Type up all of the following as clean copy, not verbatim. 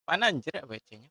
Mana anjir EWC-nya?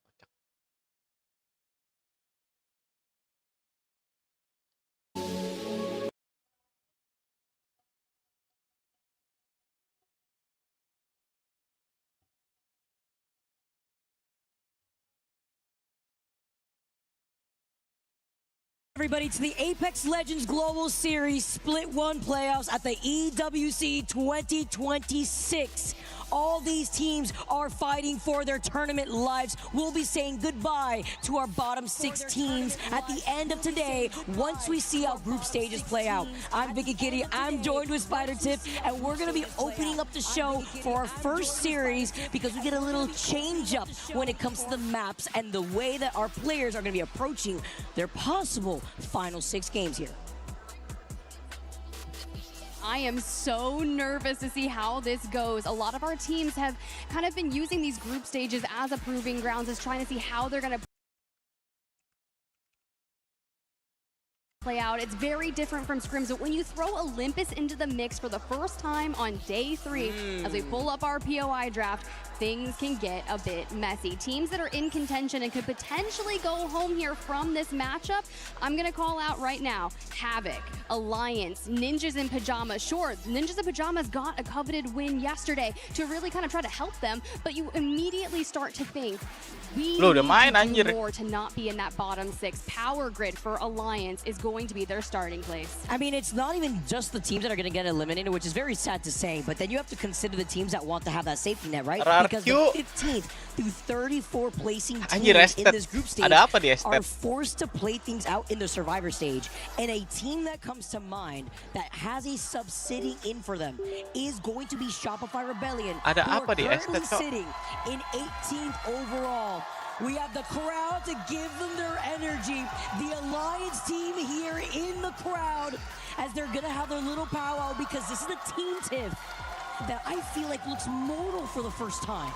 Everybody to the Apex Legends Global Series Split 1 playoffs at the EWC 2026. All these teams are fighting for their tournament lives. We'll be saying goodbye to our bottom 6 teams at the end of today once we see how group stages play out. I'm Vicky Kitty, I'm joined with Spider Tip, and we're gonna be opening up the show for our first series because we get a little change up when it comes to the maps and the way that our players are gonna be approaching their possible final 6 games here. I am so nervous to see how this goes. A lot of our teams have kind of been using these group stages as a proving grounds, as trying to see how they're going to play out. It's very different from scrims, but when you throw Olympus into the mix for the first time on day 3, as we pull up our POI draft, things can get a bit messy. Teams that are in contention and could potentially go home here from this matchup, I'm gonna call out right now: Havoc, Alliance, Ninjas in Pajamas. Sure, Ninjas in Pajamas got a coveted win yesterday to really kind of try to help them, but you immediately start to think, we need to do more to not be in that bottom 6. Power Grid for Alliance is going to be their starting place. I mean, it's not even just the teams that are going to get eliminated, which is very sad to say, but then you have to consider the teams that want to have that safety net, right? Because the 15th through 34 placing teams in this group stage are forced to play things out in the survivor stage. And a team that comes to mind that has a sub sitting in for them is going to be Shopify Rebellion, who are currently sitting in 18th overall. We have the crowd to give them their energy. The Alliance team here in the crowd as they're going to have their little powwow, because this is a team, Tiff, that I feel like looks mortal for the first time.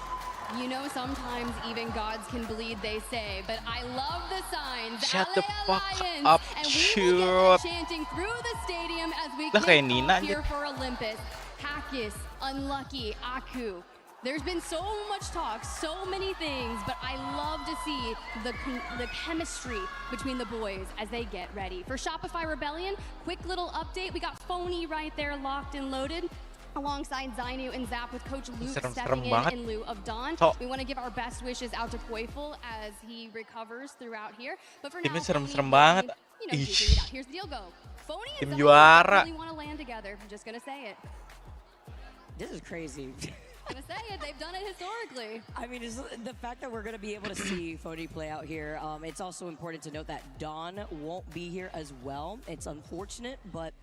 You know, sometimes even gods can bleed, they say, but I love the signs. Shut the fuck Alliance. up, and we will get chanting through the stadium as we kick off here for Olympus. Hackis, Unlucky, Aku. There's been so much talk, so many things, but I love to see the chemistry between the boys as they get ready. For Shopify Rebellion, quick little update. We got Phony right there locked and loaded, alongside Zainu and Zap, with Coach Luke stepping in lieu of Don. We want to give our best wishes out to Koiful as he recovers throughout here. But for now, serem banget. Here's the deal, go. Phony and Tim Zainu juara. really want to land together. I'm just going to say it. This is crazy. I'm going to say it. They've done it historically. I mean, it's the fact that we're going to be able to see Phony play out here. It's also important to note that Don won't be here as well. It's unfortunate, but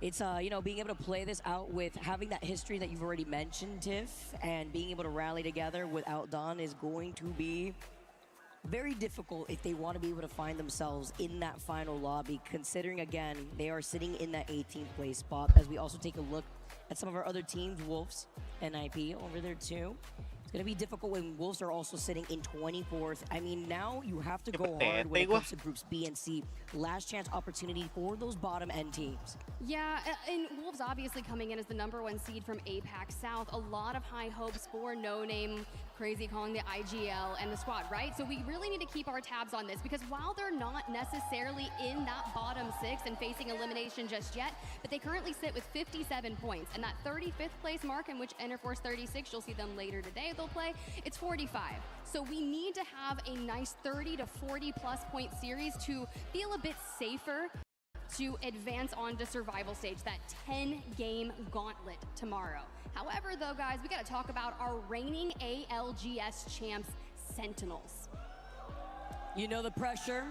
it's, you know, being able to play this out with having that history that you've already mentioned, Tiff, and being able to rally together without Don is going to be very difficult if they want to be able to find themselves in that final lobby, considering, again, they are sitting in that 18th place spot. As we also take a look at some of our other teams, Wolves, NIP over there too. It's going to be difficult when Wolves are also sitting in 24th. I mean, now you have to go hard when it comes to groups B and C. Last chance opportunity for those bottom end teams. Yeah, and Wolves obviously coming in as the #1 seed from APAC South. A lot of high hopes for No Name, Crazy calling the IGL and the squad, right? So we really need to keep our tabs on this, because while they're not necessarily in that bottom 6 and facing elimination just yet, but they currently sit with 57 points, and that 35th place mark, in which Enterforce 36, you'll see them later today, they'll play, it's 45. So we need to have a nice 30 to 40 plus point series to feel a bit safer to advance on to survival stage, that 10-game gauntlet tomorrow. However, though, guys, we got to talk about our reigning ALGS champs, Sentinels. You know the pressure.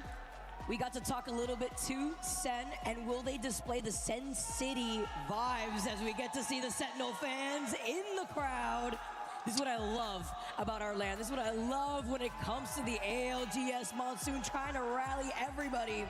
We got to talk a little bit to Sen, and will they display the Sen City vibes as we get to see the Sentinel fans in the crowd? This is what I love about our land. This is what I love when it comes to the ALGS Monsoon, trying to rally everybody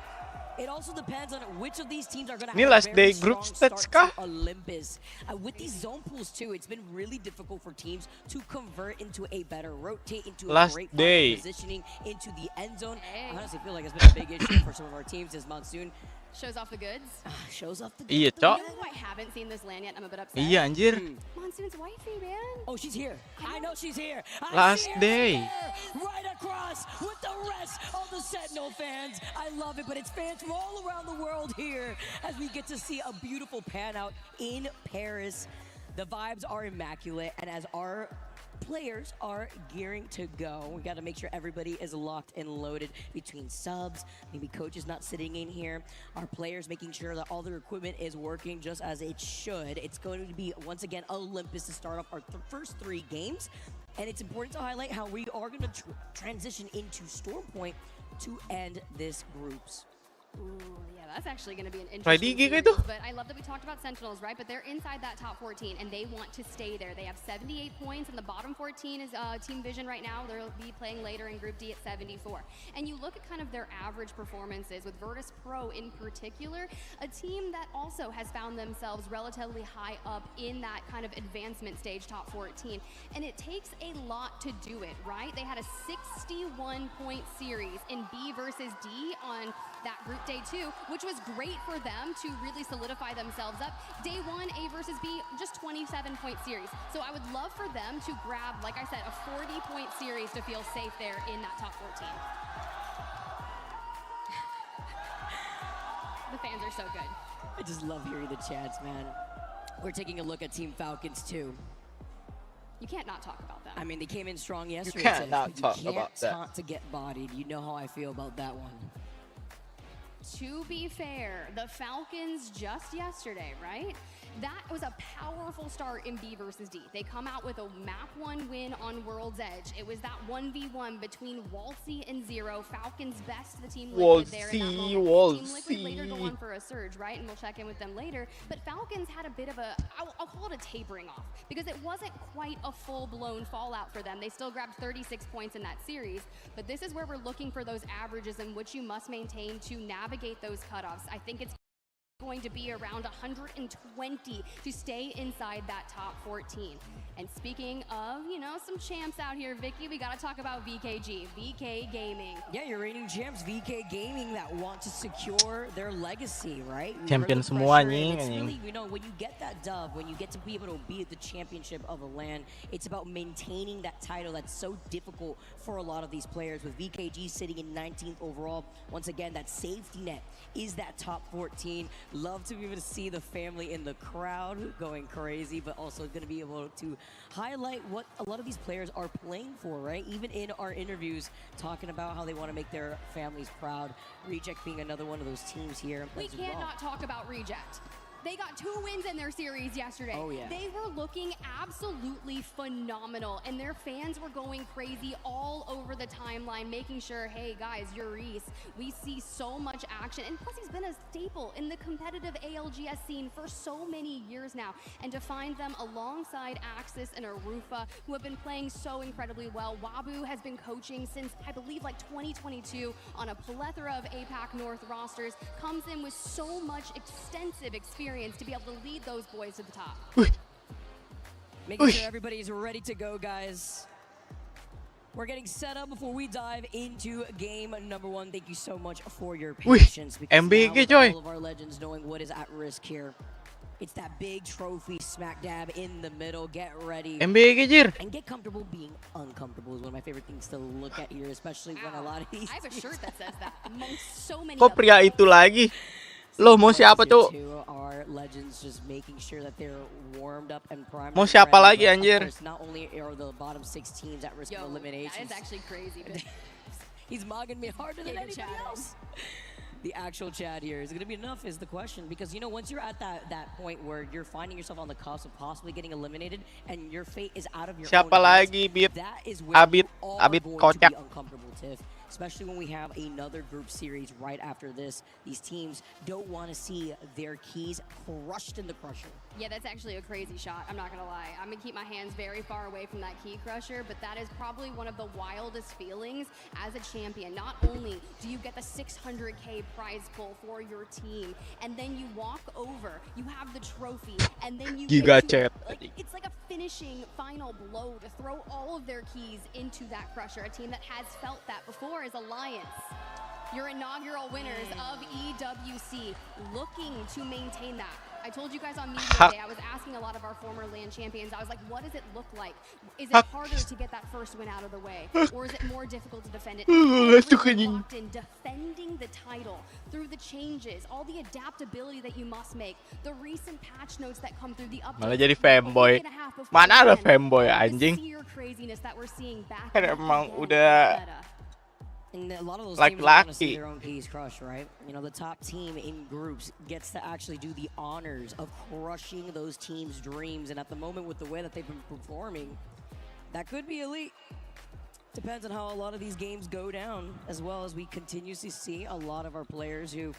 It also depends on which of these teams are going to Ini have a last day very group strong stage start kah? to Olympus. With these zone pools too, it's been really difficult for teams to convert into a better rotate, into a Last great day. final positioning, into the end zone. Hey. I honestly feel like it's been a big issue for some of our teams this monsoon. Shows off the goods. Shows off the Iya, good. Cok. You know who I haven't seen this land yet? I'm a bit upset. Iya anjir. Monsoon's wifey, man. Oh, she's here. I know she's here. I Last see her day. there, right across with the rest of the Sentinel fans. I love it, but it's fans from all around the world here as we get to see a beautiful pan out in Paris. The vibes are immaculate, and as our players are gearing to go, we got to make sure everybody is locked and loaded between subs, maybe coaches not sitting in here, our players making sure that all their equipment is working just as it should. It's going to be, once again, Olympus to start off our first 3 games. And it's important to highlight how we are going to transition into Storm Point to end this groups. Ooh, yeah, that's actually going to be an Try interesting DG series. gitu. But I love that we talked about Sentinels, right? But they're inside that top 14, and they want to stay there. They have 78 points, and the bottom 14 is Team Vision right now. They'll be playing later in Group D at 74. And you look at kind of their average performances with Virtus Pro in particular, a team that also has found themselves relatively high up in that kind of advancement stage, top 14. And it takes a lot to do it, right? They had a 61-point series in B versus D on that Group Day 2, which was great for them to really solidify themselves up. Day 1, A versus B, just 27-point series. So I would love for them to grab, like I said, a 40-point series to feel safe there in that top 14. The fans are so good. I just love hearing the chants, man. We're taking a look at Team Falcons too. You can't not talk about them. I mean, they came in strong yesterday. can't Tiff. not talk you can't about that. taunt to get bodied. You know how I feel about that one. To be fair, the Falcons just yesterday, right? That was a powerful start in B versus D. They come out with a map 1 win on World's Edge. It was that 1v1 between Walsey and Zero. Falcons best the Team Liquid there in that moment. Team Liquid later go on for a surge, right? And we'll check in with them later. But Falcons had a bit of a, I'll call it a tapering off, because it wasn't quite a full-blown fallout for them. They still grabbed 36 points in that series. But this is where we're looking for those averages in which you must maintain to navigate those cutoffs. I think it's going to be around 120 to stay inside that top 14. And speaking of, you know, some champs out here, Vicky, we got to talk about VKG, VK Gaming. Yeah, your reigning champs, VK Gaming, that want to secure their legacy, right? Champion Under semua, pressure, and anjing, it's anjing. really, you know, when you get that dub, when you get to be able to be at the championship of a LAN, it's about maintaining that title that's so difficult for a lot of these players. With VKG sitting in 19th overall, once again, that safety net is that top 14. Love to be able to see the family in the crowd going crazy, but also going to be able to highlight what a lot of these players are playing for, right? Even in our interviews, talking about how they want to make their families proud. Reject being another one of those teams here. We can't not talk about Reject. They got 2 wins in their series yesterday. Oh, yeah. They were looking absolutely phenomenal, and their fans were going crazy all over the timeline, making sure, hey guys, Urice, we see so much action. And plus, he's been a staple in the competitive ALGS scene for so many years now. And to find them alongside Axis and Arufa, who have been playing so incredibly well. Wabu has been coaching since, I believe, like 2022 on a plethora of APAC North rosters, comes in with so much extensive experience to be able to lead those boys to the top. Making sure everybody's ready to go, guys. We're getting set up before we dive into game number 1. Thank you so much for your patience. Because MBG, now with coy. all of our legends knowing what is at risk here. It's that big trophy smack dab in the middle. Get ready. MBG jir. And get comfortable being uncomfortable is one of my favorite things to look at here, especially when a lot of these I have a shirt that says that amongst so many Kok pria other itu lagi? Loh, mau siapa tuh? Our legends just making sure that they're warmed up and primed. Mau and siapa ready, lagi, but of anjir? course, not only are the bottom 6 teams at risk Yo, of elimination. that is actually crazy. But He's mugging me harder than Yeah, anybody Chad. else. The actual Chad here is going to be enough is the question, because you know once you're at that point where you're finding yourself on the cusp of possibly getting eliminated and your fate is out of your Siapa own hands, lagi, Bit? that is where Abit, you are Abit going to kocak. be uncomfortable, Tiff. especially when we have another group series right after this. These teams don't want to see their keys crushed in the crusher. Yeah, that's actually a crazy shot. I'm not going to lie. I'm going to keep my hands very far away from that key crusher, but that is probably one of the wildest feelings as a champion. Not only do you get the 600K prize pull for your team, and then you walk over, you have the trophy, and then you get to, like, it's like a finishing final blow to throw all of their keys into that crusher. A team that has felt that before is Alliance. Your inaugural winners of EWC, looking to maintain that. I told you guys on media day, I was asking a lot of our former LAN champions, I was like, what does it look like? Is it harder to get that first win out of the way? Or is it more difficult to defend it? Locked in defending the title through the changes, all the adaptability that you must make, the recent patch notes that come through the updates. Malah jadi fanboy. Mana ada fanboy anjing? Kan emang udah And a lot of those like teams want to see lucky. their own keys crushed, right? You know, the top team in groups gets to actually do the honors of crushing those teams' dreams. And at the moment, with the way that they've been performing, that could be elite. Depends on how a lot of these games go down, as well as we continuously see a lot of our players who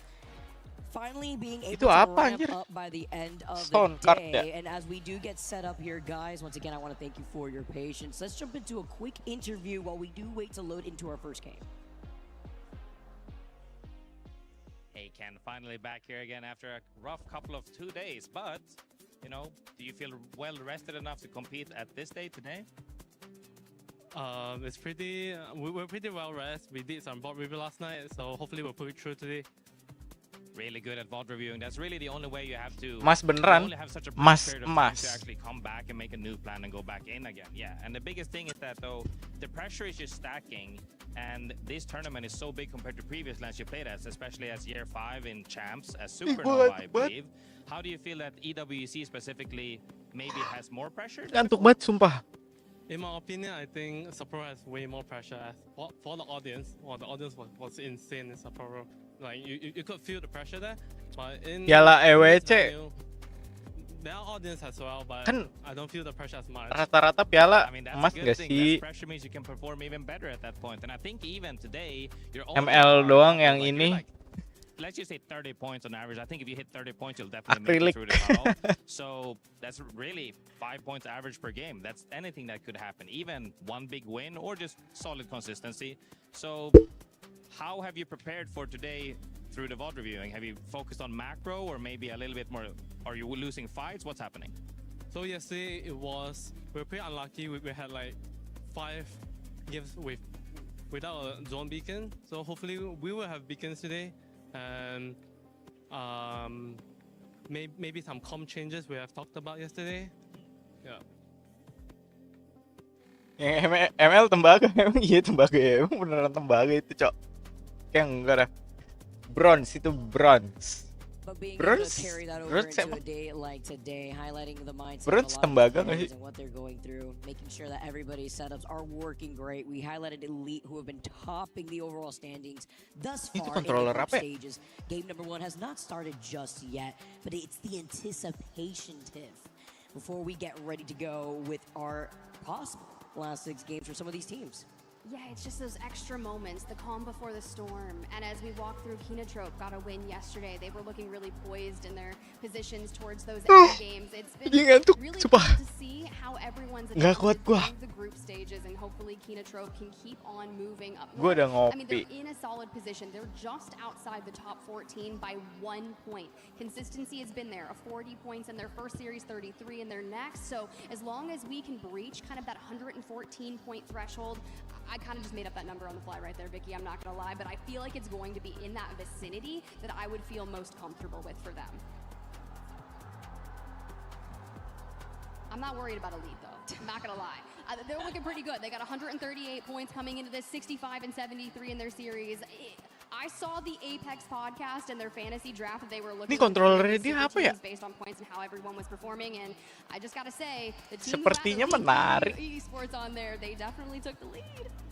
finally being able to ramp up by the end of the day. And as we do get set up here, guys, once again, I want to thank you for your patience. Let's jump into a quick interview while we do wait to load into our first game. Hey Ken, finally back here again after a rough couple of 2 days, but, you know, do you feel well rested enough to compete at this day today? It's pretty, we're pretty well rested. We did some VOD review last night, so hopefully we'll pull it through today. Really good at VOD reviewing. That's really the only way you have to. Mas beneran. Only have such a Mas period of time to actually come back and make a new plan and go back in again. Yeah, and the biggest thing is that though the pressure is just stacking, and this tournament is so big compared to previous lands you played as, especially as year 5 in champs as Supernova, I believe. How do you feel that EWC specifically maybe has more pressure? Ngantuk banget sumpah. In my opinion, I think Sapporo has way more pressure as for the audience. Well, the audience was insane in Sapporo. Like you could feel the pressure there, but in Piala EWC there are audience as well, but kan I don't feel the pressure as much. rata-rata piala I mean, that's emas a good gak thing. sih? That pressure means you can perform even better at that point. And I think even today, you're ML doang yang ini. Let's just say 30 points on average. I think if you hit 30 points, you'll definitely make it through the cutoff. So that's really 5 points average per game. That's anything that could happen. Even one big win or just solid consistency. So how have you prepared for today through the VOD reviewing? Have you focused on macro or maybe a little bit more? Are you losing fights? What's happening? So yesterday we were pretty unlucky. We had like 5 games without a zone beacon. So hopefully we will have beacons today. And maybe some comp changes we have talked about yesterday. Yeah. Yang ML tembaga, emang iya tembaga ya, emang beneran tembaga itu cok. Kayak enggak dah. Bronze itu bronze. But being able to carry that over into a day like today, highlighting the mindset of a lot of players and what they're going through, making sure that everybody's setups are working great. We highlighted Elite, who have been topping the overall standings thus far in the group stages. Game number 1 has not started just yet, but it's the anticipation, Tiff, before we get ready to go with our possible last 6 games for some of these teams. Yeah, it's just those extra moments, the calm before the storm. And as we walk through, Kinotrope got a win yesterday. They were looking really poised in their positions towards those end games. It's been really cool to see how everyone's adapted through the group stages, and hopefully Kinotrope can keep on moving up north. I mean, they're in a solid position. They're just outside the top 14 by 1 point. Consistency has been there, 40 points in their first series, 33 in their next. So as long as we can breach kind of that 114-point threshold, I kind of just made up that number on the fly right there, Vicky, I'm not going to lie, but I feel like it's going to be in that vicinity that I would feel most comfortable with for them. I'm not worried about Elite, though. I'm not going to lie. They're looking pretty good. They got 138 points coming into this, 65 and 73 in their series. I saw the Apex podcast and their fantasy draft that they were looking at based on points and how everyone was performing, and I just gotta say, the team sepertinya menarik. Esports on there, they definitely took the lead.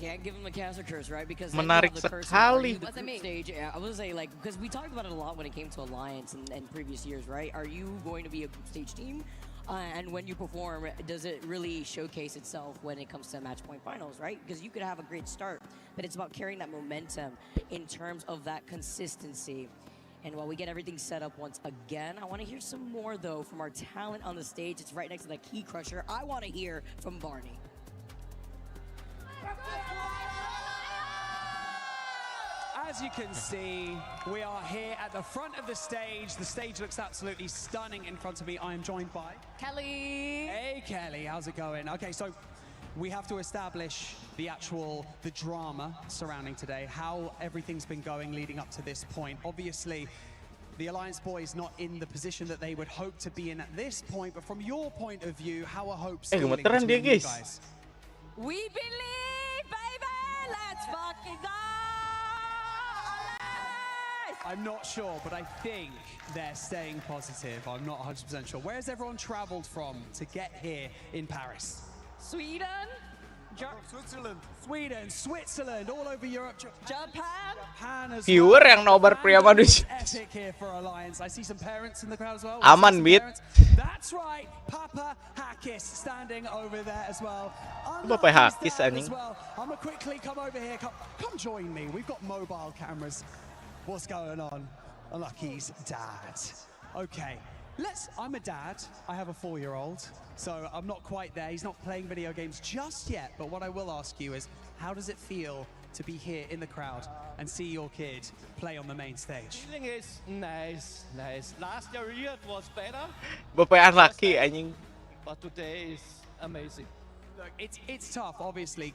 Can't give them a caster curse, right? Because menarik sekali. Stage, I was say like because we talked about it a lot when it came to Alliance and previous years, right? Are you going to be a group stage team? And when you perform, does it really showcase itself when it comes to match point finals, right? Because you could have a great start, but it's about carrying that momentum in terms of that consistency. And while we get everything set up once again, I want to hear some more, though, from our talent on the stage. It's right next to the key crusher. I want to hear from Barney. As you can see, we are here at the front of the stage. The stage looks absolutely stunning in front of me. I am joined by Kelly. Hey, Kelly, how's it going? Okay, so we have to establish the drama surrounding today, how everything's been going leading up to this point. Obviously, the Alliance boys not in the position that they would hope to be in at this point, but from your point of view, how are hopes feeling between you guys? We believe, baby! Let's fucking go! I'm not sure, but I think they're staying positive. I'm not 100% sure. Where's everyone traveled from to get here in Paris? Sweden, Sweden, Switzerland, all over Europe. Japan as Viewer well. yang nobar pria manusia. Epic here for Alliance. I see some parents in the crowd as well. Aman, Bit. That's right, Papa Hackis standing over there as well. Papa Hackis, as well. I'm gonna quickly come over here. Come join me. We've got mobile cameras. What's going on? Unlucky's dad. Okay, I'm a dad. I have a 4-year-old, so I'm not quite there. He's not playing video games just yet, but what I will ask you is, how does it feel to be here in the crowd and see your kid play on the main stage? Feeling is nice. Last year it was better, Bapak Unlucky anjing. but today is amazing. Look, it's tough, obviously.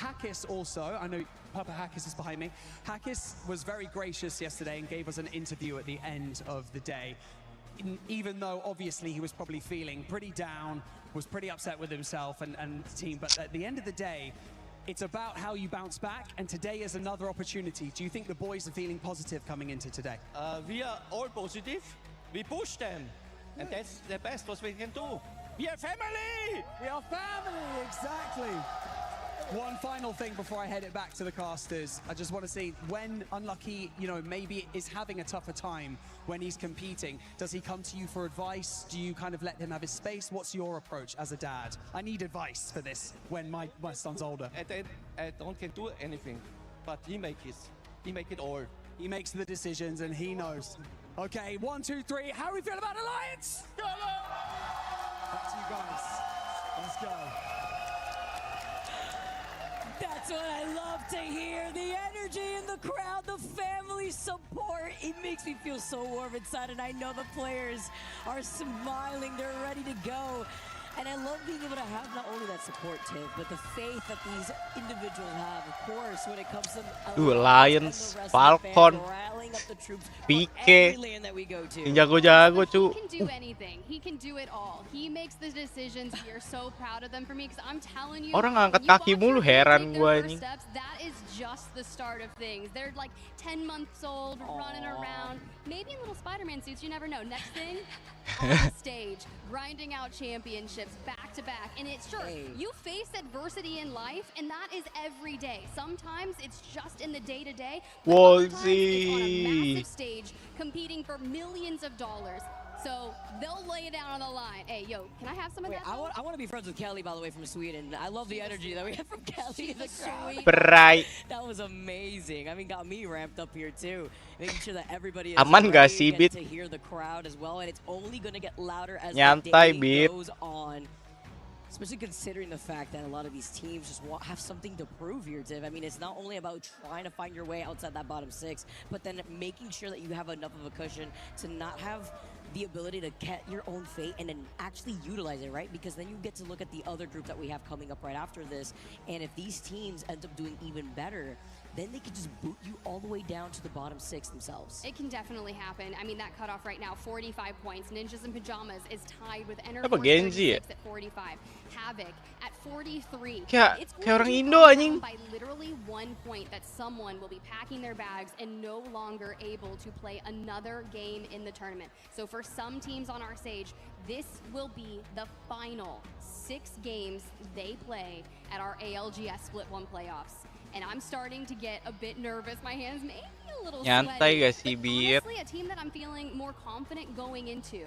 Hackis also, I know Papa Hackis is behind me. Hackis was very gracious yesterday and gave us an interview at the end of the day. Even though obviously he was probably feeling pretty down, was pretty upset with himself and the team, but at the end of the day, it's about how you bounce back, and today is another opportunity. Do you think the boys are feeling positive coming into today? We are all positive. We push them, and that's the best what we can do. We are family! We are family, exactly. One final thing before I head it back to the casters. I just want to say, when Unlucky, maybe is having a tougher time when he's competing, does he come to you for advice? Do you kind of let him have his space? What's your approach as a dad? I need advice for this when my son's older. And then I don't can do anything, but he make it all. He makes the decisions and he knows. Okay, 1, 2, 3. How do we feel about Alliance? Back to you guys. Let's go. That's what I love to hear. The energy in the crowd, the family support. It makes me feel so warm inside, and I know the players are smiling. They're ready to go. And I love being able to have not only that support, Tiff, but the faith that these individuals have, of course, when it comes to Lions, Falcon, PK, yang jago-jago, cu. He can do anything. He can do it all. He makes the decisions. We are so proud of them for me, because I'm telling you, Orang ngangkat kaki mulu, heran gua ini. That is just the start of things. They're like 10 months old, running around, maybe in little Spider-Man suits, you never know. Next thing, on the stage, grinding out championships back to back. And it's sure, you face adversity in life, and that is every day. Sometimes it's just in the day-to-day, but other times it's on a massive stage competing for millions of dollars. So they'll lay it down on the line. Hey, yo, can I have some of that? I want to be friends with Kelly, by the way, from Sweden. I love the energy that we have from Kelly in the crowd. Right. That was amazing. I mean, got me ramped up here too. Making sure that everybody is Aman gak sih, ready Bit? to hear the crowd as well, and it's only going to get louder as Nyantai, the day Bit. goes on. Especially considering the fact that a lot of these teams just have something to prove here, Tiff. I mean, it's not only about trying to find your way outside that bottom 6, but then making sure that you have enough of a cushion to not have the ability to get your own fate and then actually utilize it, right? Because then you get to look at the other group that we have coming up right after this, and if these teams end up doing even better, then they could just boot you all the way down to the bottom 6 themselves. It can definitely happen. I mean, that cutoff right now, 45 points. Ninjas in Pajamas is tied with Enter Apa Genji ya? at 45. Havoc at 43. Kayak It's going orang to be Indo, come anjing. down by literally 1 point that someone will be packing their bags and no longer able to play another game in the tournament. So for some teams on our stage, this will be the final 6 games they play at our ALGS Split 1 playoffs. And I'm starting to get a bit nervous. My hands may be a little Nyantai sweaty. gak sih, But Bit? honestly, a team that I'm feeling more confident going into.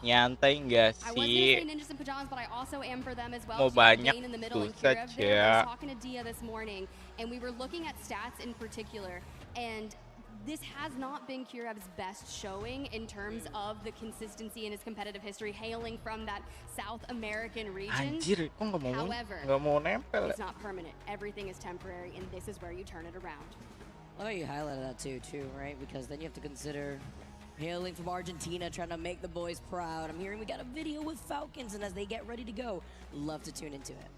Nyantai nggak I was going to sih? say Ninjas in Pajamas, but I also am for them as well. Mau So you have banyak Vayne in the middle and susah, Kirov there. I was Cek. talking to Dia this morning, and we were looking at stats in particular, and this has not been Kirov's best showing in terms of the consistency in his competitive history, hailing from that South American region. Anjir, kok However, nggak mau nempel? it's not permanent. Everything is temporary, and this is where you turn it around. Oh, you highlighted that too, right? Because then you have to consider hailing from Argentina, trying to make the boys proud. I'm hearing we got a video with Falcons, and as they get ready to go, love to tune into it.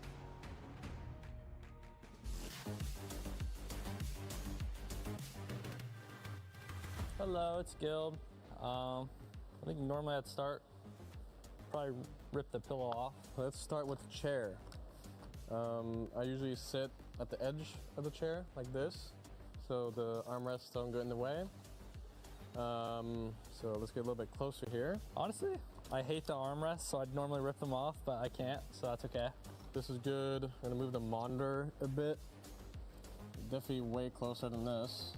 Hello, it's Guild. I think normally I'd start, probably rip the pillow off. Let's start with the chair. I usually sit at the edge of the chair like this, so the armrests don't go in the way. So let's get a little bit closer here. Honestly, I hate the armrests, so I'd normally rip them off, but I can't, so that's okay. This is good. I'm gonna move the monitor a bit. Definitely way closer than this.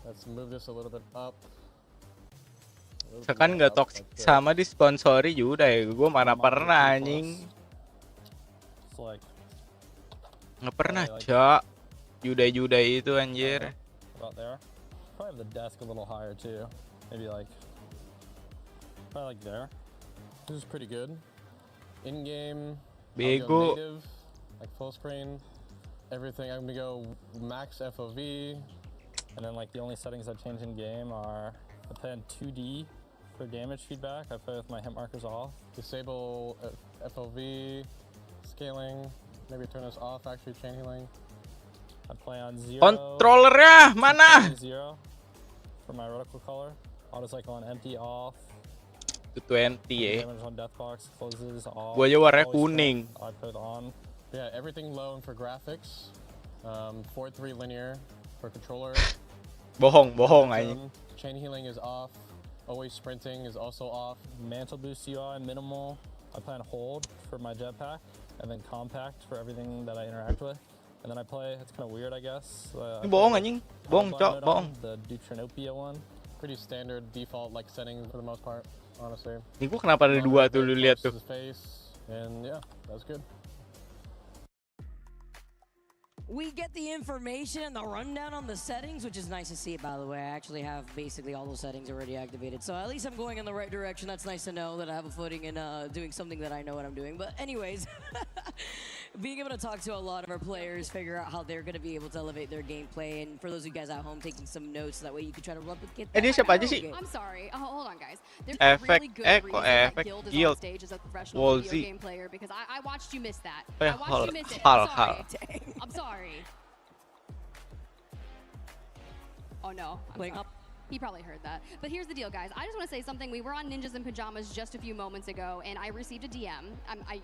Let's move this a little bit up. Sekan nggak toxic sama disponsori juga ya. Gue mana pernah anjing. It's like, Nggak pernah, Cok. Judai-judai itu anjir. about there. Probably have the desk a little higher too. Maybe like, probably like there. This is pretty good. In game, Bego. native, like full screen, everything. I'm gonna go max FOV. And then like the only settings I change in game are I play on 2D for damage feedback. I play with my hit markers off. Disable FOV, scaling, maybe turn this off actually, chain healing. I play on 0. Controllernya mana? 0 for my reticle color. Auto cycle on empty off. 220 ya. Damage on death box closes off. Gua aja warnanya Always kuning. I put on. Yeah, everything low and for graphics. 4-3 linear for controller. Bohong anjing. Chain healing is off. Always sprinting is also off. Mantle boost UI minimal. I plan hold for my jetpack, and then compact for everything that I interact with. And then I play. It's kind of weird, I guess. Ini bohong anjing. Bohong, Cok, bohong. The Deuteranopia one. Pretty standard default like settings for the most part, honestly. Ini gua kenapa ada dua tuh lu lihat tuh. Face, and yeah, that's good. We get the information and the rundown on the settings, which is nice to see, by the way. I actually have basically all those settings already activated. So at least I'm going in the right direction. That's nice to know that I have a footing in doing something that I know what I'm doing. But anyways, being able to talk to a lot of our players, figure out how they're going to be able to elevate their gameplay. And for those of you guys at home, taking some notes, so that way you can try to replicate that. Dia siapa aja sih? I'm sorry. Hold on, guys. There's Efek, a really good reason that efek, Guild is Guild. on stage as a professional Wolsey. video game player, because I watched you miss that. Oh, I watched you miss it. hal. I'm sorry. I'm sorry. Oh no. Playing up. He probably heard that. But here's the deal, guys. I just want to say something. We were on Ninjas in Pajamas just a few moments ago, and I received a DM. I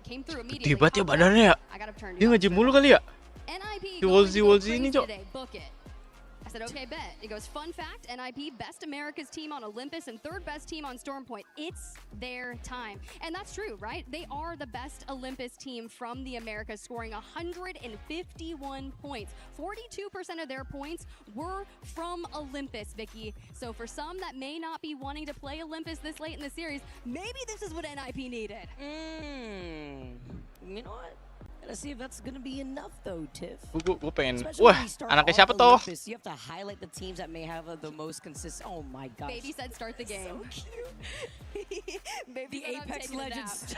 came through immediately. Hebat ya badannya ya. I got to turn Dia nge-gym mulu kali ya. NIP Si Wolsey ini, Cok. today. Book it. I said, okay, bet. It goes, fun fact, NIP, best America's team on Olympus and third best team on Stormpoint. It's their time. And that's true, right? They are the best Olympus team from the Americas, scoring 151 points. 42% of their points were from Olympus, Vicky. So for some that may not be wanting to play Olympus this late in the series, maybe this is what NIP needed. You know what? Gotta see if that's gonna be enough though, Tiff. Gue pengen. Especially Wah, when we start anaknya off siapa tuh? Olympus, you have to highlight the teams that may have the most consistent. Oh my gosh. Baby said start the game. So cute. Baby The said I'm Apex taking a nap. Legends.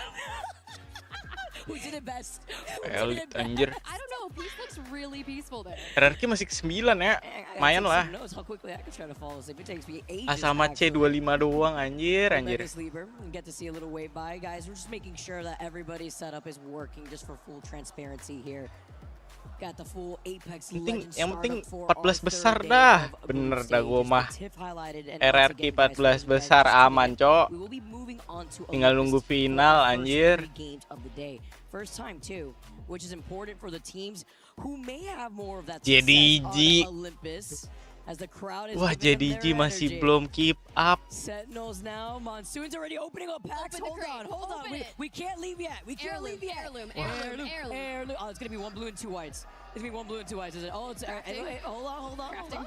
Who did it best? Elit anjir. I don't know. Peace looks really peaceful there. RRQ masih ke-9 ya. Lumayan lah. Knows how quickly I can try to follow this. It takes me ages. A sama C25 doang anjir. Get to see a little wait by, guys. We're just making sure that everybody's setup is working just for full transparency here. Got the full Apex Legends Yang penting startup for 14 our besar third day dah. of Bener group dah gua stages. mah. Tiff highlighted, and RRQ once again, guys, 14 for you besar guys aman, today, Cok. we will be moving on to Tinggal Olympus nunggu for final, our first anjir. 3 games of the day. First time too, which is important for the teams who may have more of that success JDG. on Olympus. As the crowd is Wah, giving them JDG their masih energy. belum keep up. Sentinels now. Monsoon's already opening up packs. Open the crate. Hold on. Open it. We can't leave yet. We can't leave yet. Heirloom. Oh, it's gonna be 1 blue and 2 whites. It's gonna be 1 blue and 2 whites. Is it? Oh, it's Crafting. wait, hold on. Crafting.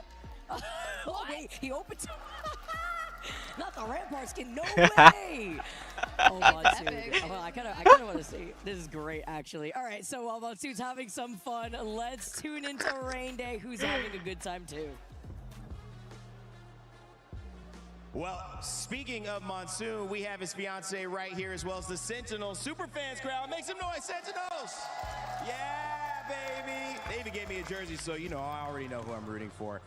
Oh, wait, he opens. Not the Rampart skin. No way. Oh, Monsoon. Oh, I kind of want to see. This is great, actually. All right, so while Monsoon's having some fun, let's tune into Rain Day, who's having a good time too. Well, speaking of Monsoon, we have his fiance right here, as well as the Sentinels Superfans crowd. Make some noise, Sentinels! Yeah, baby! They even gave me a jersey, so you know, I already know who I'm rooting for.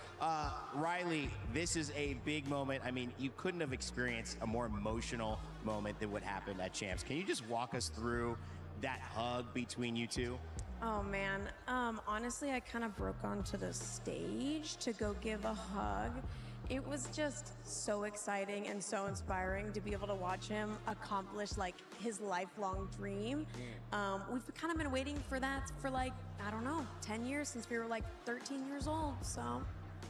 Riley, this is a big moment. I mean, you couldn't have experienced a more emotional moment than what happened at Champs. Can you just walk us through that hug between you two? Oh man, honestly, I kind of broke onto the stage to go give a hug. It was just so exciting and so inspiring to be able to watch him accomplish like his lifelong dream. We've kind of been waiting for that for like, I don't know, 10 years since we were like 13 years old, so.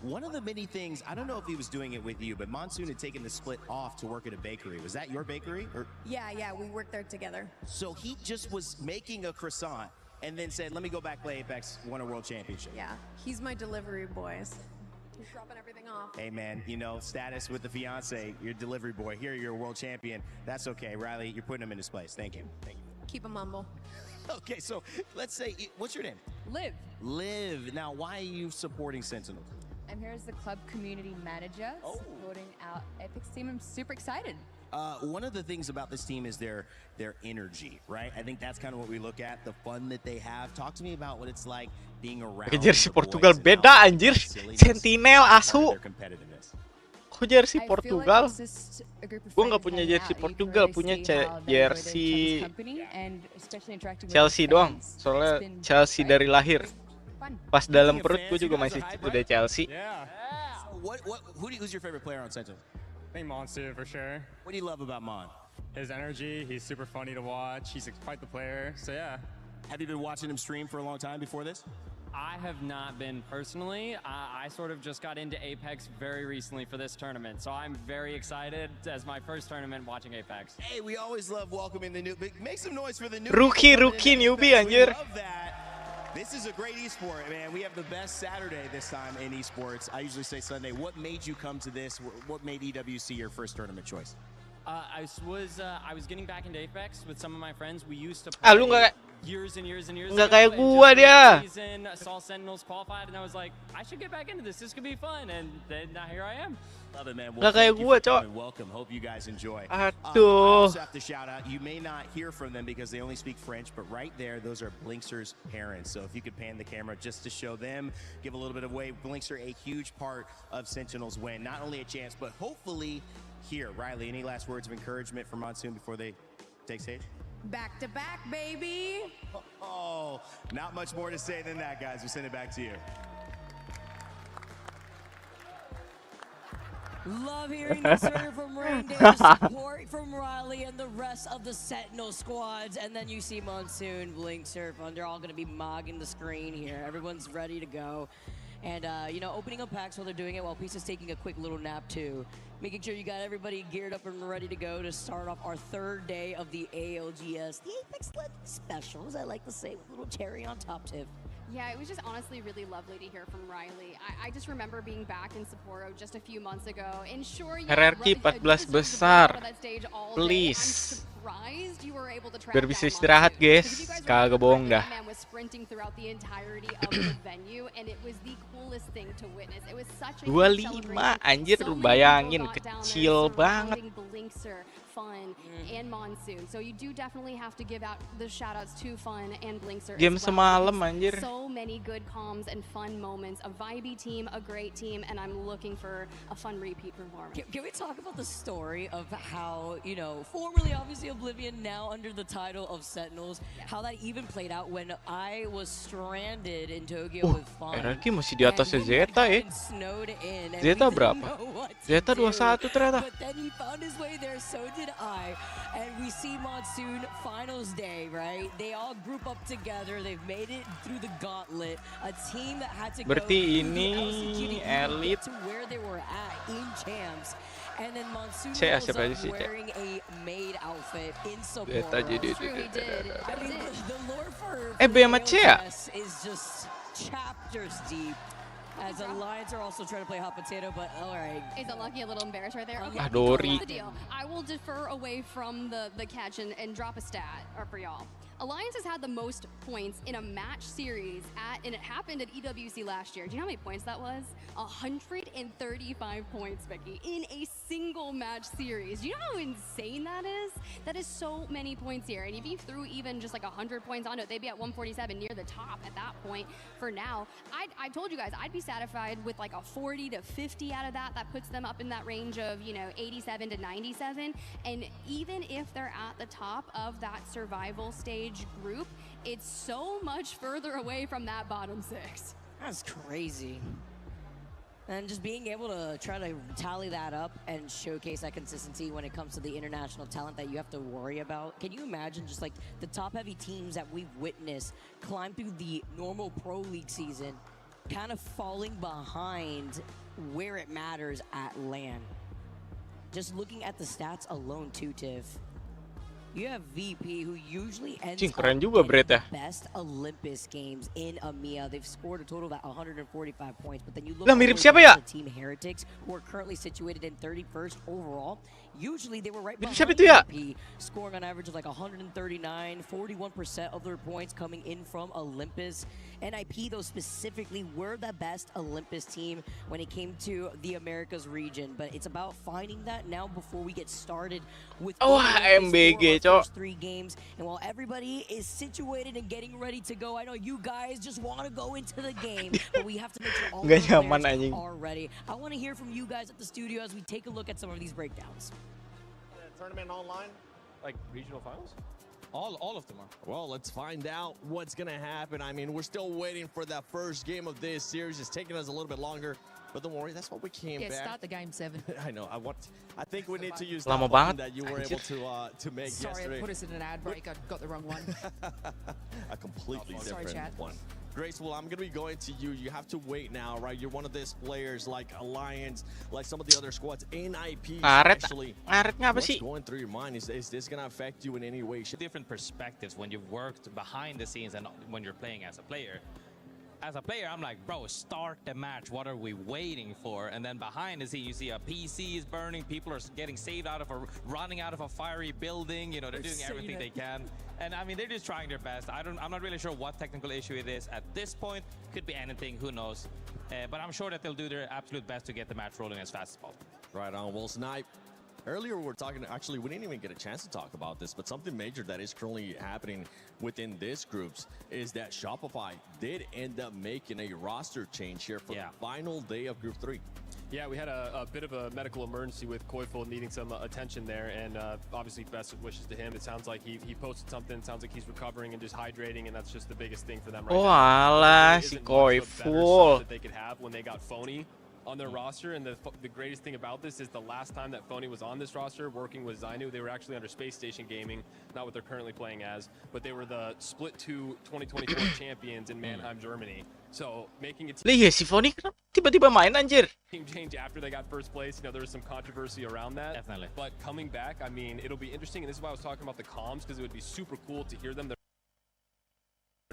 One of the many things, I don't know if he was doing it with you, but Monsoon had taken the split off to work at a bakery. Was that your bakery? Or? Yeah, we worked there together. So he just was making a croissant and then said, let me go back, play Apex, won a world championship. Yeah, he's my delivery boy. He's dropping everything off. Hey man, you know, status with the fiance, you're a delivery boy. Here, you're a world champion. That's okay. Riley, you're putting him in his place. Thank you. Thank you. Keep him humble. Okay, so let's say, what's your name? Liv. Liv. Now, why are you supporting Sentinels? I'm here as the club community manager, supporting our Epics team. I'm super excited. One of the things about this team is their energy, right? I think that's kind of what we look at, the fun that they have. Talk to me about what it's like being around. Jersey Portugal beda anjir. Sentinel asu. Kok jersey Portugal? Gue nggak punya jersey Portugal, punya jersey Chelsea doang. Soalnya Chelsea dari lahir. Pas dalam perut gue juga masih udah Chelsea. Who's your favorite player on Sentinel? I think Monsoon for sure. What do you love about Mon? His energy, he's super funny to watch. He's quite the player, so yeah. Have you been watching him stream for a long time before this? I have not been personally. I sort of just got into Apex very recently for this tournament, so I'm very excited as my first tournament watching Apex. Hey, we always love welcoming the new. Make some noise for the new. Rookie newbie anjir. This is a great esport, man. We have the best Saturday this time in esports. I usually say Sunday. What made you come to this? What made EWC your first tournament choice? I was getting back into Apex with some of my friends. We used to play years and years and years ago. Nggak kayak gua dia. Saw Sentinels qualified, and I was like, I should get back into this. This could be fun, and then now here I am. Love it, man. Nggak kayak gua, Cok. Welcome. Hope you guys enjoy. Aduh. I also have to shout out. You may not hear from them because they only speak French, but right there, those are Blinkster's parents. So if you could pan the camera just to show them, give a little bit of wave. Blinkster, a huge part of Sentinel's win. Not only a chance, but hopefully here. Riley, any last words of encouragement for Monsoon before they take stage? Back to back, baby. Oh, not much more to say than that, guys. We send it back to you. Love hearing the serve from Rain Day, support from Riley and the rest of the Sentinel squads. And then you see Monsoon, Blink, Surf, they're all going to be mogging the screen here. Everyone's ready to go. And, you know, opening up packs while they're doing it, while Pisa's taking a quick little nap too. Making sure you got everybody geared up and ready to go to start off our third day of the ALGS, the Apex Legends Specials, I like to say, with a little cherry on top tip. Yeah, it was just honestly really lovely to hear from Riley. I just remember being back in Sapporo just a few months ago. And sure, RRQ 14 besar. Please. Biar bisa istirahat, guys. Kagak bohong dah. 25, anjir, lu bayangin, kecil banget. Fun and Monsoon. So you do definitely have to give out the shout outs to Fun and Blinkster. Game semalam anjir. So many good comms and fun moments. A vibey team, a great team, and I'm looking for a fun repeat performance. Can we talk about the story of how, you know, formerly obviously Oblivion, now under the title of Sentinels, how that even played out when I was stranded in Tokyo with Fun. RRQ masih di atasnya Zeta ya. Zeta berapa? Zeta 21 ternyata. But then he found his way there, so did I. And we see Monsoon finals day, right? They all group up together. They've made it through the gauntlet. A team that had to Berarti ini elit to where they were at in champs. And then Monsoon was wearing a maid outfit in Sapporo. I mean, the lore for BMC ya? is just chapters deep. As Alliance are also trying to play hot potato, but all right. Is Unlucky a little embarrassed right there? Okay, Dori. here's the deal. I will defer away from the catch and drop a stat for y'all. Alliance has had the most points in a match series and it happened at EWC last year. Do you know how many points that was? 135 points, Becky, in a single match series. Do you know how insane that is? That is so many points here. And if you threw even just like 100 points onto it, they'd be at 147 near the top at that point. For now, I told you guys, I'd be satisfied with like a 40 to 50 out of that. That puts them up in that range of, 87 to 97. And even if they're at the top of that survival stage group, it's so much further away from that bottom 6. That's crazy. And just being able to try to tally that up and showcase that consistency when it comes to the international talent that you have to worry about. Can you imagine just like the top heavy teams that we've witnessed climb through the normal Pro League season, kind of falling behind where it matters at LAN? Just looking at the stats alone too, Tiff. You have VP, who usually ends up keren juga Brett ya. best Olympus games in EMEA. They've scored a total of 145 points, but then you look Lah, mirip over siapa ya? at the Team Heretics, who are currently situated in 31st overall. Usually they were right Mirip behind siapa itu ya? VP, scoring on average of like 139, 41% of their points coming in from Olympus. NIP, though, specifically were the best Olympus team when it came to the Americas region, but it's about finding that now before we get started with MBG, our first 3 games. And while everybody is situated and getting ready to go, I know you guys just want to go into the game, but we have to make sure all of the players are ready. I want to hear from you guys at the studio as we take a look at some of these breakdowns. Tournament online, like regional finals? All of them are. Well, let's find out what's going to happen. I mean, we're still waiting for that first game of this series. It's taking us a little bit longer, but don't worry, that's what we came back. Start the game 7. I know. I think we need to use Lama that button banget. that you were able to make Sorry, yesterday. I put us in an ad break. I got the wrong one. A completely Sorry, different chat. one. Grace, well, I'm going to be going to you. You have to wait now, right? You're one of these players like Alliance, like some of the other squads, NIP especially. What's going through your mind? Is this going to affect you in any way? Different perspectives when you've worked behind the scenes and when you're playing as a player. As a player, I'm like, bro, start the match. What are we waiting for? And then behind the scene, you see a PC is burning. People are getting saved running out of a fiery building. They're doing everything they can. And I mean, they're just trying their best. I'm not really sure what technical issue it is at this point. Could be anything, who knows? But I'm sure that they'll do their absolute best to get the match rolling as fast as possible. Right on. Well, Snipe, earlier we were talking, actually, we didn't even get a chance to talk about this, but something major that is currently happening within this groups is that Shopify did end up making a roster change here for the final day of Group 3. Yeah, we had a bit of a medical emergency with Koiful needing some attention there, and obviously best wishes to him. It sounds like he posted something. It sounds like he's recovering and just hydrating, and that's just the biggest thing for them right now. Alah, si Koiful. That they could have when they got Phony on their roster, and the greatest thing about this is the last time that Phony was on this roster working with Zainu, they were actually under Space Station Gaming, not what they're currently playing as, but they were the Split 2 2024 champions in Mannheim, Germany. So making it iya si Phony kenapa tiba-tiba main anjir? team change after they got first place, there was some controversy around that. Definitely. But coming back, I mean, it'll be interesting, and this is why I was talking about the comms, because it would be super cool to hear them. They're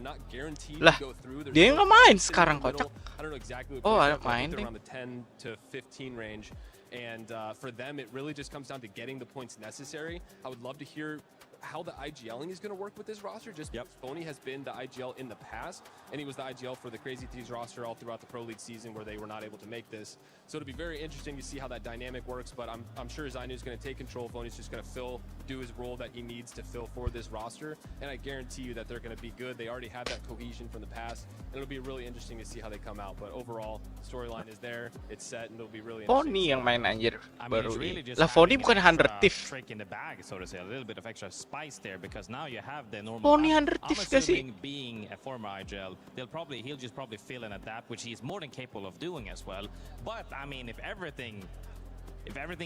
not guaranteed to go through. Dia nggak main sekarang, kocak. I don't know exactly what ada main they're around the 10 to 15 range, and for them it really just comes down to getting the points necessary. I would love to hear how the IGLing is going to work with this roster, just because Phony has been the IGL in the past, and he was the IGL for the Crazy Thieves roster all throughout the Pro League season where they were not able to make this. So it'll be very interesting to see how that dynamic works, but I'm sure Zainu is going to take control. Phony's just going to do his role that he needs to fill for this roster, and I guarantee you that they're going to be good. They already have that cohesion from the past, and it'll be really interesting to see how they come out. But overall, storyline is there, it's set, and it'll be really interesting. Phony yang main anjir baru really ini. Lah Phony bukan 100 thief. Trick in the bag, so to say, a little bit of extra spice there, because now you have the normal. Phony 100 I'm thief gak sih? assuming being a former IGL, he'll just probably fill in at that, which he's more than capable of doing as well. But I mean, if everything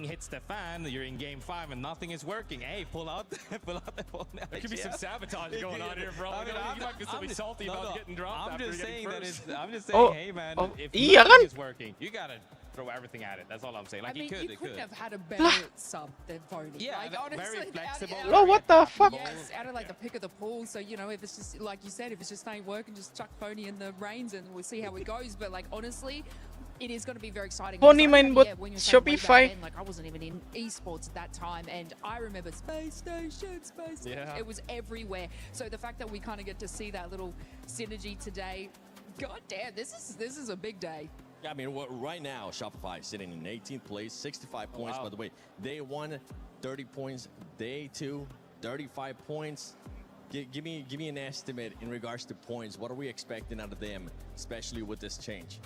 hits the fan, you're in game 5 and nothing is working. Hey, pull out the phone. There could be some sabotage going on here, bro. You might be something salty about getting dropped. I'm just saying, hey man, if nothing is working, you gotta throw everything at it. That's all I'm saying. Like I mean, he could. you couldn't have had a better sub than Phony. Yeah, like, honestly, very flexible. Lo, what the fuck? Yes, out of like the pick of the pool. So, you know, if it's just, like you said, if it's just ain't working, just chuck Phony in the reins and we'll see how it goes. But, like, honestly, it is going to be very exciting. Phony Because I main remember, buat when you were saying way back Shopify. then, like, I wasn't even in esports at that time. And I remember Space Station. Yeah. It was everywhere. So the fact that we kind of get to see that little synergy today, god damn, this is a big day. Yeah, I mean, right now, Shopify is sitting in 18th place, 65 points. Wow. By the way, day 1, 30 points. Day 2, 35 points. Give me an estimate in regards to points. What are we expecting out of them, especially with this change?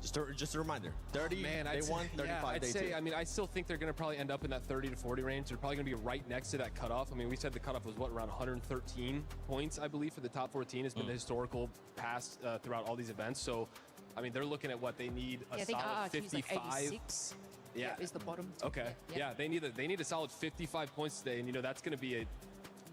Just a reminder, 30 day 1, 35 day 2. I mean, I still think they're going to probably end up in that 30 to 40 range. They're probably going to be right next to that cutoff. I mean, we said the cutoff was, what, around 113 points, I believe, for the top 14 has been the historical pass throughout all these events. So, I mean, they're looking at what they need, a I think solid RRQ is like 55. 86. Yeah. Is the bottom. Okay. Yeah, they need a solid 55 points today, and you know that's going to be a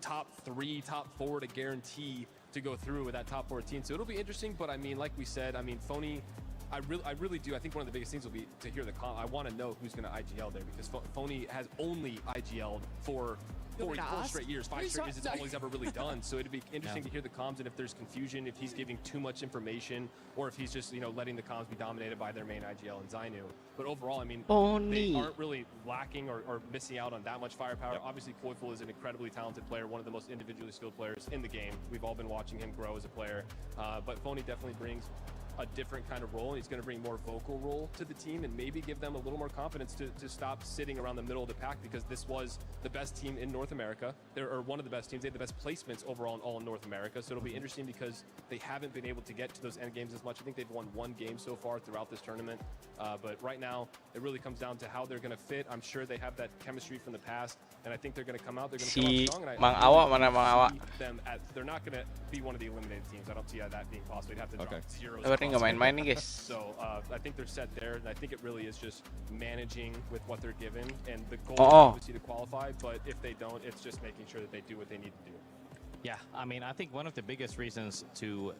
top 3, top 4 to guarantee to go through with that top 14. So it'll be interesting. But I mean, like we said, I mean, Phony, I really do. I think one of the biggest things will be to hear the I want to know who's going to IGL there, because Phony has only IGL'd for 4 straight years, 5 straight years. It's all he's ever really done. So it'd be interesting to hear the comms, and if there's confusion, if he's giving too much information, or if he's just, you know, letting the comms be dominated by their main IGL and Zainu. But overall, I mean, they aren't really lacking or missing out on that much firepower. Obviously, Koiful is an incredibly talented player, one of the most individually skilled players in the game. We've all been watching him grow as a player. But Phony definitely brings a different kind of role, and he's going to bring more vocal role to the team and maybe give them a little more confidence to stop sitting around the middle of the pack, because this was the best team in North America. They're one of the best teams. They had the best placements overall in all in North America. So it'll be interesting because they haven't been able to get to those end games as much. I think they've won 1 game so far throughout this tournament. But right now, it really comes down to how they're going to fit. I'm sure they have that chemistry from the past, and I think they're going to come out. They're going to come out strong. And Mang Awak mana Mang Awak? They're not going to be one of the eliminated teams. I don't see that being possible. You'd have to drop zeros. Nggak main-main nih guys. So I think they're set there, and I think it really is just managing with what they're given, and the goal is obviously to qualify. But if they don't, it's just making sure that they do what they need to do. Yeah, I mean, I think one of the biggest reasons to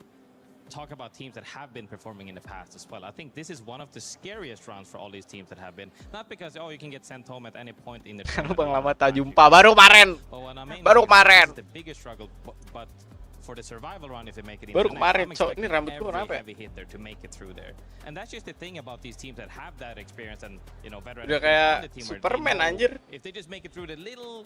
talk about teams that have been performing in the past as well. I think this is one of the scariest rounds for all these teams that have been. Not because, oh, you can get sent home at any point in the tournament. Bang lama tak jumpa, baru kemarin. Baru kemarin. The biggest struggle, but for the survival round, if they make it in Baru the kemarin, next, so ini rambut gua every kenapa ya? heavy hitter to make it through there. And that's just the thing about these teams that have that experience and, you know, veteran Udah kayak Superman anjir. if they just make it through the little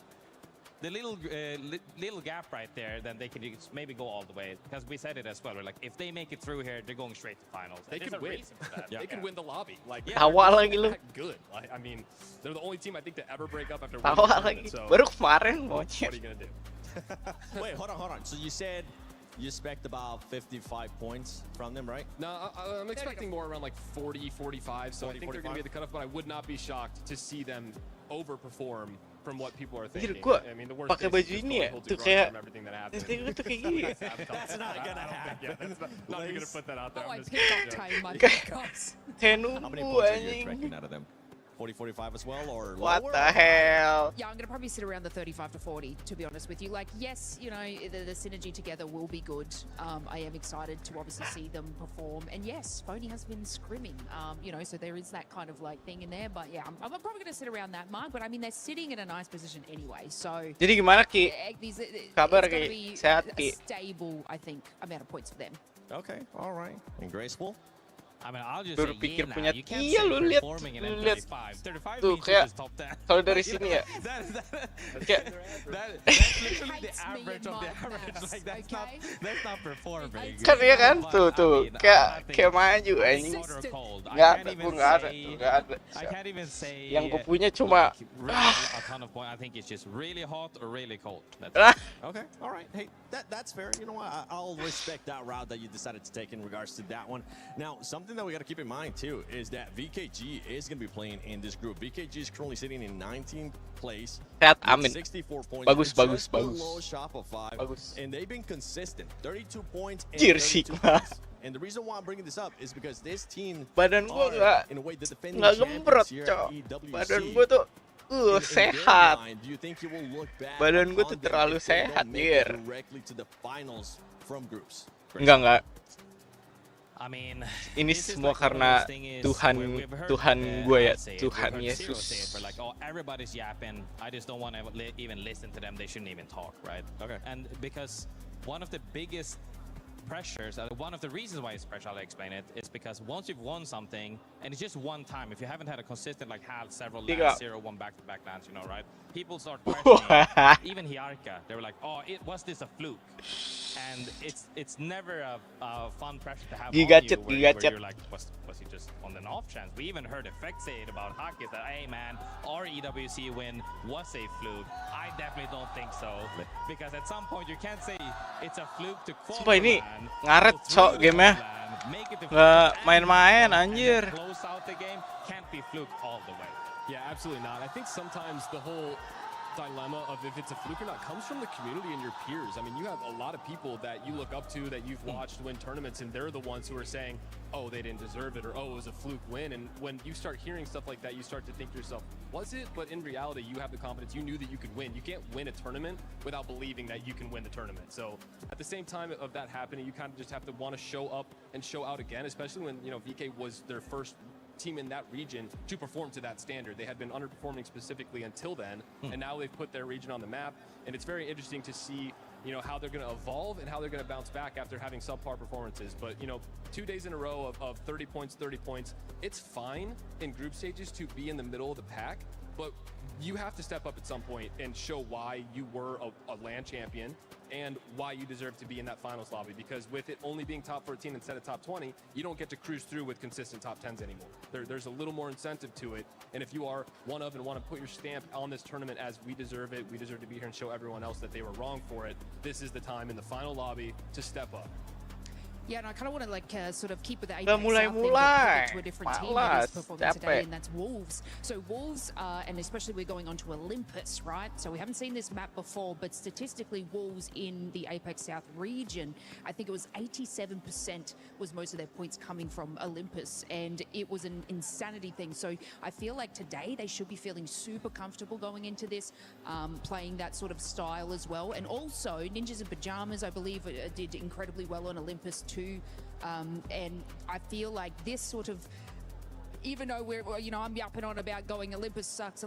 gap right there, then they can just maybe go all the way. Because we said it as well. We're like, if they make it through here, they're going straight to finals. They There's could a win. reason for that. They could win the lobby. Like, Tawa lagi lu. good. Like, I mean, they're the only team I think to ever break up after Tawa winning the lagi. tournament. So, Baru kemarin what monyet. are you gonna do? Wait, hold on. So you said you expect about 55 points from them, right? No, I'm expecting more around like 40, 45. So 40, I think they're going to be at the cutoff, but I would not be shocked to see them overperform from what people are Anjir, thinking. gua I mean, the worst pakai case baju is ini ya, holds tuh a grudge kayak from everything that happened. insting gue tuh kayak gini. That's not gonna happen. Yeah, that's not going to put that out there. Oh, I I'm just picked kidding. up time, Kayak How many nunggu points are you anjing. expecting out of them? 40, 45 as well, or What lower? the hell? Yeah, I'm going to probably sit around the 35 to 40, to be honest with you. Like, yes, you know, the synergy together will be good. I am excited to obviously see them perform. And yes, Phony has been scrimming, you know, so there is that kind of like thing in there. But yeah, I'm probably going to sit around that mark. But I mean, they're sitting in a nice position anyway. So Jadi gimana Ki? Kabar it's going to Ki? be Sehat a Ki? stable, I think, amount of points for them. Okay, all right. And graceful? I mean, I'll just Baru say pikir yeah punya now. You can't iya say lu lihat performing in lu lihat 35. 35 tuh means kayak just top 10. kalau dari sini ya kayak That's literally the average of the average. Like that's not performing. kan ya kan tuh kayak maju anjing nggak ada gua nggak ada I can't even say yang gua punya cuma a ton of points. I think it's just really hot or really cold. Okay, all right. Hey, that's fair. You know what? I'll respect that route that you decided to take in regards to that one. Now, something that we got to keep in mind too is that VKG is going to be playing in this group. VKG is currently sitting in 19th place. Sehat, amin. 64 points. Bagus. Below Shopify. And they've been consistent. 32 points and Jersey. 32 points. And the reason why I'm bringing this up is because this team badan gua are, in a way, the defending nggak gembrot champions here cok at EWC. badan gua tuh sehat Do you think you will look back badan gua tuh on them terlalu if they sehat don't make it dir directly to the finals from groups? enggak I mean, Ini this is semua like one of karena those thing is Tuhan we've heard, Tuhan gue ya, Al say it, Tuhan we've heard Ciro Yesus. say it, we're like, oh, everybody's yapping. I just don't want to even listen to them. They shouldn't even talk, right? Okay. And because one of the biggest pressures, one of the reasons why it's pressure, I'll explain it, is because once you've won something, and it's just one time, if you haven't had a consistent, like had several Tiga. last 0-1 back-to-back lands, you know, right? People start questioning, even Hiarka, they were like, oh, was this a fluke? And it's never a fun pressure to have Gigacet, on you, where gigacet. you're like, was he just on an off chance? We even heard Effect say it about Hakis, that, hey man, our EWC win was a fluke. I definitely don't think so, because at some point you can't say it's a fluke to qualify. Sumpah ini ngaret sok gamenya, nggak main-main anjir. Close out the game can't be fluke all the way. Yeah, absolutely not. I think sometimes the whole dilemma of if it's a fluke or not comes from the community and your peers. I mean, you have a lot of people that you look up to that you've watched win tournaments, and they're the ones who are saying, oh, they didn't deserve it, or oh, it was a fluke win. And when you start hearing stuff like that, you start to think to yourself, was it? But in reality, you have the confidence. You knew that you could win. You can't win a tournament without believing that you can win the tournament. So at the same time of that happening, you kind of just have to want to show up and show out again, especially when, you know, VK was their first team in that region to perform to that standard. They had been underperforming specifically until then, and now they've put their region on the map, and it's very interesting to see, you know, how they're going to evolve and how they're going to bounce back after having subpar performances. But, you know, 2 days in a row of 30 points, it's fine in group stages to be in the middle of the pack, but you have to step up at some point and show why you were a LAN champion and why you deserve to be in that finals lobby, because with it only being top 14 instead of top 20, you don't get to cruise through with consistent top 10s anymore. There's a little more incentive to it, and if you are one of and want to put your stamp on this tournament as we deserve it, we deserve to be here and show everyone else that they were wrong for it, this is the time in the final lobby to step up. Yeah, and I kind of want to like sort of keep with the Udah Apex South thing, but mulai-mulai. pivot to a different team that is Malas, performing today, capek. and that's Wolves. So Wolves, and especially we're going on to Olympus, right? So we haven't seen this map before, but statistically, Wolves in the Apex South region, I think it was 87% was most of their points coming from Olympus, and it was an insanity thing. So I feel like today they should be feeling super comfortable going into this, playing that sort of style as well. And also, Ninjas in Pajamas, I believe, did incredibly well on Olympus too. And I feel like this sort of, even though we're, you know, I'm yapping on about going Olympus sucks,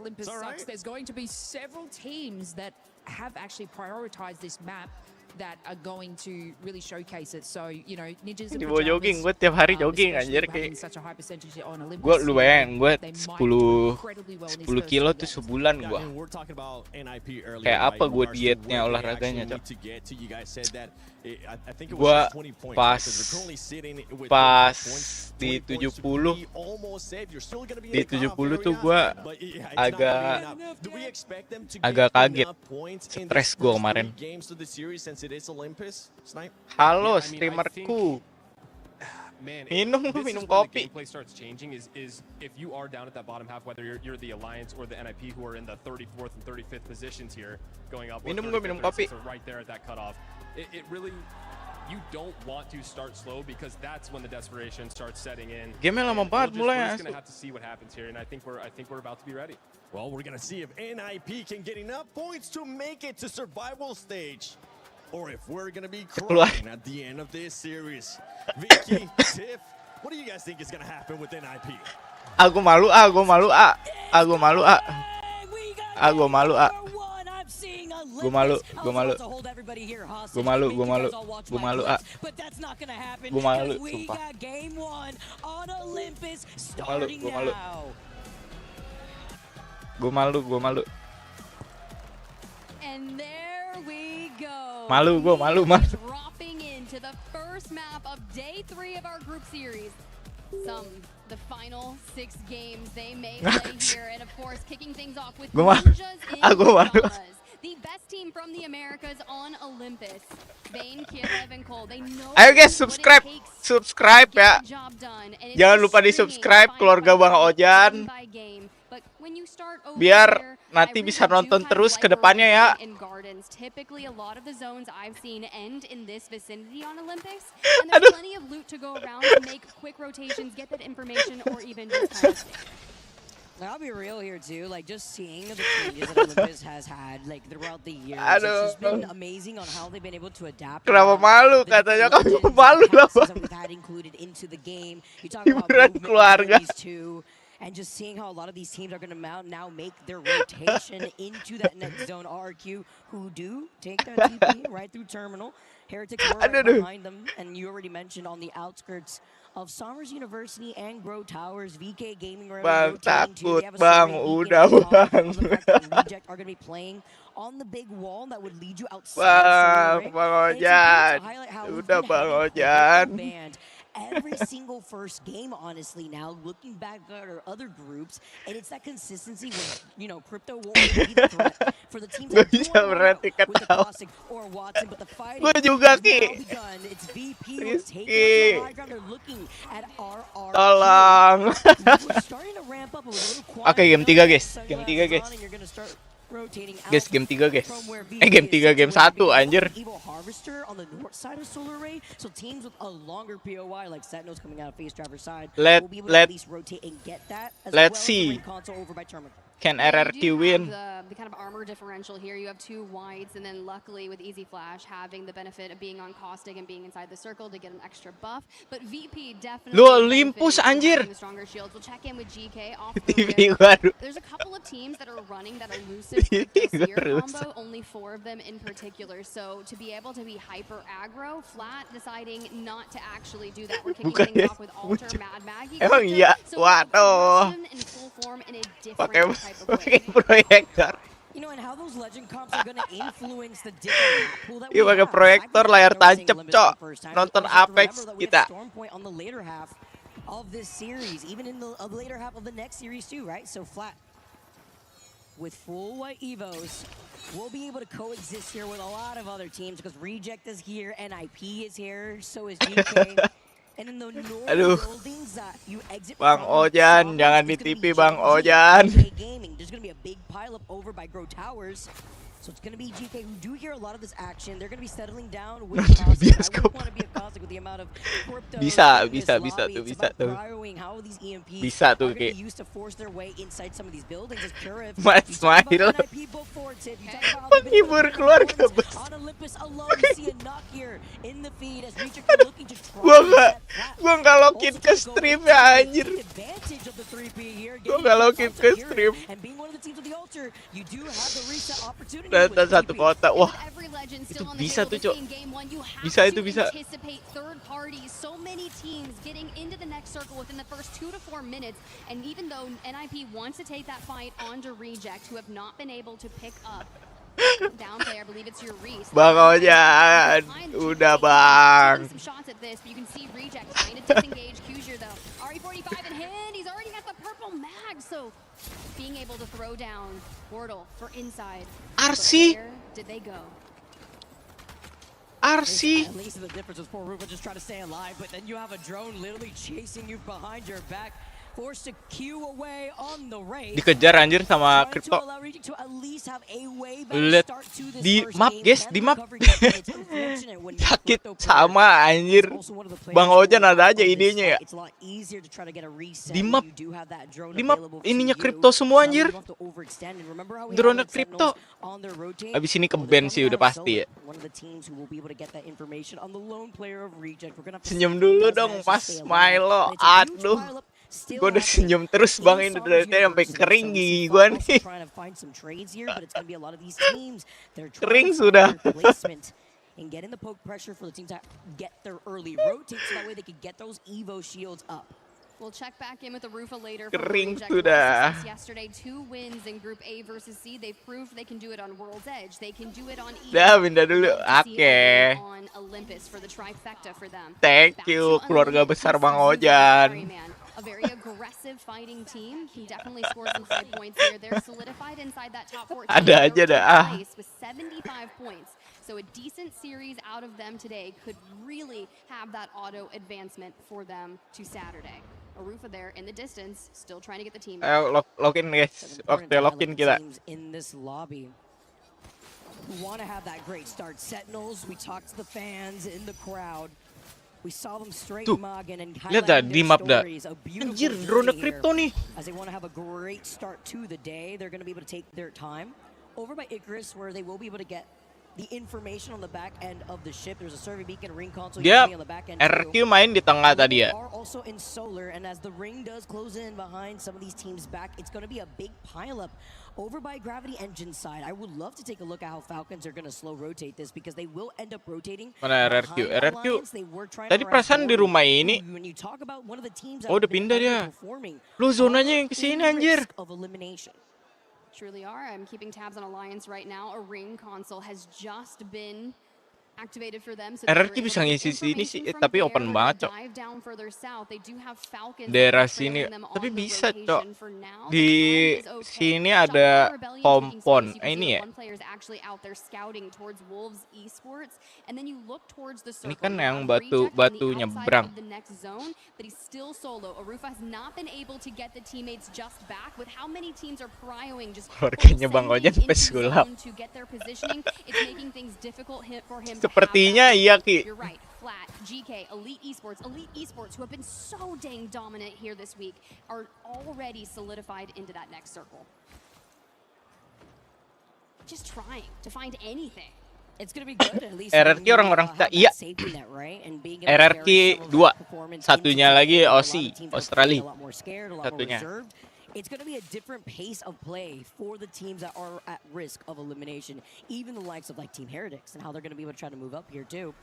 there's going to be several teams that have actually prioritized this map that are going to really showcase it. So, you know, Ninjas in Di bawah jogging, gue tiap hari jogging anjir, kayak such a high percentage on Olympus. gue lu bayangin gue they might 10 do incredibly well in these 10 first kilo few tuh games. sebulan Yeah, gue. and we're talking about NIP earlier, Kayak right? apa In gue regards to dietnya, where they olahraganya, actually Cok. need to get to. You guys said that I think it Gua was just 20 points. pas Because they're currently sitting with pas 25 points, di 20 points to 70 be almost safe. You're still gonna be di in the cutoff 70 tuh area, gue but yeah, it's not agak gonna be enough. Do we expect them to agak get kaget, enough points in stres these gue first kemarin. 3 games of the series since it is Olympus? Snipe? Halo Yeah, I mean, I streamerku, Man, minum this minum is where kopi. the gameplay starts changing is if you are down at that bottom half, whether you're the Alliance or the NIP who are in the 34th and 35th positions here, going up, or Minum 35th, gue minum 36th, kopi. or right there at that cutoff, it really, you don't want to start slow because that's when the desperation starts setting in. Game-nya lama And banget we're mulai just asu. gonna have to see what happens here, and I think we're about to be ready. Well, we're gonna see if NIP can get enough points to make it to survival stage, or if we're gonna be crying at the end of this series. Vicky, Tiff, what do you guys think is gonna happen with NIP? Aku malu ah, gue malu ah, aku malu ah, aku malu ah. Gue malu, gue malu, gue malu, gue malu, gue malu ah, gue malu, sumpah. Gue malu, gue malu, gue malu. And there we go. Malu, gue malu, malu. Dropping into the first map of day 3 of our group series. The final 6 games they may play here, and of course kicking things off with Gua malu. Ninjas in Aku malu. Pajamas, the best team from the Americas on Olympus. Vayne, Kiev, and Cole, they know Ayo guys, what it subscribe, takes subscribe to get ya. the job done, and it's Jangan just lupa di stringing subscribe final keluarga rounds Bang Ojan, game by game. But when you start over biar here, nanti I really bisa do nonton kind of terus like ke depannya ya. variety in gardens. Typically, a lot of the zones I've seen end in this vicinity on Olympics, and there's plenty of loot to go around to make quick rotations, get that information, or even just kind of stay. I'll be real here too. Like just seeing the changes that Olympus has had like throughout the years, it's just been amazing on how they've been able to adapt. Kenapa malu? Katanya kamu malu lah bang. That we've had included into the game. You talk about movement abilities too, and just seeing how a lot of these teams are going to now make their rotation into that next zone. RRQ, who do take that TP right through terminal. Heretics were right behind them, and you already mentioned on the outskirts of Somers University and Grow Towers, VK Gaming Bang, takut bang, udah bang. Reject are going to be playing on the big wall that would lead you outside. Bang Ojan, udah bang Ojan. Every single first game, honestly, now looking back at our other groups, and it's that consistency when, you know, crypto won't be the threat for the teams that do with the Classic or Watson, but the fighting has now begun. It's VP who's taking the high ground. They're looking at RRQ. Tolong. We're starting to ramp up a little quiet. Oke, game 3 guys. Game 3 guys. Guys, game 3 guys. Game 3, game 1 anjir. On the north side of Solar Ray, so teams with a longer POI like Sentinels coming out of face driver's side will be able to at least rotate and get that as let's well see. As the console over by Terminal. Can RRQ win? The kind of armor differential here. You have 2 whites, and then luckily with Easy Flash having the benefit of being on Caustic and being inside the circle to get an extra buff. But VP definitely. Lu Olympus anjir. Stronger shields. We'll check in with GK off TV baru. There's a couple of teams that are running that elusive Seer combo. Only 4 of them in particular. So to be able to be hyper aggro, Flat deciding not to actually do that. We're kicking things off with Alter, Mad Maggie. Emang iya. Waduh. In full form in a different type. Pakai proyektor. You know, and how those legend comps are going to influence the different pool that we Iya pakai proyektor layar tancap, Cok. Nonton Apex kita. On the later half of this series, even in the later half of the next series too, right? So Flat with full white Evos will be able to coexist here with a lot of other teams because Reject is here, NIP is here, so is GK. And in the normal buildings that you exit Bang Ojan, jangan di TV Bang Ojan. There's going to be a big pile up over by Grow Towers. So it's going to be GK who do hear a lot of this action. They're going to be settling down with Caustic. I wouldn't want to be a Caustic with the amount of crypto. Bisa tuh. Bisa tuh kayak. Used to force their way inside some of these buildings as Curif. Mas Mylo. Penghibur keluarga bos. On Olympus alone, you see a knock here in the feed as Reject are looking to Gua nggak login ke stream ya anjir. Gua nggak login ke stream. Data 1 kota. Wah. Itu bisa tuh, Cok. Bisa itu bisa. So many teams getting into the next circle within the first 2 to 4 minutes, and even though NIP wants to take that fight onto Reject, who have not been able to pick up down play, I believe it's your Reese. Bang Ojan, udah bang. Some shots at this, but you can see Reject trying to disengage Kuzier though. RE45 in hand, he's already got the purple mag, so being able to throw down Portal for inside. RC. Where did they go? RC. At least the difference was poor Rupa just trying to stay alive, but then you have a drone literally chasing you behind your back. Forced to queue away on the raid. Dikejar anjir sama Crypto. Lihat di map guys, di map. Sakit sama anjir. Bang Ojan ada aja idenya ya. Di map ininya Crypto semua anjir. Drone Crypto. Abis ini ke ban sih udah pasti ya. Senyum dulu dong Mas Mylo. Aduh. Gue udah senyum terus bang ini dari tadi sampai kering gigi gue nih. Kering sudah. And getting the poke pressure for the team to get their early rotate so that way they could get those Evo shields up. We'll check back in with the Rufa later. Kering sudah. Yesterday, 2 wins in Group A versus C. They've proved they can do it on World's Edge. They can do it on E. Dah pindah dulu. Oke. On Olympus for the trifecta for them. Thank you keluarga besar Bang Ojan. A very aggressive fighting team. Can definitely score some 5 points here. They're solidified inside that top 14. Ada aja dah. With 75 points. So a decent series out of them today could really have that auto advancement for them to Saturday. Arufa there in the distance, still trying to get the team. Ayo login guys. Waktu login kita. In this lobby. We want to have that great start. Sentinels, we talked to the fans in the crowd. We saw them straight Tuh, mug and lihat dah highlighting di their map dah. stories. A beautiful Anjir, drone journey crypto here. nih. As they want to have a great start to the day, they're going to be able to take their time. Over by Icarus, where they will be able to get the information on the back end of the ship. There's a survey beacon, ring console Dia on the back end RRQ main di tengah tadi ya. are also in solar, and as the ring does close in behind some of these teams back, it's going to be a big pileup over by Gravity Engine side. I would love to take a look at how Falcons are going to slow rotate this because they will end up rotating. Mana RRQ? behind RRQ Alliance. They were trying tadi to perasaan di rush rumah forward. ini. When you talk about one of the teams that Oh, have udah been pindah dia. underperforming, Lu zonanya yang are kesini in anjir. risk of elimination. Truly are. I'm keeping tabs on Alliance right now. A ring console has just been activated for them. So RRQ bisa ngisi sini sih, tapi open banget, Cok. dive down further south. They do have Falcons Daerah trailing sini, them on tapi the bisa, Cok. rotation for now. Di sini ada kompon. Ini ya. One player is actually out there scouting towards Wolves Esports, and then you look towards the Ini circle. kan You yang have Reject on the batu outside nyebrang. of the next zone, but he's still solo. Arufa has not been able to get the teammates just back. With how many teams are prioing just Keluarganya Bang sending Ojan sampai into sulap. zone to get their positioning, it's making things difficult for him to have Sepertinya that. iya, Ki. You're right. Flat, GK, Elite Esports, who have been so dang dominant here this week, are already solidified into that next circle. Just trying to find anything. It's gonna be good at least. RRQ orang-orang kita, iya. RRQ 2, satunya lagi Aussie, Australia. Satunya. It's going to be a different pace of play for the teams that are at risk of elimination, even the likes of like Team Heretics and how they're going to be able to try to move up here too.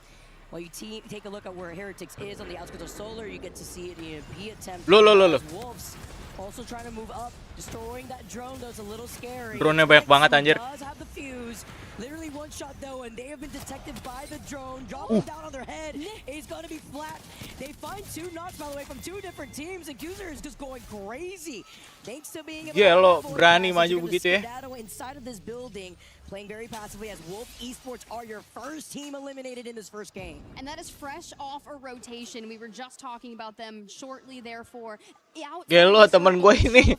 While you take a look at where Heretics is on the outskirts of Solar, you get to see the EMP attempt. Loh. Wolves also trying to move up, destroying that drone. That's a little scary. Drone-nya banyak banget anjir. Does have the fuse. Literally one shot though, and they have been detected by the drone. Dropping down on their head. It's going to be flat. They find 2 knocks, by the way, from 2 different teams, and Kuzer is just going crazy. Thanks to being able to lo berani maju begitu ya. inside of this building, playing very passively as Wolf Esports are your first team eliminated in this first game. And that is fresh off a rotation. We were just talking about them shortly, therefore. Gelo temen gue ini.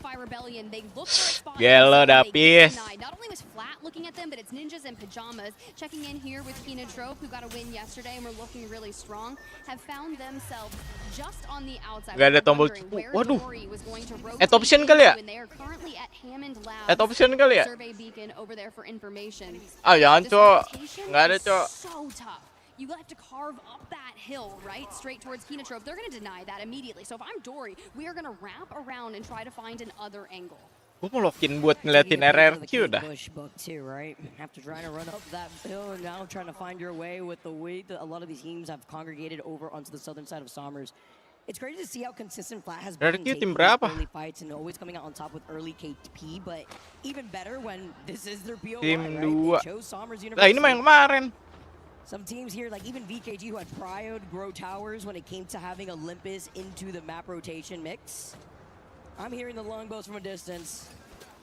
Gelo Dapis. Not only was Flat looking at them, but it's Ninjas in Pajamas. Checking in here with Kina Trope, who got a win yesterday and were looking really strong, have found themselves just on the outside. Gak ada tombol. Waduh. At option kali ya? At option kali ya? Ah, jangan, Cok. Nggak ada, Cok. You have to carve up that hill, right, straight towards Kinatrope. They're going to deny that immediately. So if I'm Dory, we are going to wrap around and try to find another angle. Gue mau login buat ngeliatin RRQ dah. Too, right? After trying to run up that hill and now trying to find your way with the way that a lot of these teams have congregated over onto the southern side of Somers. It's crazy to see how consistent Flat has been RRQ taking tim berapa? early fights and always coming out on top with early KP, but even better when this is their POI, Tim right? 2. They chose Somers Lah ini mah yang kemarin. Some teams here, like even VKG, who had prioed Grow Towers when it came to having Olympus into the map rotation mix. I'm hearing the longbows from a distance.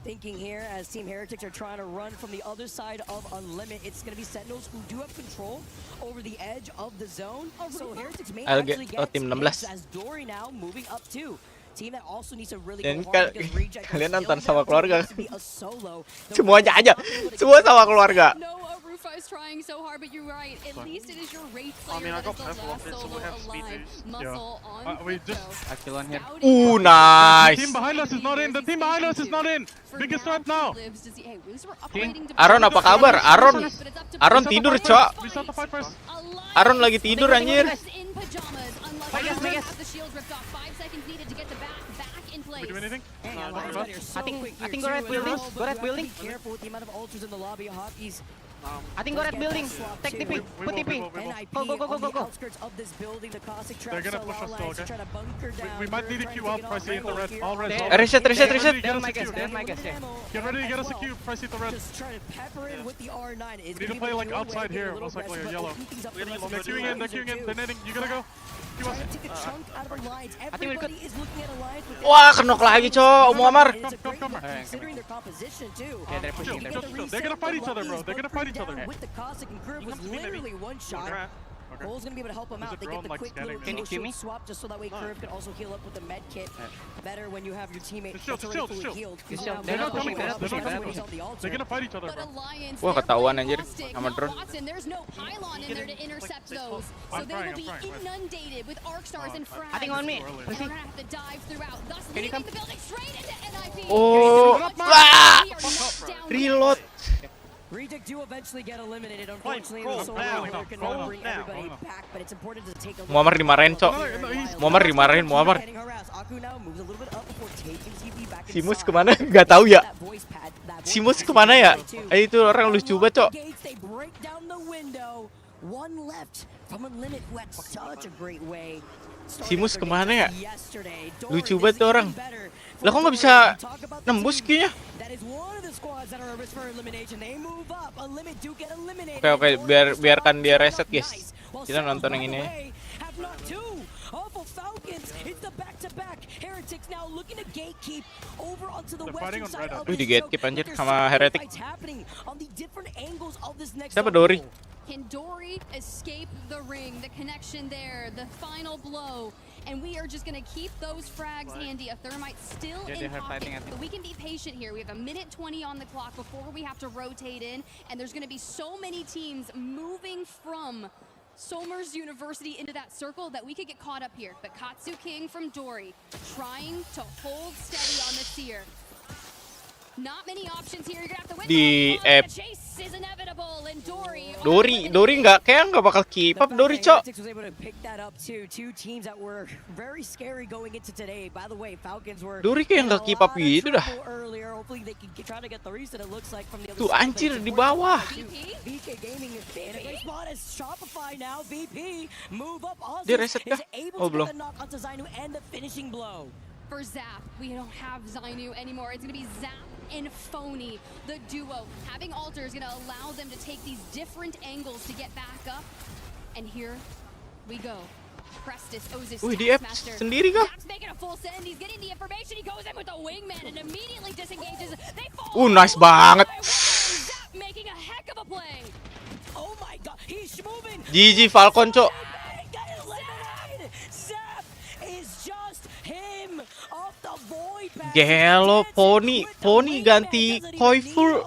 Thinking here as Team Heretics are trying to run from the other side of Unlimit. It's going to be Sentinels who do have control over the edge of the zone. So Heretics may actually get hits as Dory now moving up too. Team that also needs to really go hard because Reject kalian nonton sama keluarga. to be a solo. Semuanya aja. Semua sama keluarga. Rufa is trying so hard, but you're right. At least it is your Wraith player that is the last solo alive. Muscle on we just nice. The team behind us is not in. The team behind us is not in. Biggest threat now. Aron apa kabar? Aron tidur, Cok. We start the fight first. Aron lagi tidur anjir. We do anything? I think go red building. Go red building. Be careful with the amount of ultras in the lobby of Hockey's. I think go red building. Take TP. Put TP. Go. Outskirts of this building, the caustic They're gonna push us still, okay? trying to bunker down. We might need a Q out. Pricey hit the red. All red. Reset. Get my guess. Get ready to get us a Q. Pricey hit the red. Just trying to pepper in with the R9. We need to play like outside here. Most likely a yellow. They're queuing in. They're netting. You gotta go. Trying to take a chunk out of Alliance. Everybody is looking at Alliance. Wah, kenok lagi, Cok. Muammar. Considering their composition too. Yeah, they're pushing. They're gonna fight each other, bro. They're gonna fight each other. With the caustic and curve was literally one shot. Cole's gonna be able to help him out. They get the quick little kill shield swap just so that way Curve can also heal up with the med kit. Better when you have your teammate that's already fully healed. They're not coming. They're gonna fight each other, bro. Wah, ketahuan anjir sama drone. There's no pylon in there to intercept those, so they will be inundated with arc stars and frags. I think on me. They're gonna have to dive throughout, thus leaving the building straight into NIP. Oh, ah! Reload. Reject do eventually get eliminated. Unfortunately, the solo player cannot bring everybody back, but it's important to take a look. Muammar dimarahin, Cok. Muammar dimarahin, Muammar. Simus kemana? Gak tahu ya. Simus kemana ya? Itu orang lucu banget, Cok. Simus kemana ya? Lucu banget tuh orang. Lah kok nggak bisa nembus Q-nya? Oke, biarkan dia reset, guys. Kita nonton yang ini. Di gatekeep anjir sama Heretic. Siapa Dori? Can Dory escape the ring? The connection there, the final blow. And we are just going to keep those frags handy. A thermite still in pocket. But we can be patient here. We have 1:20 on the clock before we have to rotate in. And there's going to be so many teams moving from Somers University into that circle that we could get caught up here. But Katsu King from Dory trying to hold steady on the Seer. Not many options here. You're gonna have to win the chase is inevitable and Dory nggak bakal keep up Dory, Cok. Was able to pick that up too. Two teams that were very scary going into today. By the way, Falcons were Dory kayak nggak keep up gitu dah. Hopefully they can try to get the reset. It looks like from the other tuh anjir di bawah. VK Gaming is in a great spot as Shopify now. VP move up also. Dia reset kah? Oh, belum. Knock onto Zainu and the finishing blow. For Zap, we don't have Zainu anymore. It's gonna be Zap and Phony, the duo. Having Alter is gonna allow them to take these different angles to get back up. And here we go. Prestis, Ozus, di F sendiri kah? Zap's making a full send. He's getting the information. He goes in with the wingman and immediately disengages. They fall. Nice banget. Zap making a heck of a play. Oh my god, he's moving. GG Falcon, Cok. Zap is just him off the void. Gelo, Pony ganti Koiful.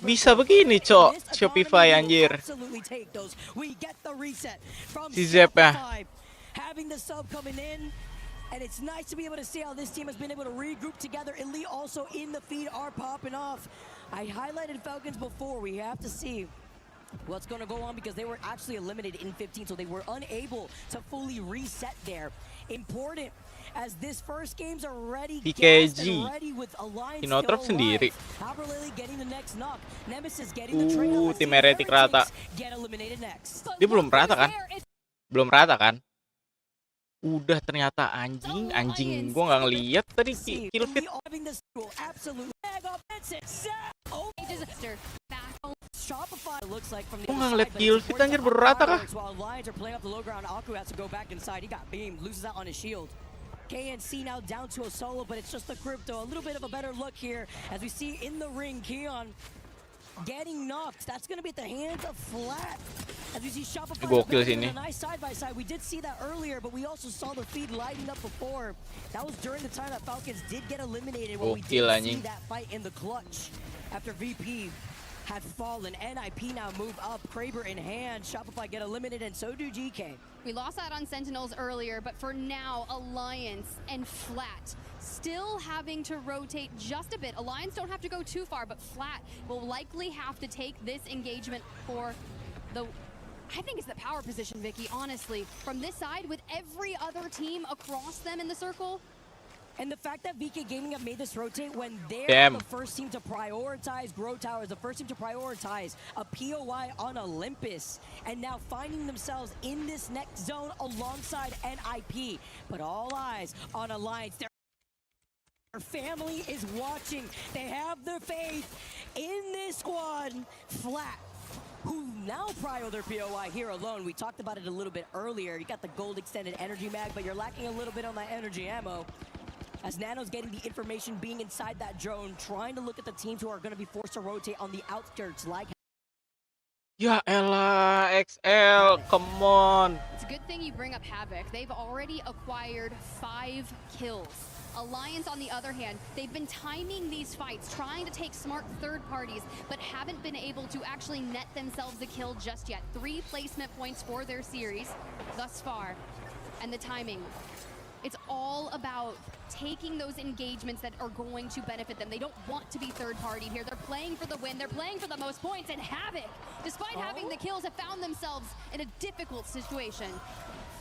Bisa begini, Cok. Shopify anjir. Si Zep ya. Having the sub coming in. And it's nice to be able to see how this team has been able to regroup together. Elite also in the feed are popping off. I highlighted Falcons before. We have to see what's going to go on because they were actually eliminated in 15, so they were unable to fully reset there. Important as this first game's already PKG. with Alliance Inotrop sendiri. getting the next knock. Nemesis getting the trail. Tim Heretic rata. Get eliminated next. Dia belum rata kan? Belum rata kan? Udah ternyata anjing. Gua nggak ngeliat tadi kill feed. Gua nggak ngeliat kill feed anjir baru rata kah? KNC now down to a solo, but it's just the crypto. A little bit of a better look here as we see in the ring, Keon getting knocked. That's going to be at the hands of Flat. As we see Shopify sini. a nice side by side. We did see that earlier, but we also saw the feed lighting up before. That was during the time that Falcons did get eliminated when we did see that fight in the clutch. After VP had fallen, NIP now move up, Kraber in hand, Shopify get eliminated, and so do GK. We lost that on Sentinels earlier, but for now, Alliance and Flat still having to rotate just a bit. Alliance don't have to go too far, but Flat will likely have to take this engagement for the, I think it's the power position, Vicky, honestly. From this side, with every other team across them in the circle, and the fact that VK Gaming have made this rotate when they're the first team to prioritize Grow Towers, the first team to prioritize a POI on Olympus, and now finding themselves in this next zone alongside NIP. But all eyes on Alliance. Their family is watching. They have their faith in this squad. Flat, who now prio their POI here alone. We talked about it a little bit earlier. You got the gold extended energy mag, but you're lacking a little bit on that energy ammo. As Nano's getting the information being inside that drone, trying to look at the teams who are going to be forced to rotate on the outskirts like Ya elah, XL, come on. It's a good thing you bring up Havoc. They've already acquired 5 kills. Alliance, on the other hand, they've been timing these fights, trying to take smart third parties, but haven't been able to actually net themselves a kill just yet. 3 placement points for their series thus far. And the timing. It's all about taking those engagements that are going to benefit them. They don't want to be third party here. They're playing for the win. They're playing for the most points. And Havoc, despite having the kills, have found themselves in a difficult situation.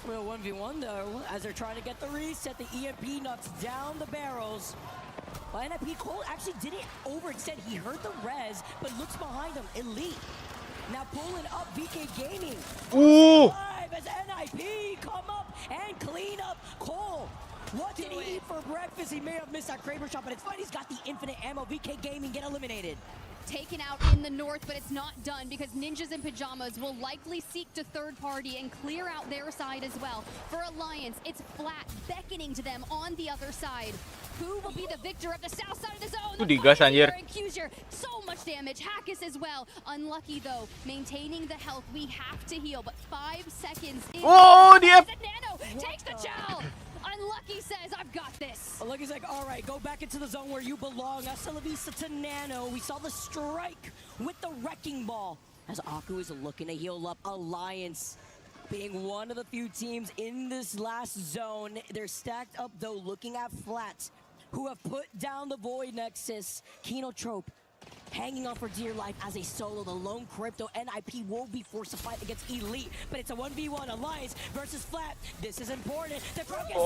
Well, 1v1 though, as they're trying to get the reset, the EMP knocks down the barrels. But NIP Cole actually didn't overextend. He heard the res, but looks behind him. Elite. Now pulling up BK Gaming. Ooh. As NIP come up and clean up Cole. What did he eat for breakfast? He may have missed that Kraber shot, but it's fine. He's got the infinite ammo. VK Gaming get eliminated. Taken out in the north, but it's not done because Ninjas in Pajamas will likely seek to third party and clear out their side as well. For Alliance, it's Flat beckoning to them on the other side. Who will be the victor of the south side of the zone? Digas anjir. So much damage. Hackus as well. Unlucky though, maintaining the health. We have to heal, but 5 seconds in. Oh, dia. Nano takes the gel. Unlucky says, I've got this. Unlucky's like, all right, go back into the zone where you belong. Hasta la vista to Nano. We saw the strike with the wrecking ball as Aku is looking to heal up. Alliance being one of the few teams in this last zone. They're stacked up though, looking at Flat, who have put down the Void Nexus. Kenotrope hanging on for dear life as a solo. The lone Crypto NIP will be forced to fight against Elite, but it's a 1v1 Alliance versus Flat. This is important. The crowd gets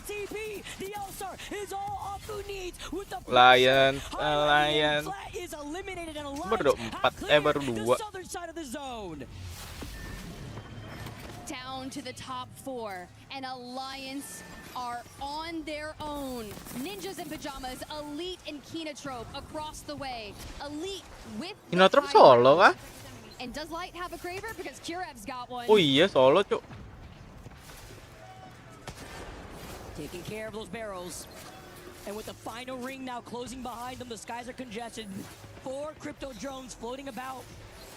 the TP. The L-Star is all Aku needs with the Alliance. Flat is eliminated and Alliance have cleared the southern side of the zone. Down to the top 4, and Alliance are on their own. Ninjas in Pajamas, Elite and Kenotrope across the way. Elite with Kenotrope solo kah? And does Light have a Kraber? Because Kurev's got one. Oh iya, solo, Cuk. Taking care of those barrels. And with the final ring now closing behind them, the skies are congested. 4 crypto drones floating about.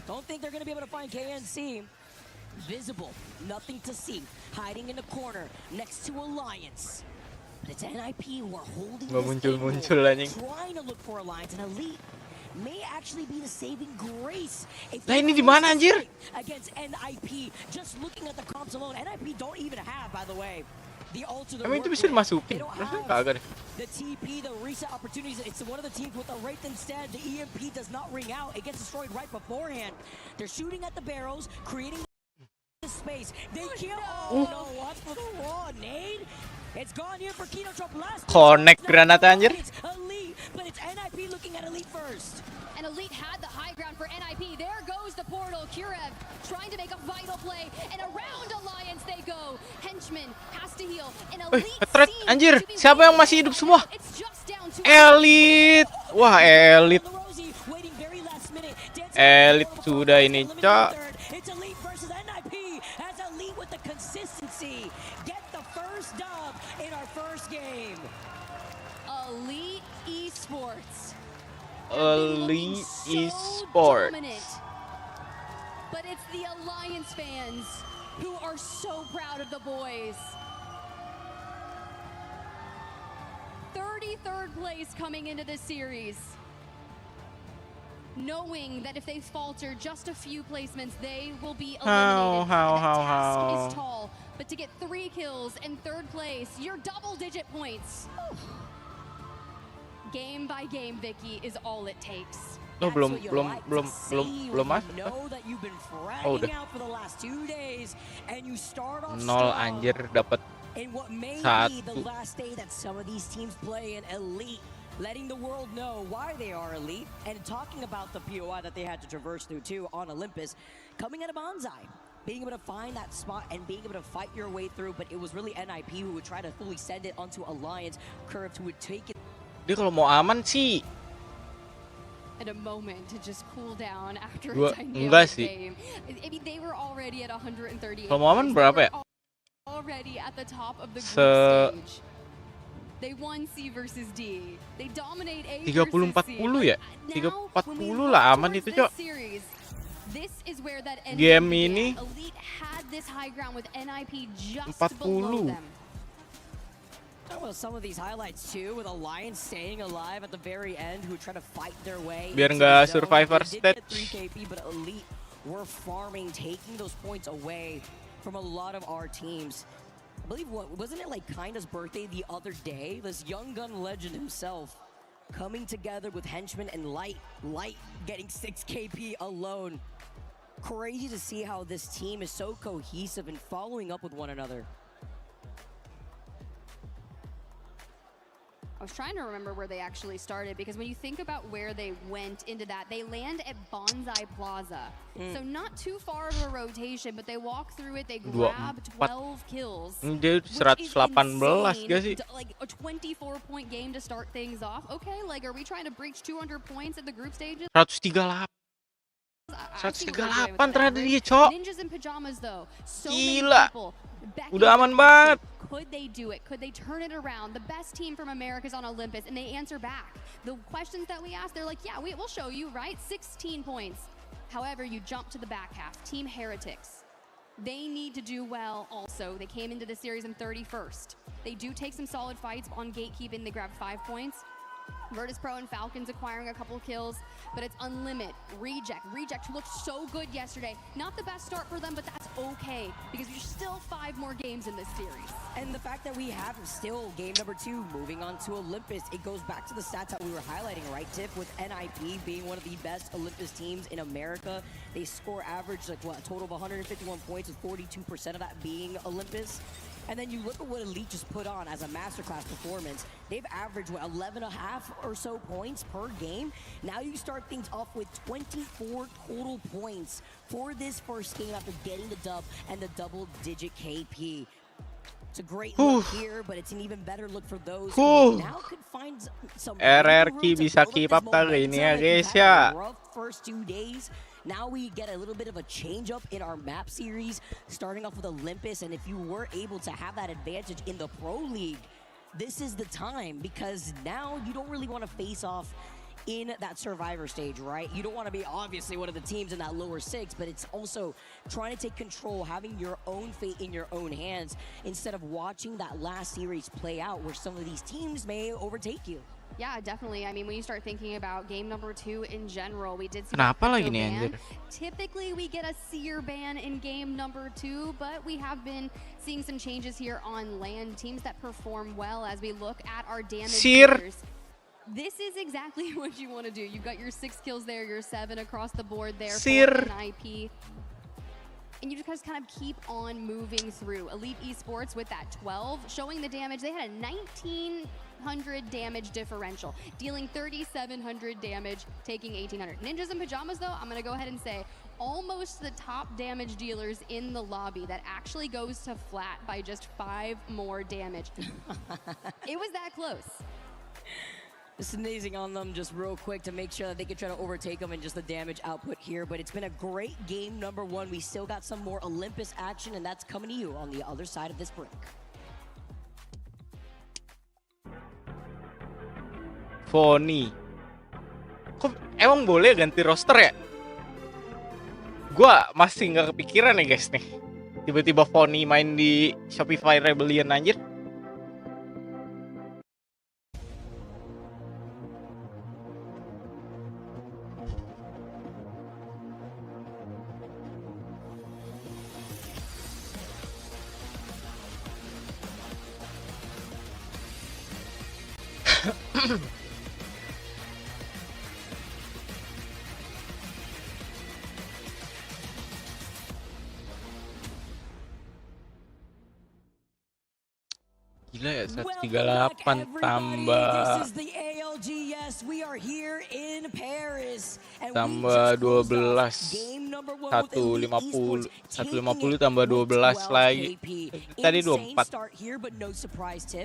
Don't think they're going to be able to find KNC. Visible, nothing to see, hiding in the corner next to Alliance. But it's NIP who are holding this trying to look for Alliance, and Elite may actually be the saving grace. Lah ini di mana anjir? Against NIP, just looking at the comps alone, NIP don't even have, by the way, the ultimate. Emang itu bisa dimasukin? Rasanya kagak deh. The TP, the reset opportunities, it's one of the teams with a Wraith instead. The EMP does not ring out. It gets destroyed right beforehand. They're shooting at the barrels, creating space. They kill. Oh no, what's for the raw nade? It's gone here for Kenotrope last. Connect granat anjir. It's Elite, but it's NIP looking at Elite first. And Elite had the high ground for NIP. There goes the portal. Kurev trying to make a vital play, and around Alliance they go. Henchman has to heal. And Elite anjir, siapa yang masih hidup semua? Elite. Wah, Elite. Elite sudah ini, Cok. It's Elite versus NIP as Elite with the consistency get the first dub in our first game. Elite Esports. Elite Esports. But it's the Alliance fans who are so proud of the boys. 33rd place coming into this series. Knowing that if they falter just a few placements, they will be eliminated. The task is tall, but to get 3 kills in 3rd place, you're double-digit points. Game by game, Vicky, is all it takes. Oh, belum masuk. Oh, udah. 0 anjir dapat 1. Letting the world know why they are elite and talking about the POI that they had to traverse through too on Olympus, coming out of Bonsai, being able to find that spot and being able to fight your way through, but it was really NIP who would try to fully send it onto Alliance. Curved who would take it. Dia kalau mau aman sih. And a moment to just cool down after a dynamic game. I mean, they were already at 138. Kalau mau aman berapa ya? Already at the top of the group stage. They won C versus D. They dominate A versus C. 30-40 ya? 30-40 lah aman itu, Cok. This is where that game ini Elite had this high ground with NIP just 40. below them. Talk about some of these highlights too, with Alliance staying alive at the very end, who try to fight their way. Biar nggak survivor stage. 3 KP, but Elite were farming, taking those points away from a lot of our teams. I believe, wasn't it like Kinda's birthday the other day? This young gun legend himself coming together with Henchman and Light getting 6 KP alone. Crazy to see how this team is so cohesive and following up with one another. I was trying to remember where they actually started, because when you think about where they went into that, they land at Bonsai Plaza. So not too far of a rotation, but they walk through it, they grab 12 kills. Dia 118 gak sih? Like a 24-point game to start things off. Okay, like are we trying to breach 200 points at the group stages? 138. 138 terhadap dia, Cok. Ninjas in pajamas though. So Gila. many people. Udah aman banget. Could they do it? Could they turn it around? The best team from America is on Olympus, and they answer back. The questions that we ask, they're like, yeah, we'll show you, right? 16 points. However, you jump to the back half. Team Heretics. They need to do well also. They came into the series in 31st. They do take some solid fights on gatekeeping. They grabbed 5 points. Virtus Pro and Falcons acquiring a couple kills, but it's Unlimit, Reject looked so good yesterday. Not the best start for them, but that's okay, because there's still 5 more games in this series. And the fact that we have still game number 2 moving on to Olympus, it goes back to the stats that we were highlighting, right, Tiff? With NIP being one of the best Olympus teams in America, they score average, like what, a total of 151 points, with 42% of that being Olympus. And then you look at what Elite just put on as a masterclass performance. They've averaged, what, 11.5 or so points per game. Now you start things off with 24 total points for this first game after getting the dub and the double-digit KP. It's a great look here, but it's an even better look for those who now could find some RRQ bisa keep up kali ini ya guys ya. First 2 days. Now we get a little bit of a change up in our map series, starting off with Olympus, and if you were able to have that advantage in the Pro League, this is the time, because now you don't really want to face off in that survivor stage, right? You don't want to be obviously one of the teams in that lower 6, but it's also trying to take control, having your own fate in your own hands, instead of watching that last series play out where some of these teams may overtake you. Yeah, definitely. I mean, when you start thinking about game number 2 in general, we did see Kenapa lagi nih anjir? Typically, we get a seer ban in game number 2, but we have been seeing some changes here on land. Teams that perform well as we look at our damage dealers. This is exactly what you want to do. You've got your 6 kills there, your 7 across the board there for NIP. And you just kind of keep on moving through. Elite Esports with that 12, showing the damage. They had a 1900 damage differential, dealing 3700 damage, taking 1800. Ninjas in pajamas, though, I'm going to go ahead and say, almost the top damage dealers in the lobby. That actually goes to flat by just 5 more damage. It was that close. Just sneezing on them just real quick to make sure that they can try to overtake them and just the damage output here. But it's been a great game number 1. We still got some more Olympus action, and that's coming to you on the other side of this break. Foni. Kok emang boleh ganti roster ya? Gua masih nggak kepikiran ya guys nih. Tiba-tiba Foni main di Shopify Rebellion anjir. Gila ya, 138 tambah This is the ALGS. We are here in Paris. tambah 12 150 tambah 12 lagi. Tadi 24 162.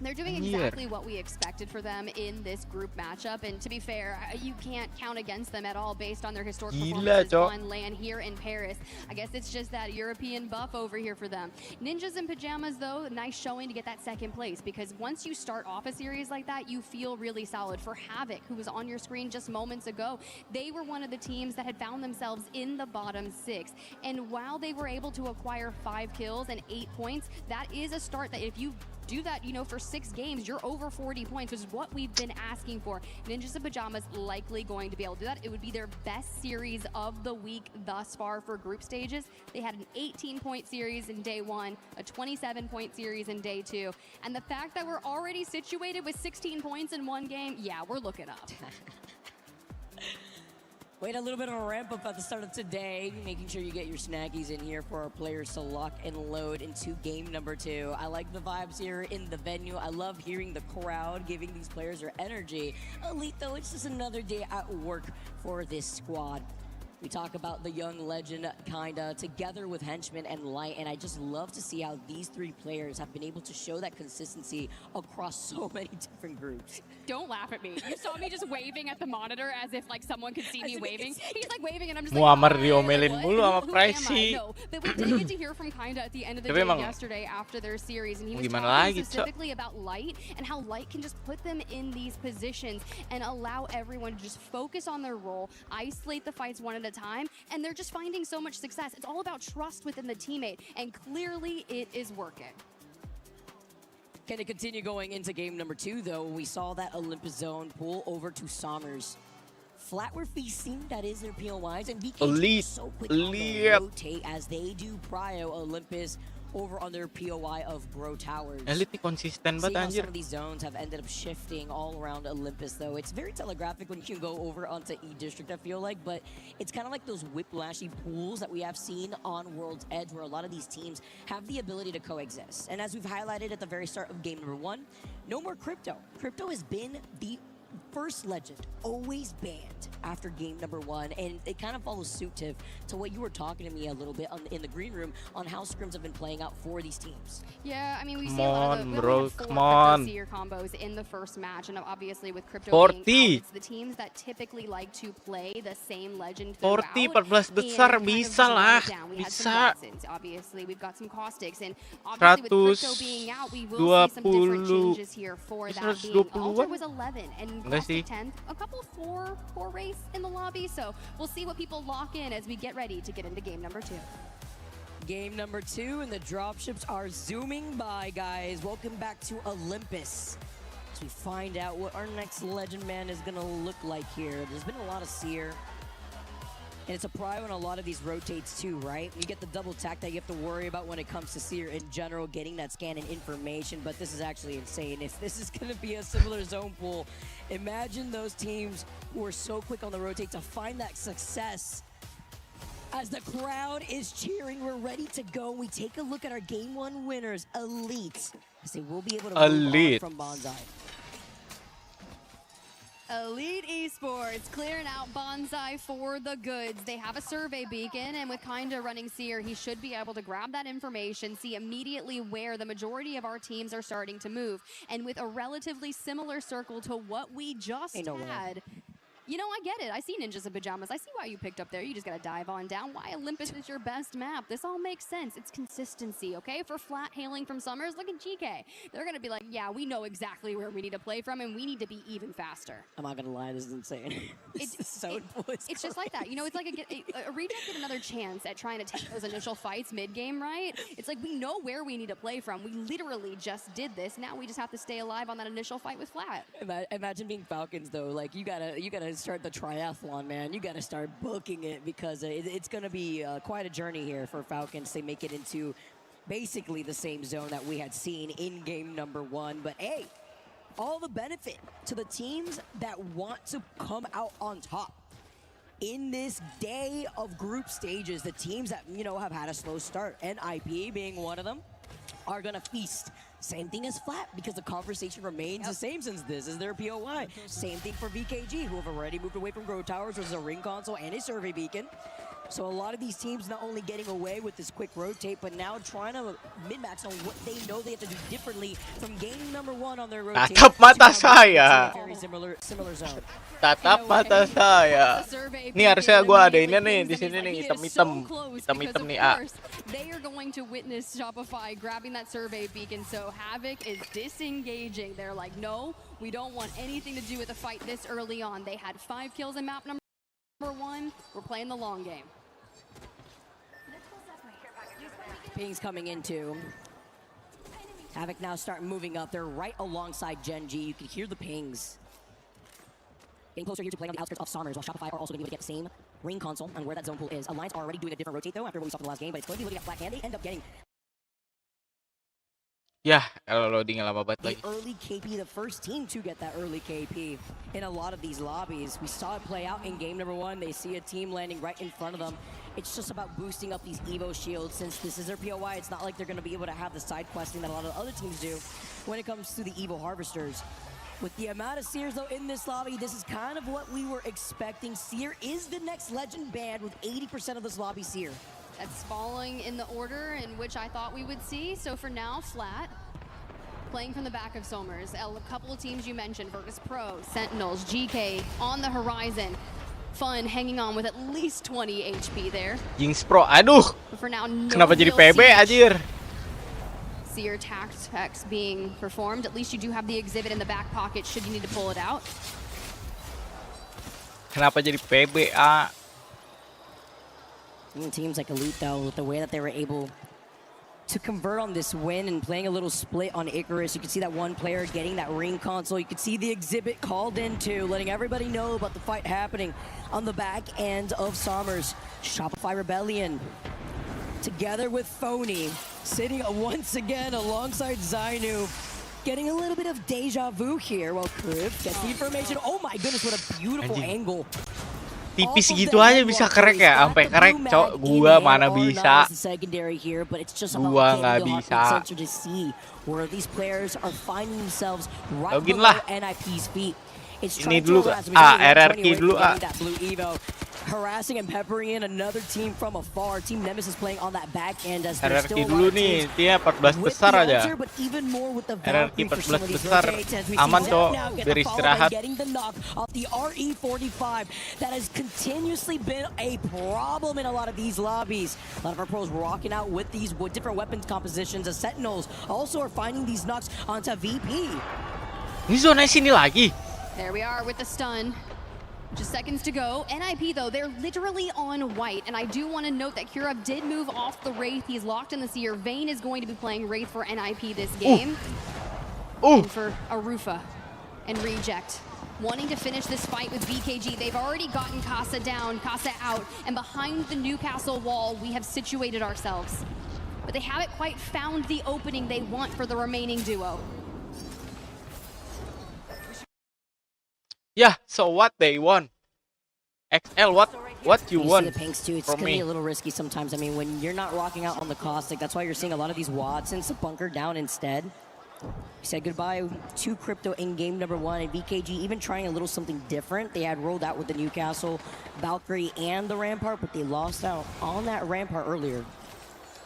They're doing exactly what we expected for them in this group matchup, and to be fair, you can't count against them at all based on their historic performances on land here in Paris. I guess it's just that European buff over here for them. Ninjas in pajamas, though, nice showing to get that second place, because once once you start off a series like that, you feel really solid. For Havoc, who was on your screen just moments ago, they were one of the teams that had found themselves in the bottom 6. And while they were able to acquire 5 kills and 8 points, that is a start that if you do that, you know, for 6 games, you're over 40 points, which is what we've been asking for. Ninjas in Pajamas likely going to be able to do that. It would be their best series of the week thus far for group stages. They had an 18-point series in day 1, a 27-point series in day 2, and the fact that we're already situated with 16 points in 1 game, yeah, we're looking up. Wait, a little bit of a ramp up at the start of today, making sure you get your snackies in here for our players to lock and load into game number 2. I like the vibes here in the venue. I love hearing the crowd giving these players their energy. Elite, though, it's just another day at work for this squad. We talk about the young legend, kinda, together with Henchman and Light, and I just love to see how these 3 players have been able to show that consistency across so many different groups. Don't laugh at me. You saw me just waving at the monitor as if like someone could see me waving. He's like waving and I'm just Muammar like, diomelin mulu sama who am I? Pricey. No, but we did get to hear from Kinda at the end of the day yesterday after their series, and he was talking specifically about Light and how Light can just put them in these positions and allow everyone to just focus on their role, isolate the fights one at a time, and they're just finding so much success. It's all about trust within the teammate, and clearly it is working. Can it continue going into game number 2, though? We saw that Olympus zone pull over to Sommers. Flat were feasting, that is their POIs, and VK so quick on the rotate as they do prio Olympus over on their POI of Grow Towers. Elite konsisten banget anjir. Some of these zones have ended up shifting all around Olympus, though. It's very telegraphic when you go over onto E-District, I feel like, but it's kind of like those whiplashy pools that we have seen on World's Edge, where a lot of these teams have the ability to coexist. And as we've highlighted at the very start of game number 1, no more Crypto. Crypto has been the first legend, always banned after game number 1, and it kind of follows suit to what you were talking to me a little bit in the green room on how scrims have been playing out for these teams. Yeah, I mean, we see a lot of the bro, come on. Crypto seer combos in the first match, and obviously with Crypto 40. being out, it's the teams that typically like to play the same legend throughout. 40, 14 besar bisa lah, bisa. Obviously, we've got some Caustics, and obviously with Crypto being out, we will see some different changes here for that being. Ultra was 11, and Caustic 10th, a couple 4 race in the lobby, so we'll see what people lock in as we get ready to get into game number 2. Game number 2, and the dropships are zooming by, guys. Welcome back to Olympus as we find out what our next legend man is gonna look like here. There's been a lot of Seer, and it's a prio on a lot of these rotates too, right? You get the double tack that you have to worry about when it comes to Seer in general, getting that scan and information, but this is actually insane. If this is gonna be a similar zone pool, imagine those teams who are so quick on the rotate to find that success. As the crowd is cheering, we're ready to go. We take a look at our game 1 winners, Elite, as they will be able to move on from Bonsai. Elite Esports clearing out Bonsai for the goods. They have a survey beacon, and with Kinda running Seer, he should be able to grab that information, see immediately where the majority of our teams are starting to move. And with a relatively similar circle to what we just had, you know, I get it. I see Ninjas in Pajamas. I see why you picked up there. You just got to dive on down. Why Olympus is your best map. This all makes sense. It's consistency, okay? For Flat hailing from Summers, look at GK. They're going to be like, yeah, we know exactly where we need to play from, and we need to be even faster. I'm not going to lie. This is insane. It's just like that. You know, it's like a reject get another chance at trying to take those initial fights mid-game, right? It's like we know where we need to play from. We literally just did this. Now we just have to stay alive on that initial fight with Flat. Imagine being Falcons, though. Like, you gotta start the triathlon, man. You gotta start booking it, because it's gonna be quite a journey here for Falcons to make it into basically the same zone that we had seen in game number 1. But hey, all the benefit to the teams that want to come out on top in this day of group stages. The teams that, you know, have had a slow start, and IP being one of them, are gonna feast. Same thing as Flat, because the conversation remains the same since this is their POI. Same thing for VKG, who have already moved away from Grow Towers, which is a ring console and a survey beacon. So a lot of these teams not only getting away with this quick rotate, but now trying to min-max on what they know they have to do differently from game number 1 on their rotate. Tatap mata saya. Very similar zone. Tatap mata saya. Nih harusnya gue ada ini nih di sini nih hitam-hitam nih A. They are going to witness Shopify grabbing that survey beacon, so Havoc is disengaging. They're like, no, we don't want anything to do with the fight this early on. They had 5 kills in map number 1. We're playing the long game. Pings coming in too. Havoc now start moving up. They're right alongside Genji. You can hear the pings. Getting closer here to playing on the outskirts of Sommers, while Shopify are also going to be able to get the same ring console on where that zone pool is. Alliance are already doing a different rotate though after what we saw from the last game, but it's going to be looking at Black, and they end up getting kalau loadingnya lama banget lagi. the early KP, the first team to get that early KP in a lot of these lobbies. We saw it play out in game number 1. They see a team landing right in front of them. It's just about boosting up these Evo shields. Since this is their POI, it's not like they're going to be able to have the side questing that a lot of other teams do when it comes to the Evo harvesters. With the amount of Seers though in this lobby, this is kind of what we were expecting. Seer is the next legend band with 80% of this lobby Seer. That's falling in the order in which I thought we would see. So for now, Flat playing from the back of Sommers. A couple of teams you mentioned, Virtus Pro, Sentinels, GK on the horizon. Fun hanging on with at least 20 HP there. Jinx Pro, aduh. But for now, no Kenapa jadi real PB siege. anjir? Seer tactics being performed. At least you do have the exhibit in the back pocket should you need to pull it out. Kenapa jadi PB A? Teams like Elite though, with the way that they were able to convert on this win and playing a little split on Icarus. You can see that one player getting that ring console. You can see the exhibit called in too, letting everybody know about the fight happening on the back end of Sommers. Shopify Rebellion together with Phony sitting once again alongside Zainu. Getting a little bit of deja vu here while Crib gets the information. Oh my goodness, what a beautiful angle. Tipis gitu aja bisa crack ya, sampai crack cok. Gua mana bisa. Gua nggak bisa. Login lah. Ini dulu RRQ dulu harassing and peppering in another team from afar. Team Nemesis playing on that back end as they're RRQ still dulu nih, dia 14 besar aja. RRQ 14 besar, aman toh, beristirahat. Getting the knock off the RE45 that has continuously been a problem in a lot of these lobbies. A lot of our pros rocking out with these different weapons compositions. As Sentinels also are finding these knocks onto VP. Ini zona sini lagi. There we are with the stun. Just seconds to go. NIP though, they're literally on white, and I do want to note that Kurov did move off the Wraith. He's locked in the Seer. Vayne is going to be playing Wraith for NIP this game. And for Arufa and Reject. Wanting to finish this fight with BKG. They've already gotten Casa down, Casa out, and behind the Newcastle wall, we have situated ourselves. But they haven't quite found the opening they want for the remaining duo. Yeah, so what they want? XL, what you want the pinks too. It's from gonna me? be a little risky sometimes. I mean, when you're not rocking out on the caustic, that's why you're seeing a lot of these Watsons bunker down instead. We said goodbye to Crypto in game number 1, and VKG even trying a little something different. They had rolled out with the Newcastle, Valkyrie, and the Rampart, but they lost out on that Rampart earlier.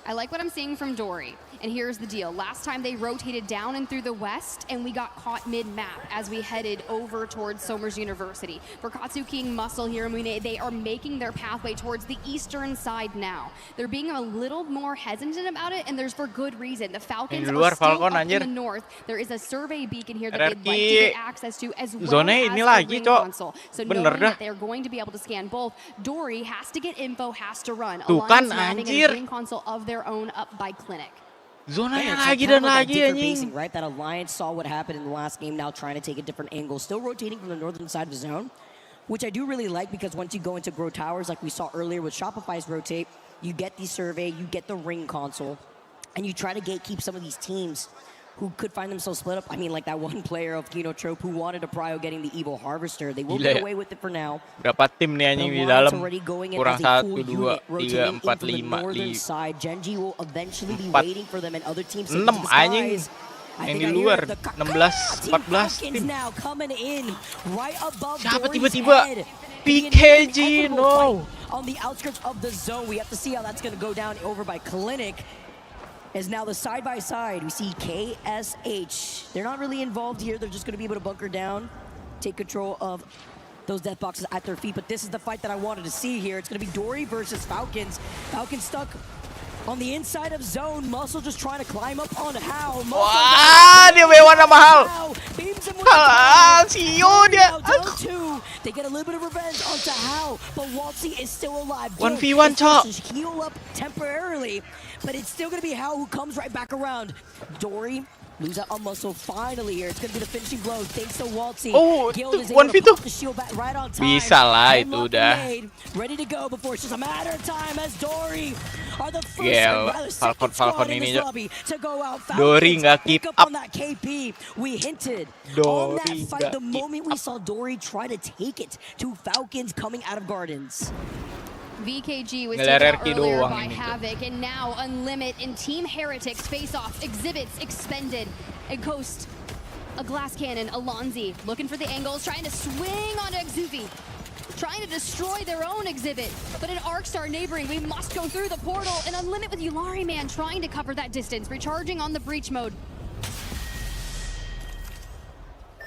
I like what I'm seeing from Dory. And here's the deal. Last time they rotated down and through the west, and we got caught mid-map as we headed over towards Sommers University. For Katsuki and Muscle here, they are making their pathway towards the eastern side now. They're being a little more hesitant about it, and there's for good reason. The Falcons are still up in the north. There is a survey beacon here that they'd like to get access to, as well as a ring console. So knowing that they're going to be able to scan both, Dory has to get info, has to run. Alliance having a ring console of their own up by Clinic. Zonanya lagi dan lagi anjing. Right, that Alliance saw what happened in the last game, now trying to take a different angle. Still rotating from the northern side of the zone, which I do really like, because once you go into grow towers, like we saw earlier with Shopify's rotate, you get the survey, you get the ring console, and you try to gatekeep some of these teams who could find themselves split up. I mean, like that one player of Kino Trope who wanted a prio getting the Evo Harvester. They will get away with it for now. Berapa tim nih anjing di dalam? Kurang 1, 2, 3, 4, 5, Genji will eventually be 4, waiting for them, and other teams 6 anjing. Yang di luar 16, 14 tim. Siapa tiba-tiba? PKG, no. on the outskirts of the zone. We have to see how that's going to go down over by Clinic. As now the side-by-side, we see KSH. They're not really involved here. They're just going to be able to bunker down, take control of those death boxes at their feet. But this is the fight that I wanted to see here. It's going to be Dory versus Falcons. Falcons stuck on the inside of zone. Muscle just trying to climb up on How. Wah, dia mewah nama Hal. Sio dia. They get a little bit of revenge onto How, but Waltzy is still alive. 1v1 chop. Heal up temporarily, but it's still going to be How who comes right back around. Dory lose out on Muscle finally here. It's going to be the finishing blow thanks to Waltzy. Oh, Guild is 1v2. able to pop the shield back right on time. Bisa lah itu Hemlock udah. made, ready to go before it's just a matter of time as Dory are the first Falcon ini to go out. Dory nggak keep up up. on that KP. We hinted Dory on that fight the nggak moment we saw Dory try to take it to Falcons coming out of Gardens. VKG was Ngeler taken out RRQ earlier doang by ini tuh. Havoc, and now Unlimit and Team Heretics face off. Exhibits expended. A Ghost, a Glass Cannon, Alonzi looking for the angles, trying to swing on Exuvi, trying to destroy their own Exhibit. But an Arcstar neighboring, we must go through the portal. And Unlimit with Yulari Man trying to cover that distance, recharging on the breach mode.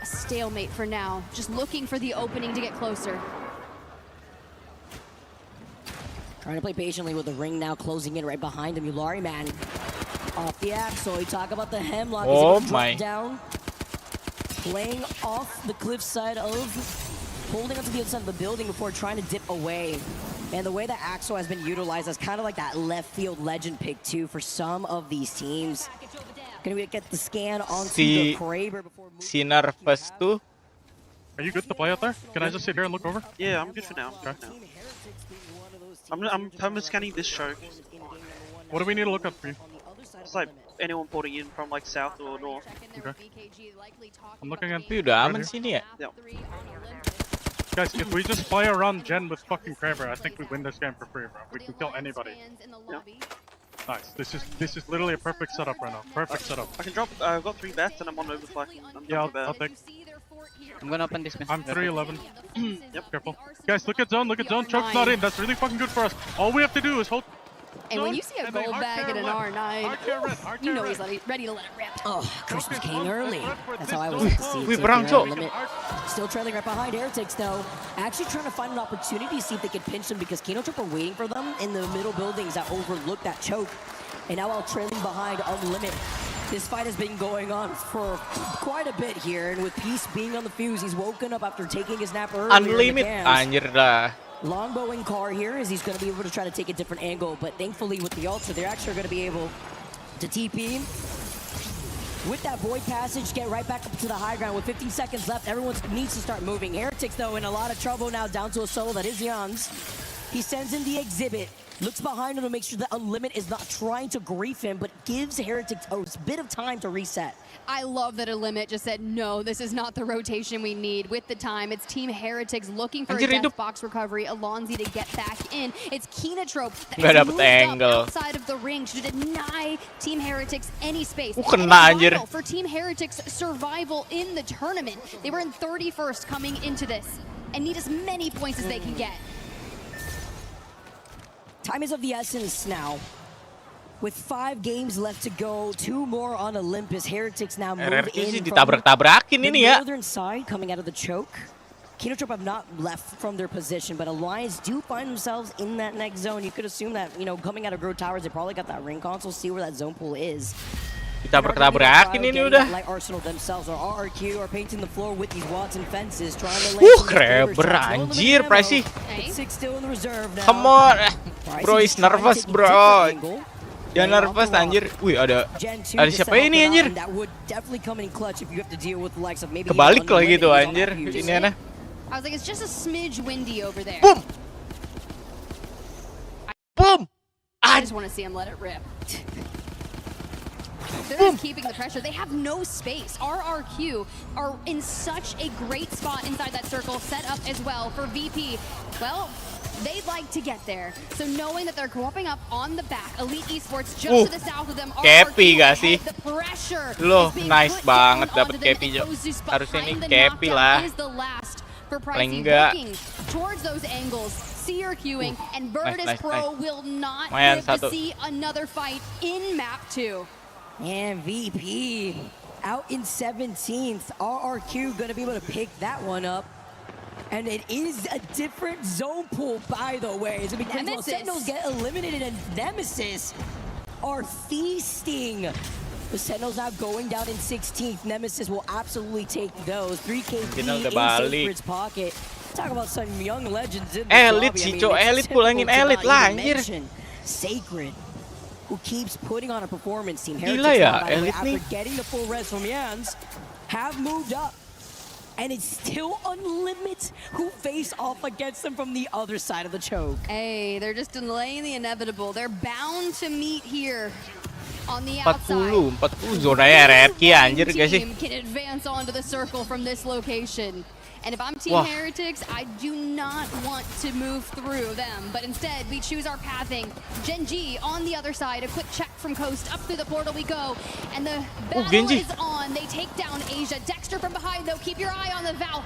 A stalemate for now, just looking for the opening to get closer. Trying to play patiently with the ring now closing in right behind him. Yulari Man off the axle. You talk about the Hemlock. Oh He's my. down. Playing off the cliffside of holding onto the outside of the building before trying to dip away. And the way that Axel has been utilized as kind of like that left field legend pick too for some of these teams. Gonna get the scan onto the Kraber before moving. Si Nervous tuh. Are you good to play out there? Can I just sit here and look over? Yeah, I'm good for now. Okay. I'm scanning this choke. What do we need to look up for you? It's like anyone porting in from like south or north. Okay. I'm looking at. Tapi udah aman sini ya. Yep. Guys, if we just play around Gen with fucking Kraber, I think we win this game for free, bro. We can kill anybody. Nice. This is literally a perfect setup right now. Perfect setup. I can drop. I've got 3 bets and I'm on overfly. Yeah, I'll take. I'm gonna open this man. I'm 311. Yep, careful. Guys, look at zone, look at zone. Choke's not in. That's really fucking good for us. All we have to do is hold. And when you see a gold bag and an R9, you know he's ready to let it rip. Oh, Christmas came early. That's how I was like to see it. Wih, perang, Cok. Still trailing right behind Heretics, though. Actually trying to find an opportunity to see if they could pinch them because Kino Trip are waiting for them in the middle buildings that overlook that choke. And now while trailing behind Unlimit, this fight has been going on for quite a bit here. And with Peace being on the fuse, he's woken up after taking his nap earlier. Unlimit, anjir dah. Longbowing Car here is he's going to be able to try to take a different angle, but thankfully with the ultra, they're actually going to be able to TP. With that Void Passage, get right back up to the high ground. With 15 seconds left, everyone needs to start moving. Heretics, though, in a lot of trouble now, down to a solo. That is Jan's. He sends in the Exhibit. Looks behind him to make sure that Unlimit is not trying to grief him, but gives Heretics a bit of time to reset. I love that Unlimit just said, no, this is not the rotation we need. With the time, it's Team Heretics looking for a death box recovery. Alonzi to get back in. It's Kinatrope that has moved up outside of the ring to deny Team Heretics any space. And it's vital for Team Heretics' survival in the tournament. They were in 31st coming into this and need as many points as they can get. Time is of the essence now. With 5 games left to go, 2 more on Olympus. Heretics now move RRQ in sih from ditabrak-tabrakin the ini ya. northern side, coming out of the choke. Kinotrop have not left from their position, but Alliance do find themselves in that next zone. You could assume that, you know, coming out of Grow Towers, they probably got that ring console, see where that zone pool is. Ditabrak-tabrakin ini udah. Like Arsenal themselves, or RRQ are painting the floor with these Watson fences, trying to lay Kraber, anjir, Pricey. Still in the reserve now. Come on. Bro is nervous, bro. Jangan nervous, anjir. Wih, ada siapa ini, anjir? Kebalik lagi tuh, anjir. Ini aneh. I was like, it's just a smidge windy over there. Boom! Boom! I just want to see him let it rip. They're just keeping the pressure. They have no space. RRQ are in such a great spot inside that circle, set up as well for VP. Well, they'd like to get there. So knowing that they're co-oping up on the back, Elite Esports just to the south of them. Kepi gak sih? The pressure Loh, nice banget dapet Kepi, Jo. Harusnya ini Kepi lah. Paling enggak. Towards those angles, CRQing, and Virtus Nice. Pro will not Lumayan, live to satu. see another fight in map 2. And VP out in 17th. RRQ going to be able to pick that one up. And it is a different zone pool, by the way. It's going to be Nemesis. Sentinels get eliminated, and Nemesis are feasting. The Sentinels now going down in 16th. Nemesis will absolutely take those. 3KP in Sacred's pocket. Talk about some young legends in the Elite lobby. sih, I mean, Cok. it's Elite simple pulangin to Elite not lah, even anjir. mention Sacred, who keeps putting on a performance. Team Gila Heretics ya, now, by the way, Elite after nih. getting the full res from Jans, have moved up. And it's still Unlimit who face off against them from the other side of the choke. Hey, they're just delaying the inevitable. They're bound to meet here on the 40 outside. zona ya RRQ anjir guys sih. Team can advance onto the circle from this location. And if I'm Team Wah. Heretics, I do not want to move through them, but instead we choose our pathing. Genji on the other side, a quick check from Coast, up through the portal we go, and the battle Genji. is on. They take down Asia. Dexter from behind though, keep your eye on the Valk.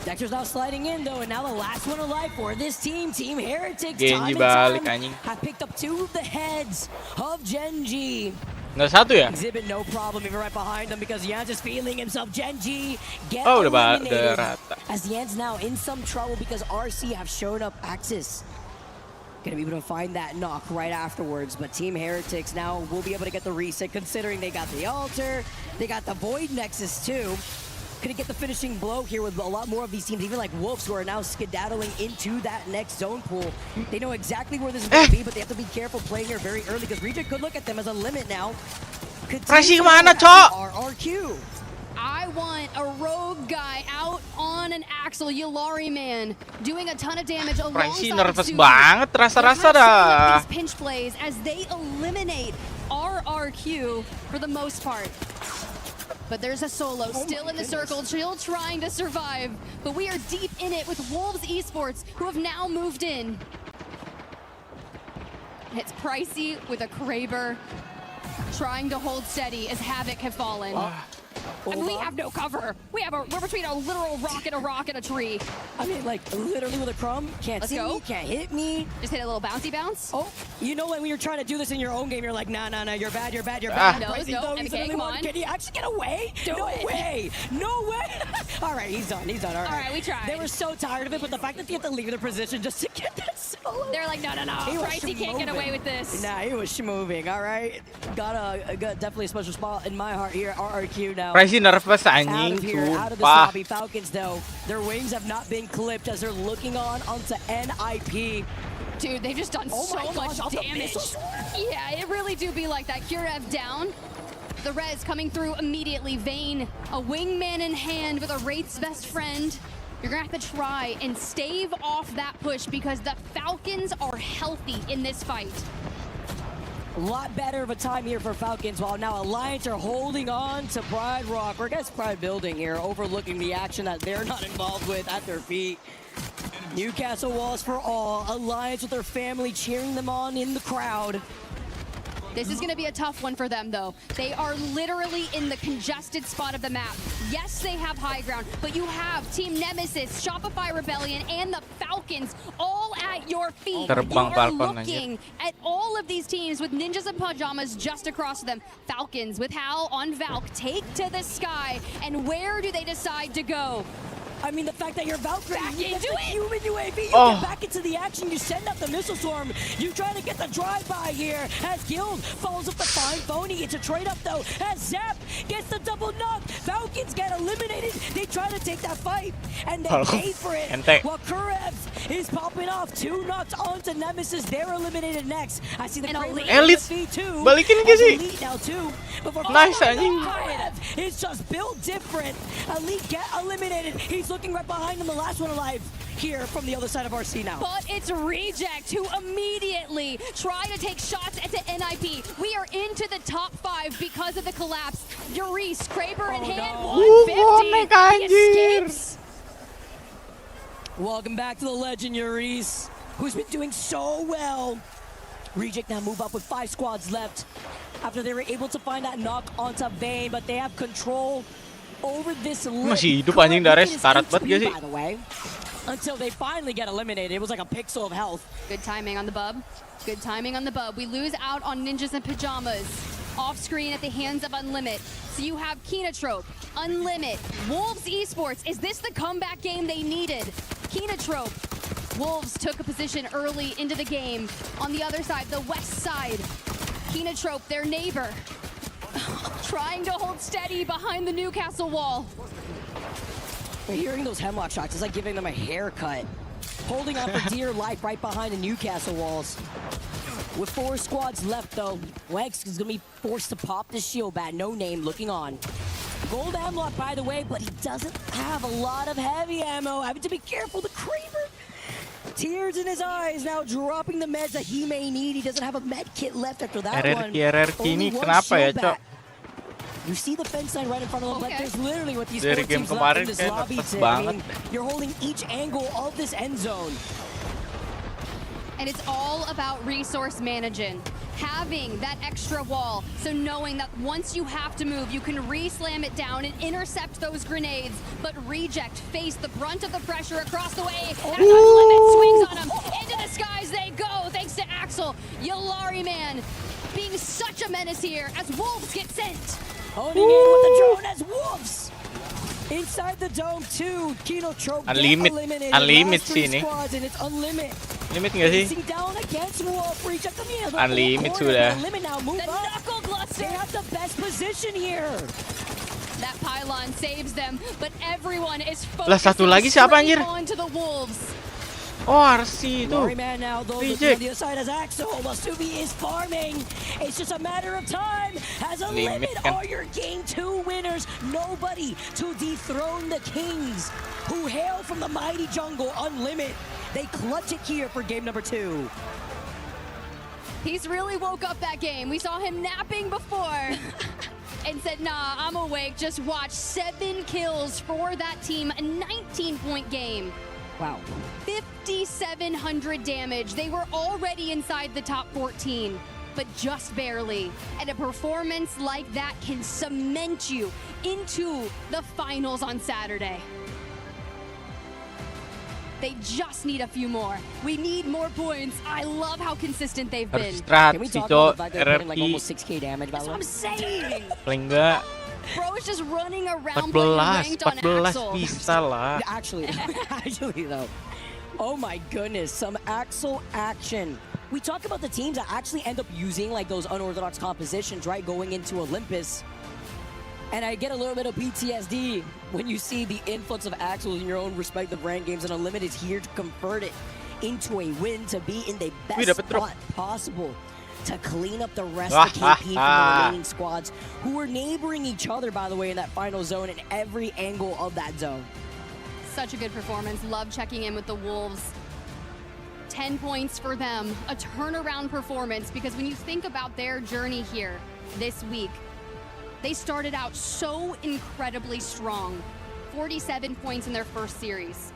Dexter's now sliding in though, and now the last one alive for this team, Team Heretics. Genji time and balik, time anjing. have picked up 2 of the heads of Genji. Nggak satu ya? Exhibit no problem even right behind them because Jans is feeling himself. Genji get Oh, udah eliminated. rata. As Jans now in some trouble because RC have shown up Axis. Gonna be able to find that knock right afterwards, but Team Heretics now will be able to get the reset considering they got the altar, they got the Void Nexus too. Gonna get the finishing blow here with a lot more of these teams, even like Wolves, who are now skedaddling into that next zone pool. They know exactly where this is going to be, but they have to be careful playing here very early because Reject could look at them as a limit now. Rasi kemana, Cok? RRQ. I want a rogue guy out on an Axel Yulari man doing a ton of damage Rasi alongside nervous Suzu. banget, rasa-rasa They're kind of setting up dah. these pinch plays as they eliminate RRQ for the most part. But there's a solo still in the circle, still trying to survive. But we are deep in it with Wolves Esports, who have now moved in. It's Pricey with a Kraber trying to hold steady as Havoc have fallen. And we have no cover. We're between a literal rock and a tree. I mean, like, literally with a crumb. Can't Let's see go. me, can't hit me. Just hit a little bouncy bounce. Oh, you know, like when you're trying to do this in your own game, you're like, nah, you're bad. No, Pricey, no, though, he's MK, the only come one. on. Can he actually get away? Do no it. way. No way. All right, he's done. All right. All right, we tried. They were so tired of it, but the fact that they have to leave their position just to get that solo. They're like, no. He was Pricey can't get schmoving. away with this. Nah, he was schmoving, all right? Got definitely a special spot in my heart here, RRQ now. Rasi nervous Out anjing, of here, out of this sumpah. lobby. Falcons, though, their wings have not been clipped as they're looking onto NIP. Dude, they've just done so much damage. Yeah, it really do be like that. Kurev down. The res coming through immediately. Vayne, a wingman in hand with a Wraith's best friend. You're gonna have to try and stave off that push because the Falcons are healthy in this fight. A lot better of a time here for Falcons, while now Alliance are holding on to Pride Rock. Or I guess Pride Building here, overlooking the action that they're not involved with at their feet. Newcastle Walls for all. Alliance with their family cheering them on in the crowd. This is gonna be a tough one for them though. They are literally in the congested spot of the map. Yes, they have high ground, but you have Team Nemesis, Shopify Rebellion, and the Falcons all at your feet. Terbang You are Falcon, looking at all of these teams with ninjas and pajamas just across them. Falcons with Hal on Valk take to the sky, and where do they decide to go? I mean, the fact that you're Valkyrie, Back you into get the it. human UAV, you Oh. get back into the action, you send up the missile storm, you try to get the drive-by here, as Guild follows up the fine phony. It's a trade-up, though, as Zap gets the double knock. Falcons get eliminated. They try to take that fight, and they pay for it. Ente. While Kurev is popping off 2 knocks onto Nemesis. They're eliminated next. I see the And Kraber Elite. on the feet, too. Balikin lagi sih. Elite now, too. Before Nice, Kurev anjing. is just built different. Elite get eliminated. He's looking right behind him, the last one alive here from the other side of RC now. But it's Reject who immediately try to take shots at the NIP. We are into the top 5 because of the collapse. Yurice, Kraber in hand, 150. He escapes. Welcome back to the legend, Yurice, who's been doing so well. Reject now move up with 5 squads left after they were able to find that knock onto Vayne, but they have control over this Masih hidup anjing Dares, karat banget gak sih? by the way. until they finally get eliminated. It was like a pixel of health. Good timing on the bub. Good timing on the bub. We lose out on Ninjas in Pajamas. Off screen at the hands of Unlimit. So you have Kinatrope, Unlimit, Wolves Esports. Is this the comeback game they needed? Kinatrope. Wolves took a position early into the game. On the other side, the west side. Kinatrope, their neighbor, trying to hold steady behind the Newcastle wall. We're hearing those hemlock shots. It's like giving them a haircut. Holding on for dear life right behind the Newcastle walls. With 4 squads left, though, Wex is going to be forced to pop the shield bat. No name looking on. Gold hemlock, by the way, but he doesn't have a lot of heavy ammo. Having to be careful. The Kraber. Tears in his eyes, now dropping the meds that he may need. He doesn't have a med kit left after that one. RRQ ini kenapa ya, Cok? You see the fence line right in front of them, but there's literally what these Dari four game teams left in kemarin this kayak lobby. ngetes I mean, banget. you're holding each angle of this end zone. And it's all about resource managing. Having that extra wall, so knowing that once you have to move, you can re-slam it down and intercept those grenades, but Reject face the brunt of the pressure across the way. As Unlimit swings on him. Into the skies they go, thanks to Axel. Yalari Man being such a menace here as Wolves get sent. Honing in with the drone as Wolves. Inside the dome too, Kinatrope Unlimit sih ini. Unlimit. Limit nggak sih? Unlimit sudah. They have the best position here. That pylon saves them, but everyone is Lah satu lagi siapa anjir? onto the Wolves. Oh, RC itu. Reject. On the other side as Axel, Masubi is farming. It's just a matter of time. As Unlimit are your game 2 winners. Nobody to dethrone the Kings, who hail from the mighty jungle. Unlimit. They clutch it here for game number 2. He's really woke up that game. We saw him napping before and said, nah, I'm awake. Just watch. 7 kills for that team. A 19-point game. Wow. 5,700 damage. They were already inside the top 14, but just barely. And a performance like that can cement you into the finals on Saturday. They just need a few more. We need more points. I love how consistent they've been. Can we talk about the fact they're putting like almost 6k damage, by the way? That's what I'm saying. Paling enggak Bro is just running around 14 ranked on Axel. bisa lah. Actually though. Oh my goodness, some Axel action. We talk about the teams that actually end up using like those unorthodox compositions, right? Going into Olympus. And I get a little bit of PTSD when you see the influx of Axel in your own respective ranked games, and Unlimited is here to convert it into a win, to be in the best spot possible to clean up the rest of the KP from the remaining squads who were neighboring each other, by the way, in that final zone in every angle of that zone. Such a good performance. Love checking in with the Wolves. 10 points for them. A turnaround performance, because when you think about their journey here this week, they started out so incredibly strong. 47 points in their first series.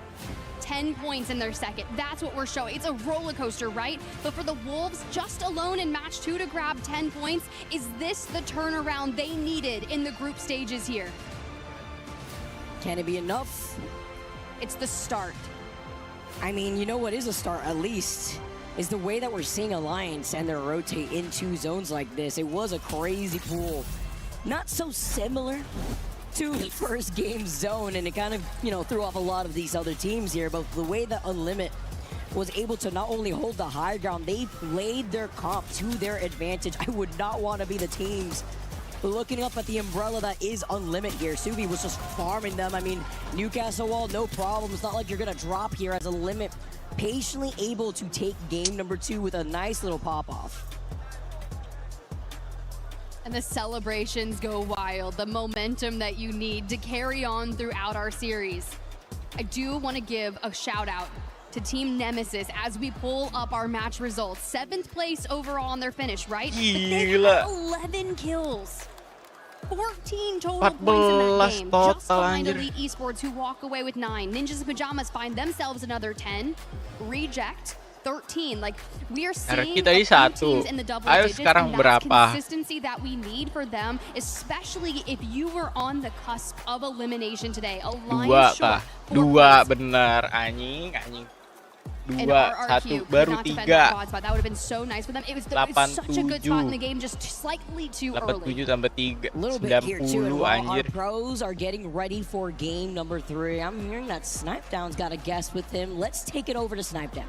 10 points in their second. That's what we're showing. It's a roller coaster, right? But for the Wolves, just alone in match 2 to grab 10 points, is this the turnaround they needed in the group stages here? Can it be enough? It's the start. I mean, you know what is a start, at least, is the way that we're seeing Alliance and their rotate into zones like this. It was a crazy pool. Not so similar to the first game zone, and it kind of, you know, threw off a lot of these other teams here, but the way that Unlimit was able to not only hold the high ground, they played their comp to their advantage. I would not want to be the teams looking up at the umbrella that is Unlimit here. Subi was just farming them. I mean, Newcastle wall, no problem. It's not like you're going to drop here as Unlimit patiently able to take game number 2 with a nice little pop-off. And the celebrations go wild, the momentum that you need to carry on throughout our series. I do want to give a shout out to Team Nemesis as we pull up our match results. 7th place overall on their finish, right? But they have 11 kills. 14 total points in that game, just behind Elite Esports, who walk away with 9. Ninjas in Pajamas find themselves another 10. Reject 13. Like, we are RRQ seeing tadi a few 1. teams in the double Ayo digits, sekarang and that's berapa? consistency that we need for them, especially if you were on the cusp of elimination today. A line 2 short. kah? 2 bener, anjing. 2, And 1, RRQ baru could not defend that 3. quad spot. That would have been so nice for them. It was such a good spot in the game, just slightly too early. 87 tambah 3. A little bit here too, and 90 while our anjir. pros are getting ready for game number 3, I'm hearing that Snipe Down's got a guest with him. Let's take it over to Snipe Down.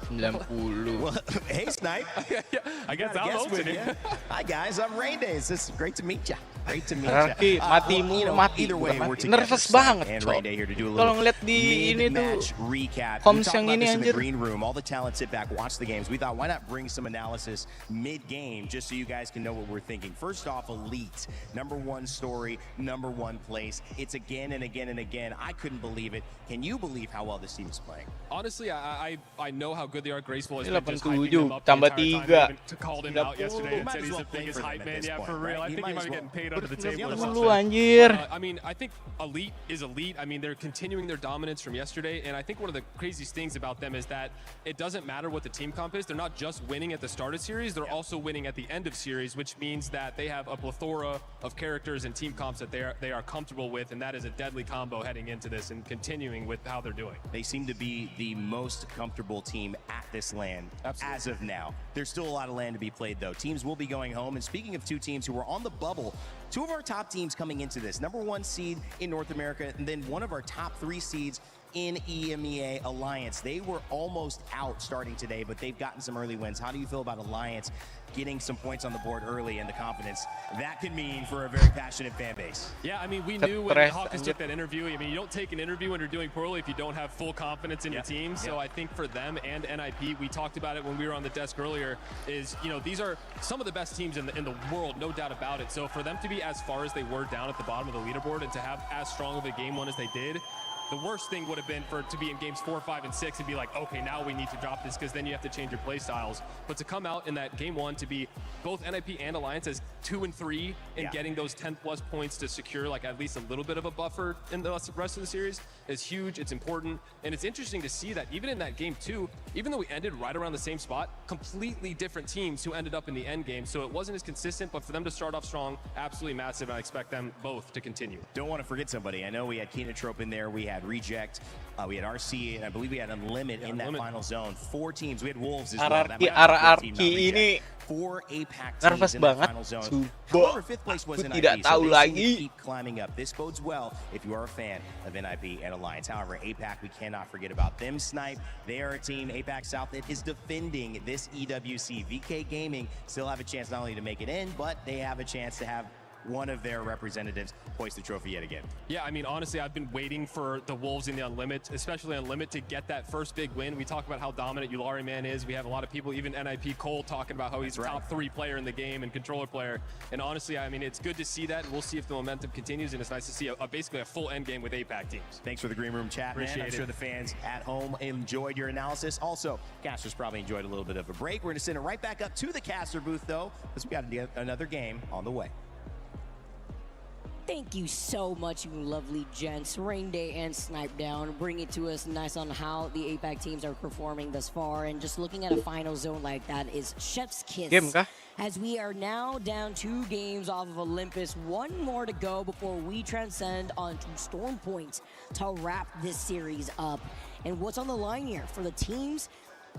90. Well, hey, Snipe. I guess Got a I'm guest with hosting you. Hi, guys. I'm Rain Days. This is great to meet you. Great to meet RRQ, you. matimu, mati. Either way, we're Mati. Nervous together, banget, and Cok. Rain Day here to do a Kalau little ngeliat di ini tuh, mid-match recap. We Homs talked yang about ini this in the anjir. green room. All the talent sit back, watch the games. We thought, why not bring some analysis mid-game just so you guys can know what we're thinking. First off, Elite, #1 story, #1 place. It's again and again and again. I couldn't believe it. Can you believe how well this team is playing? Honestly, I know how good they are. Graceful has Ini been just hyping 87 them up the tambah entire 3. time. Even called him out yesterday and Might said as he's well the play biggest for them hype at man. this Yeah, point, for real. right? I think he might be getting paid under the table or 90 something. anjir. I mean, I think Elite is elite. I mean, they're continuing their dominance from yesterday, and I think one of the craziest things about them is that it doesn't matter what the team comp is. They're not just winning at the start of series, they're also winning at the end of series, which means that they have a plethora of characters and team comps that they are comfortable with, and that is a deadly combo heading into this and continuing with how they're doing. They seem to be the most comfortable team at this LAN as of now. There's still a lot of LAN to be played, though. Teams will be going home. And speaking of 2 teams who were on the bubble, 2 of our top teams coming into this. #1 seed in North America, and then one of our top 3 seeds in EMEA Alliance. They were almost out starting today, but they've gotten some early wins. How do you feel about Alliance getting some points on the board early and the confidence that could mean for a very passionate fan base? Yeah, I mean, we knew when Hawkins took that interview. I mean, you don't take an interview when you're doing poorly if you don't have full confidence in your team. So I think for them and NIP, we talked about it when we were on the desk earlier, is, you know, these are some of the best teams in the world, no doubt about it. So for them to be as far as they were down at the bottom of the leaderboard and to have as strong of a game 1 as they did, the worst thing would have been for it to be in games 4, 5, and 6 and be like, okay, now we need to drop this, because then you have to change your play styles. But to come out in that game 1 to be both NIP and Alliance as 2 and 3 and getting those 10+ points to secure like at least a little bit of a buffer in the rest of the series is huge. It's important, and it's interesting to see that even in that game 2, even though we ended right around the same spot, completely different teams who ended up in the end game. So it wasn't as consistent, but for them to start off strong, absolutely massive, and I expect them both to continue. Don't want to forget somebody. I know we had Kenotrope in there. We had Reject. We had RC, and I believe we had Unlimit in that final zone. 4 teams. We had Wolves as well. That might have been a good team, not ini Reject. 4 APAC nervous teams in that banget. final zone. Sumpah, However, 5th place was aku NIP, tidak so tahu they seem to lagi. keep climbing up. This bodes well if you are a fan of NIP and Alliance. However, APAC, we cannot forget about them. Snipe, they are a team, APAC South, that is defending this EWC. VK Gaming still have a chance not only to make it in, but they have a chance to have one of their representatives hoist the trophy yet again. Yeah, I mean, honestly, I've been waiting for the Wolves in the Unlimit, especially Unlimit, to get that first big win. We talk about how dominant Yulari Man is. We have a lot of people, even NIP Cole, talking about how he's a top 3 player in the game and controller player. And honestly, I mean, it's good to see that. We'll see if the momentum continues, and it's nice to see basically a full end game with APAC teams. Thanks for the green room chat, man. Appreciate I'm sure the fans at home enjoyed your analysis. Also, casters probably enjoyed a little bit of a break. We're going to send it right back up to the caster booth, though, because we got another game on the way. Thank you so much, you lovely gents. Rain Day and Snipe Down bring it to us nice on how the APAC teams are performing thus far. And just looking at a final zone like that is chef's kiss. Game kah? As we are now down 2 games off of Olympus, 1 more to go before we transcend onto Storm Point to wrap this series up. And what's on the line here for the teams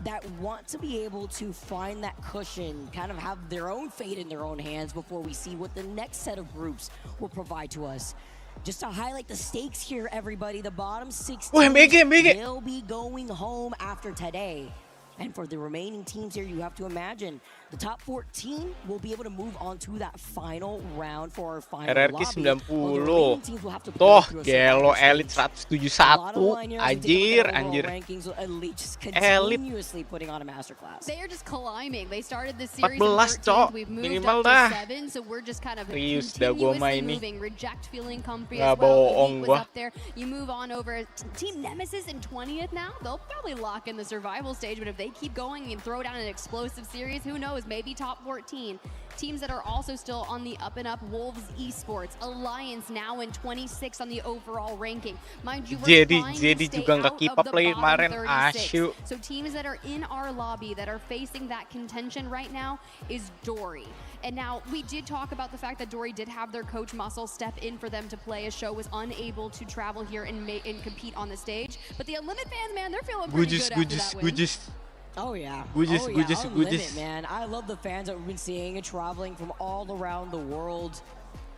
that want to be able to find that cushion, kind of have their own fate in their own hands before we see what the next set of groups will provide to us. Just to highlight the stakes here, everybody, the bottom 6 teams will be going home after today. And for the remaining teams here, you have to imagine the top 14 will be able to move on to that final round for our final RRQ lobby. 90. Toh, Gelo Elite 171. Anjir. Elite. Putting on a masterclass. They are just climbing. They started this series 14, Cok. We've moved Minimal up dah. to 7, so we're just kind of Serius dah gua continuously main nih. moving. Reject feeling comfy Nggak as well. bohong Elite gua. was up there. You move on over Team Nemesis in 20th now. They'll probably lock in the survival stage, but if they keep going and throw down an explosive series, who knows? Maybe top 14. Teams that are also still on the up and up: Wolves Esports, Alliance now in 26 on the overall ranking. Mind you, we're trying to stay juga nggak out keep of up the lagi bottom kemarin, 36. asyik. So teams that are in our lobby that are facing that contention right now is Dory. And now, we did talk about the fact that Dory did have their coach Muscle step in for them to play as Show was unable to travel here and compete on the stage. But the Unlimited fans, man, they're feeling pretty good after that win. Oh yeah. Gujis. Unlimited, man. I love the fans that we've been seeing and traveling from all around the world.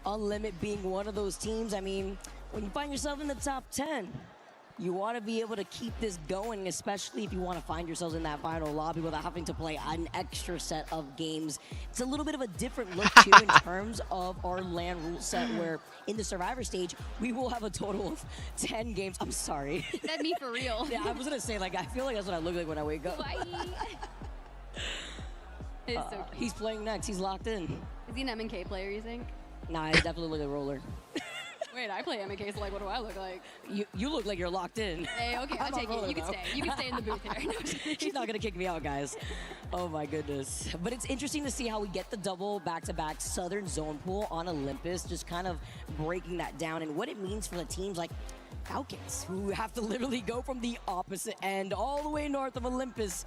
Unlimited being one of those teams. I mean, when you find yourself in the top 10, you want to be able to keep this going, especially if you want to find yourselves in that final lobby without having to play an extra set of games. It's a little bit of a different look too in terms of our LAN rule set, where in the Survivor stage, we will have a total of 10 games. I'm sorry. That me for real. Yeah, I was going to say, like, I feel like that's what I look like when I wake up. It's so cute. He's playing next. He's locked in. Is he an M&K player, you think? Nah, I definitely look like a roller. Wait, I play M&K, so like, what do I look like? You look like you're locked in. Hey, okay, I'll take it. You can stay. You can stay in the booth here. She's not gonna kick me out, guys. Oh my goodness. But it's interesting to see how we get the double back-to-back Southern Zone pool on Olympus, just kind of breaking that down and what it means for the teams like Falcons, who have to literally go from the opposite end all the way north of Olympus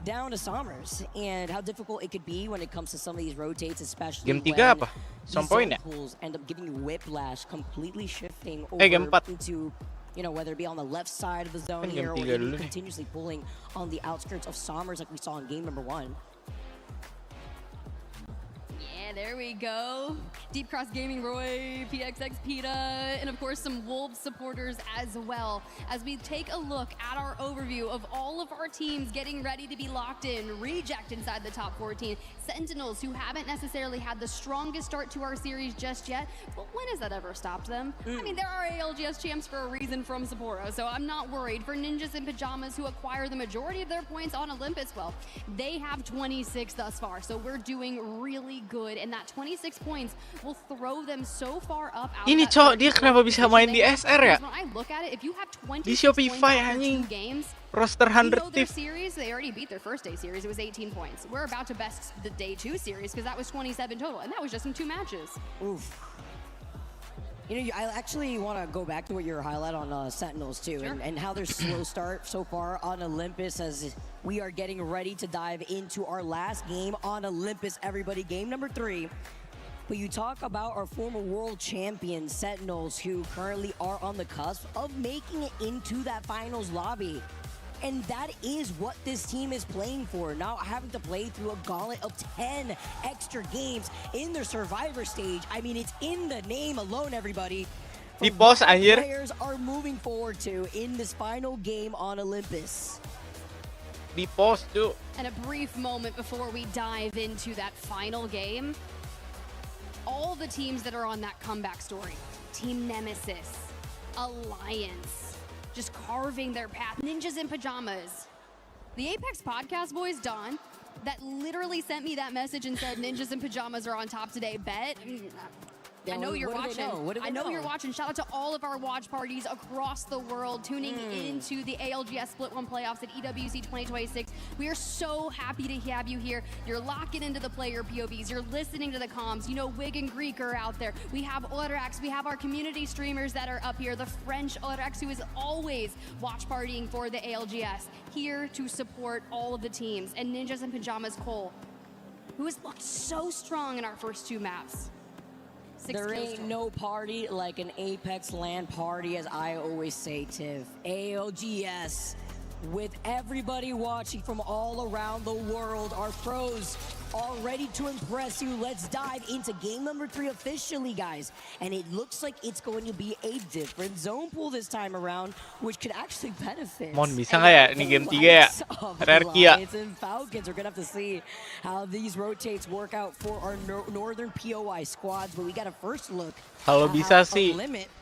down to Somers, and how difficult it could be when it comes to some of these rotates, especially Game 3 when apa? these Some zone point ya? pools end up giving you whiplash, completely shifting over Game 4. into, you know, whether it be on the left side of the zone Game here or 3 even dulu nih. continuously pulling on the outskirts of Somers like we saw in game number 1. Yeah, there we go. Deep Cross Gaming, Roy, PXX, PETA, and of course some Wolves supporters as well. As we take a look at our overview of all of our teams getting ready to be locked in, Reject inside the top 14, Sentinels, who haven't necessarily had the strongest start to our series just yet, but when has that ever stopped them? I mean, there are ALGS champs for a reason from Sapporo, so I'm not worried. For Ninjas in Pajamas, who acquire the majority of their points on Olympus, well, they have 26 thus far, so we're doing really good, and that 26 points will throw them so far up out Ini of that cowok, third dia place kenapa bisa position main they di have. SR ya? Because when I look at it, if you have 26 Di points Shopify after 2 anjing. games, Roster we know 100 their tiff. series, they already beat their first day series. It was 18 points. We're about to best the day 2 series because that was 27 total, and that was just in 2 matches. Oof. You know, I actually want to go back to what your highlight on Sentinels too, and how their slow start so far on Olympus as we are getting ready to dive into our last game on Olympus, everybody. Game number 3. But you talk about our former world champions, Sentinels, who currently are on the cusp of making it into that finals lobby. And that is what this team is playing for. Not having to play through a gauntlet of 10 extra games in their Survivor stage. I mean, it's in the name alone, everybody. Di pos anjir. Players are moving forward to in this final game on Olympus. Di pos tuh. And a brief moment before we dive into that final game, all the teams that are on that comeback story, Team Nemesis, Alliance, just carving their path, Ninjas in Pajamas. The Apex Podcast boys, Don, that literally sent me that message and said Ninjas in Pajamas are on top today. Bet. I know you're watching. I know you're watching. Shout out to all of our watch parties across the world tuning into the ALGS Split 1 playoffs at EWC 2026. We are so happy to have you here. You're locking into the player POVs. You're listening to the comms. You know, Wig and Greek are out there. We have Orax. We have our community streamers that are up here. The French Orax, who is always watch partying for the ALGS, here to support all of the teams. And Ninjas in Pajamas Cole, who has looked so strong in our first 2 maps. There ain't no party like an Apex LAN party, as I always say, Tiff. ALGS, with everybody watching from all around the world, our pros are ready to impress you. Let's dive into game number 3 officially, guys. And it looks like it's going to be a different zone pool this time around, which could actually benefit. Mon, bisa nggak ya ini game 3 ya? RRQ ya. And Falcons are gonna have to see how these rotates work out for our northern POI squads. But we got a first look. Kalau bisa sih,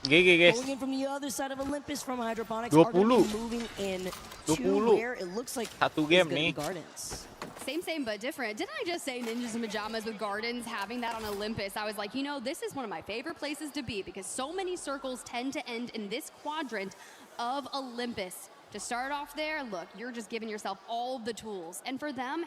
GG guys. Going in from the other side of Olympus from Hydroponics. 20. Are gonna be moving in to 20. where it looks like Satu it's game gonna be nih. Gardens. Same but different. Didn't I just say Ninjas in Pajamas with Gardens having that on Olympus? I was like, you know, this is one of my favorite places to be because so many circles tend to end in this quadrant of Olympus. To start off there, look, you're just giving yourself all the tools. And for them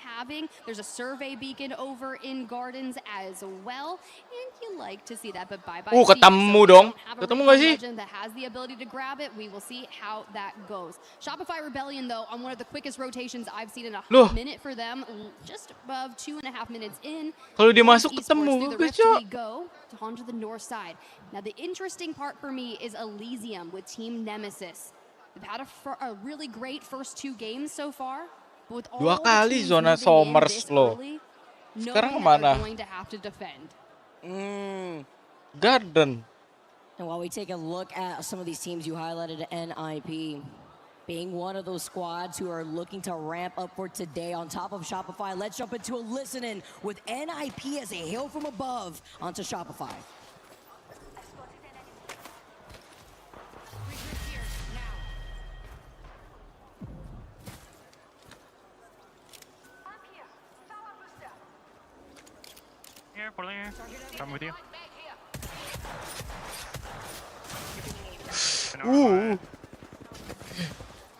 there's a survey beacon over in Gardens as well. And you like to see that, but bye-bye. Ketemu dong. Ketemu gak sih? Legend that has the ability to grab it. We will see how that goes. Shopify Rebellion, though, on one of the quickest rotations I've seen in a minute for them, just above 2.5 minutes in. Kalau dia masuk ketemu, guys. We go onto the north side. Now, the interesting part for me is Elysium with Team Nemesis. They've had a really great first 2 games so far. But with all 2 kali zona Somers loh. Sekarang kemana? Garden. And while we take a look at some of these teams you highlighted, NIP being one of those squads who are looking to ramp up for today on top of Shopify, let's jump into a listen-in with NIP as they hail from above onto Shopify. Here, pull here. Come with you.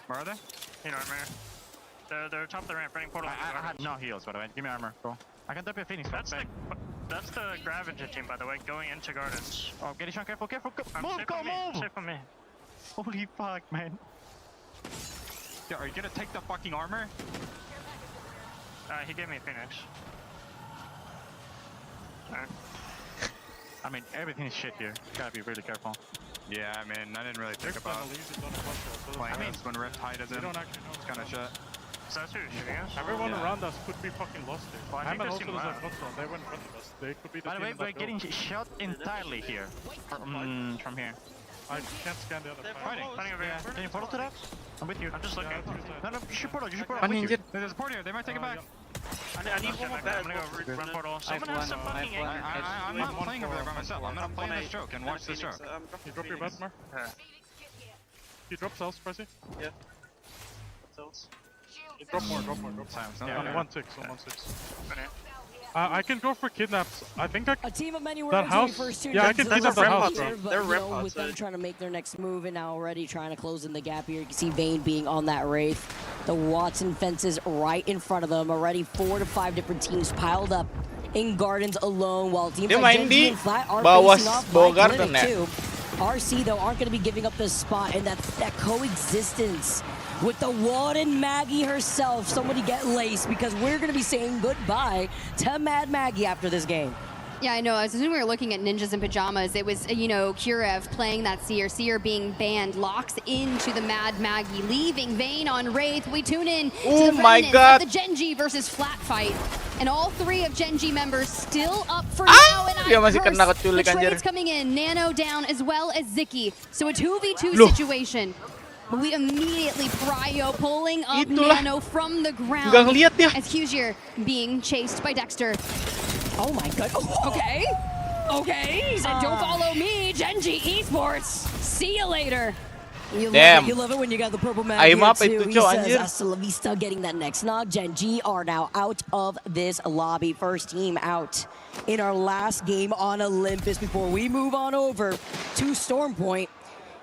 Where are they? You know, armor. They're top of the ramp, running portal. I had no heals, by the way. Give me armor. Go. I can tap your Phoenix. That's the Gravager team, by the way, going into Gardens. Oh, get it, careful. Move, go, move! Safe on me. Holy fuck, man. Yeah, are you gonna take the fucking armor? He gave me a Phoenix. I mean, everything is shit here. Gotta be really careful. Yeah, I mean, I didn't really think about playing this when Rift High doesn't. It's kind of shit. So that's who you're shooting us? Everyone around us could be fucking lost here. Well, I also does have control. They went in front of us. They could be the By the way, we're getting shot entirely here. From here. I can't scan the other side. Fighting over here. Can you portal to that? I'm with you. I'm just looking. No, you should portal. I'm with you. There's a port here. They might take it back. I need one more bed. I'm gonna go run portal. Someone has some fucking I'm not playing over there by myself. I'm gonna play this choke and watch this choke. You drop your bed, Mar? You drop cells, Pressy? Yeah. Cells. You drop more. Yeah, on 1-6, on 1-6. I can go for kidnaps. I think a team of many that house. First two I can kidnap that house, bro. They're with them trying to make their next move and now already trying to close in the gap here. You can see Vayne being on that Wraith. The Watson fences right in front of them. Already 4 to 5 different teams piled up in Gardens alone, while teams like Genji and Flat are facing off by Clinic too. RC though aren't going to be giving up this spot, and that's that coexistence with the Warden Maggie herself. Somebody get laced, because we're going to be saying goodbye to Mad Maggie after this game. Yeah, I know. As soon as we were looking at Ninjas in Pajamas, it was, Kurev playing that Seer. Seer being banned, locks into the Mad Maggie, leaving Vayne on Wraith. We tune in to the remnants of the Genji versus Flat fight. And all 3 of Genji members still up for now. And the trades coming in. Nano down as well as Ziki. So a 2v2 situation. We immediately Pryo pulling up Nano from the ground as Huzier being chased by Dexter. Oh my god. Okay. He said, don't follow me, Genji Esports. See you later. You love it when you got the purple man here too. He says, hasta la vista, getting that next knock. Genji are now out of this lobby. First team out in our last game on Olympus before we move on over to Stormpoint.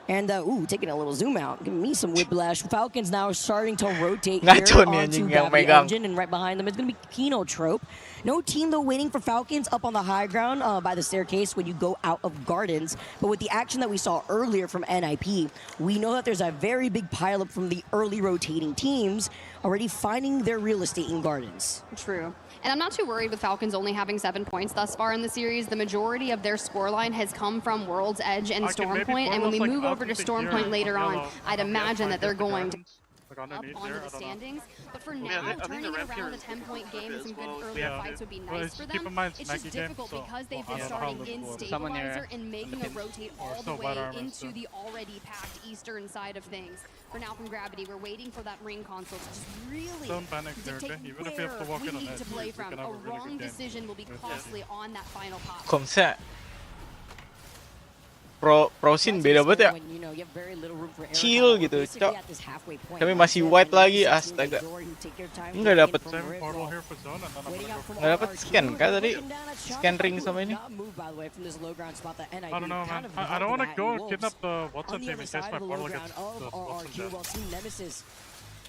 And, taking a little zoom out, giving me some whiplash. Falcons now starting to rotate here onto Gravity Engine, and right behind them is going to be Kinotrope. No team, though, waiting for Falcons up on the high ground by the staircase when you go out of Gardens. But with the action that we saw earlier from NIP, we know that there's a very big pileup from the early rotating teams already finding their real estate in Gardens. True. And I'm not too worried with Falcons only having 7 points thus far in the series. The majority of their scoreline has come from World's Edge and Stormpoint. And when we move over to Stormpoint later on, I'd imagine that they're going to up onto the standings. But for now, turning it around a 10-point game and some good earlier fights would be nice for them. It's just difficult because they've been starting in Stabilizer and making a rotate all the way into the already packed eastern side of things. For now, from Gravity, we're waiting for that ring console to just really dictate where we need to play from. A wrong decision will be costly on that final pop. Pro scene beda banget ya. Chill gitu, cok. Kami masih white lagi, astaga. Nggak dapet scan kan tadi? Scan ring sama ini. I don't know, man. I don't want to go kidnap the Watson team in case my portal gets the Watson dead.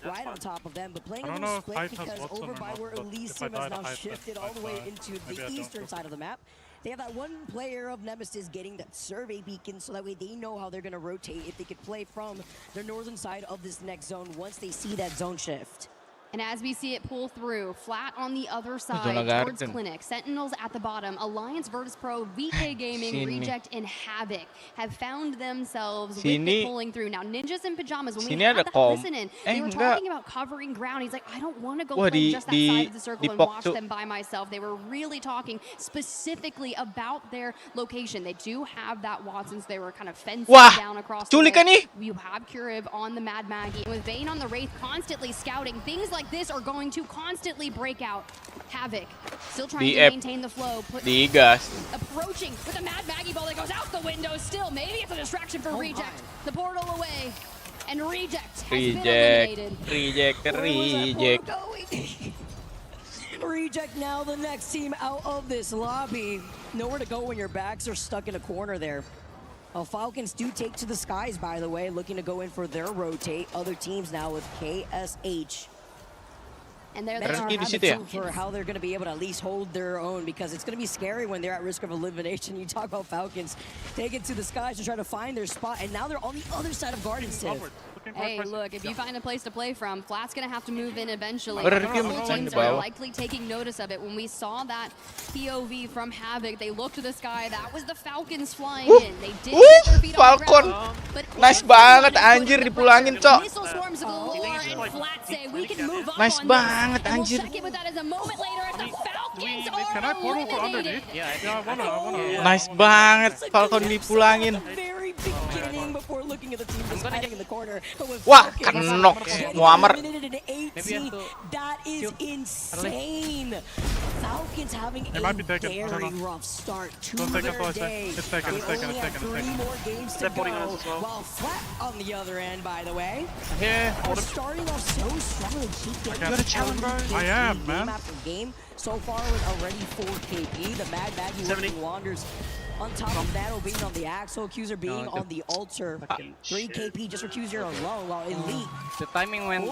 Right on top of them, but playing I a don't little know if split Hyde has because Watson over or by not, where but if I Elysium die has to now Hyde, shifted then all the way Hyde, into maybe I the don't eastern go. side of the map. They have that one player of Nemesis getting that survey beacon so that way they know how they're going to rotate if they could play from the northern side of this next zone once they see that zone shift. And as we see it pull through, flat on the other side Zona towards Garden. Clinic, Sentinels at the bottom, Alliance, Virtus Pro, VK Gaming, Sini. Reject, and Havoc have found themselves with Sini. it pulling through. Now, Ninjas in Pajamas, when we Sini had ada that kom. listen in, Eh, they were enggak. talking about covering ground. He's like, I don't want to go Wah, play di- just that di- side of the circle di and pok watch tuh. them by myself. They were really talking specifically about their location. They do have that Watsons. They were kind of fencing Wah, down across the culik kan wall. nih? You have Curiv on the Mad Maggie. And with Vayne on the Wraith constantly scouting, things like this are going to constantly break out. Havoc still trying to maintain the flow. Digas. Approaching with a Mad Maggie ball that goes out the window still. Maybe it's a distraction for Reject. The portal away. And Reject has been eliminated. Reject. Reject now the next team out of this lobby. Nowhere to go when your backs are stuck in a corner there. Falcons do take to the skies, by the way, looking to go in for their rotate. Other teams now with KSH. And there they That's are. have di the situ ya? tool for how they're going to be able to at least hold their own, because it's going to be scary when they're at risk of elimination. You talk about Falcons taking to the skies to try to find their spot, and now they're on the other side of Gardens. Hey, look, if you find a place to play from, Flat's going to have to move in eventually. RRQ Both menang teams di bawah. are likely taking notice of it. When we saw that POV from Havoc, they looked to the sky. That was the Falcons flying in. They did get their feet on the Falcon. ground, but Nice banget anjir dipulangin, Cok. missile swarms galore, and Flat say we can move up Nice on this. banget And we'll anjir. check in with that as a moment later as the Falcons Can I are portal for eliminated. underneath? Yeah, I wanna. Nice banget Falcon dipulangin. Very beginning before looking at the team just hiding in the corner. But with Wah, Falcons kenok getting Muammar. eliminated in 18, that is insane. Falcons having It might a be taken. I don't very know. rough start to Don't take their it, boys. day. It's taken, it's They taken, only it's have taken, it's 3 taken. more games to They're putting go. us as well. While Flat on the other end, by the way, Yeah, are starting off so strong and keep getting got a challenge, bro. I am, man. game after game. So far with already 4 KP. The Mad Maggie 70. working wonders. On top of Nano being on the Axel, Accuser being on the altar. 3 KP just for Accuser alone, while Elite. The timing when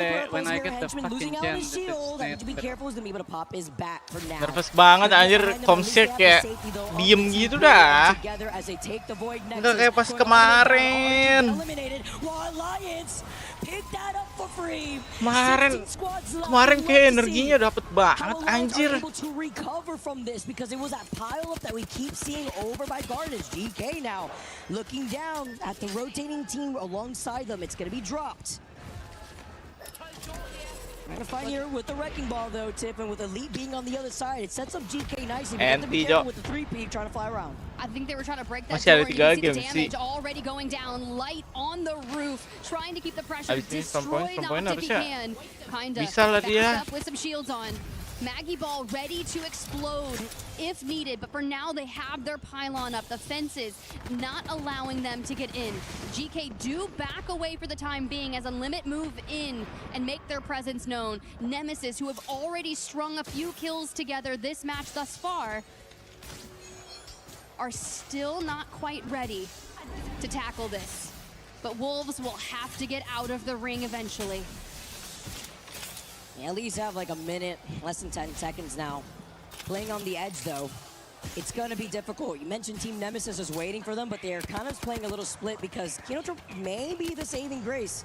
I get the fucking losing out gem, his shield. And to be careful is gonna be able to pop his back for now. Nervous banget anjir, Comsec kayak diem gitu dah. Together as they take the void next. Nggak kayak pas kemarin. Eliminated. While Alliance pick that up for free. Kemarin kayak energinya dapet banget anjir. Able to recover from this because it was that pile up that we keep seeing over by Gardens. GK now looking down at the rotating team alongside them. It's going to be dropped. Trying to find here with the wrecking ball though, Tip, and with Elite being on the other side, it sets up GK nicely. But you have to be careful with the 3P trying to fly around. I think they were trying to break that Masih ada door, and you 3 can see the game sih. damage already going down. Light on the roof, trying to keep the pressure, Abis ini destroy perempuan Knox if he harusnya can. Kinda bisa lah back dia. up with some shields on. Maggie Ball ready to explode if needed, but for now they have their pylon up, the fences not allowing them to get in. GK do back away for the time being as Unlimit move in and make their presence known. Nemesis, who have already strung a few kills together this match thus far, are still not quite ready to tackle this. But Wolves will have to get out of the ring eventually. Yeah, at least have like a minute, less than 10 seconds now. Playing on the edge though, it's gonna be difficult. You mentioned Team Nemesis is waiting for them, but they're kind of playing a little split because Kinotra may be the saving grace,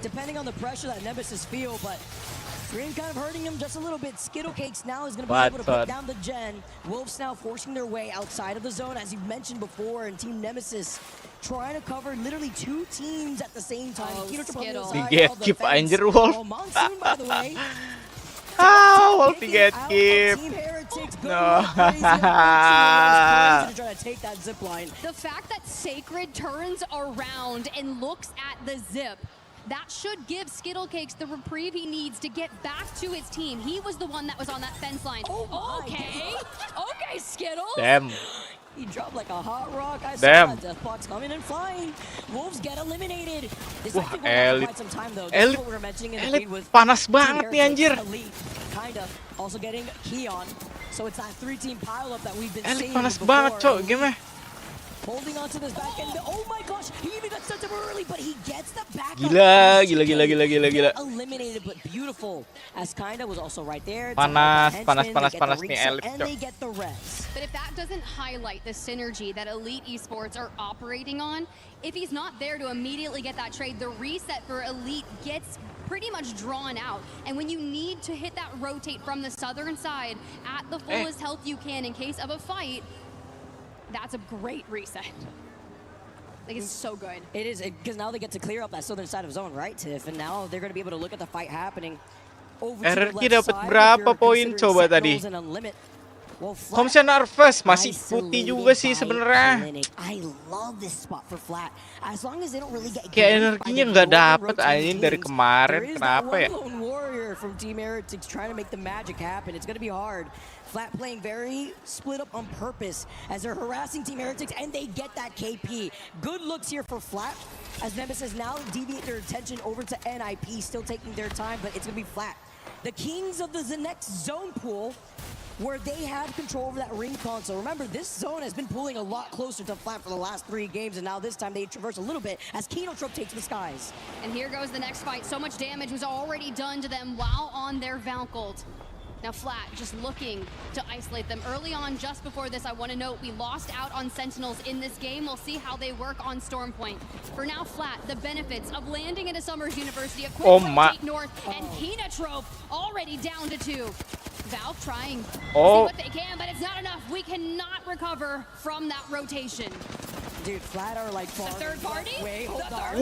depending on the pressure that Nemesis feel, but Dream kind of hurting him just a little bit. Skittlecakes now is gonna be able to put down the gen. Wolves now forcing their way outside of the zone, as you mentioned before, and Team Nemesis trying to cover literally 2 teams at the same time. Di-gatekeep anjir Wolf. Monsoon, by the way. Wolf di-gatekeep. No. The fact that Sacred turns around and looks at the zip, that should give Skittlecakes the reprieve he needs to get back to his team. He was the one that was on that fence line. Okay, Skittles. Damn. He dropped like a hot rock. I Damn. saw that Deathbox coming and flying. Wolves get eliminated. This Wah, might be going on Elite. quite some time though. This is Elite. what we were mentioning in the Elite feed with panas Team banget nih, Heretics, anjir. Elite, kinda. Also getting Keon. So it's that 3-team pile-up that we've been Elite seeing panas before. banget, cok. Gimana? Holding on to this back end. Oh my gosh, he even got sent up early, but he gets the back up. Gila, As gila, gila, gila, gila, gila. Get eliminated, but beautiful. As kinda was also right there. Panas, Henchmen, panas, they panas, get the panas nih reset, Elite, and cok. they get the res. But if that doesn't highlight the synergy that Elite Esports are operating on, if he's not there to immediately get that trade, the reset for Elite gets pretty much drawn out. And when you need to hit that rotate from the southern side at the fullest health you can in case of a fight, that's a great reset. Like, it's so good. It is, because now they get to clear up that southern side of zone, right, Tiff? And now they're going to be able to look at the fight happening over to the RRQ left dapat side. berapa If you're poin considering coba tadi? Sentinels and Unlimit. Well, Flat Thompson Harvest masih putih juga sih isolated by sebenarnya. Clinic. I love this spot for Flat. As long as they don't really get Kayak ganked by energinya the nggak northern dapet rotating anjing dari teams, kemarin. there is Kenapa that ya? one lone warrior from Team Heretics trying to make the magic happen. It's going to be hard. Flat playing very split up on purpose as they're harassing Team Heretics, and they get that KP. Good looks here for Flat as Nemesis now deviate their attention over to NIP, still taking their time, but it's going to be Flat. The kings of the next zone pool, where they have control over that ring console. Remember, this zone has been pulling a lot closer to Flat for the last 3 games, and now this time they traverse a little bit as Kenotrope takes the skies. And here goes the next fight. So much damage was already done to them while on their Valcolt. Now Flat just looking to isolate them. Early on, just before this, I want to note we lost out on Sentinels in this game. We'll see how they work on Stormpoint. For now, Flat, the benefits of landing at a Summers University, a quick rotate north, and Kenotrope already down to 2. Valve trying to see what they can, but it's not enough. We cannot recover from that rotation. Dude, Flat are like far. The third party? Wait, hold on.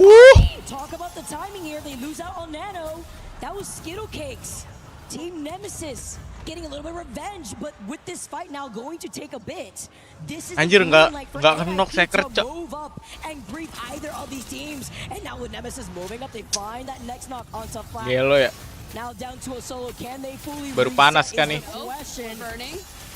Talk about the timing here. They lose out on Nano. That was Skittle Cakes. Team Nemesis getting a little bit of revenge, but with this fight now going to take a bit. This is Anjir, nggak nggak knock secret, cok. move up and grief either of these teams. And now with Nemesis moving up, they find that next knock onto Flat. Gelo ya. Now down to a solo. Can they fully Baru reset panas is kan the nih. question.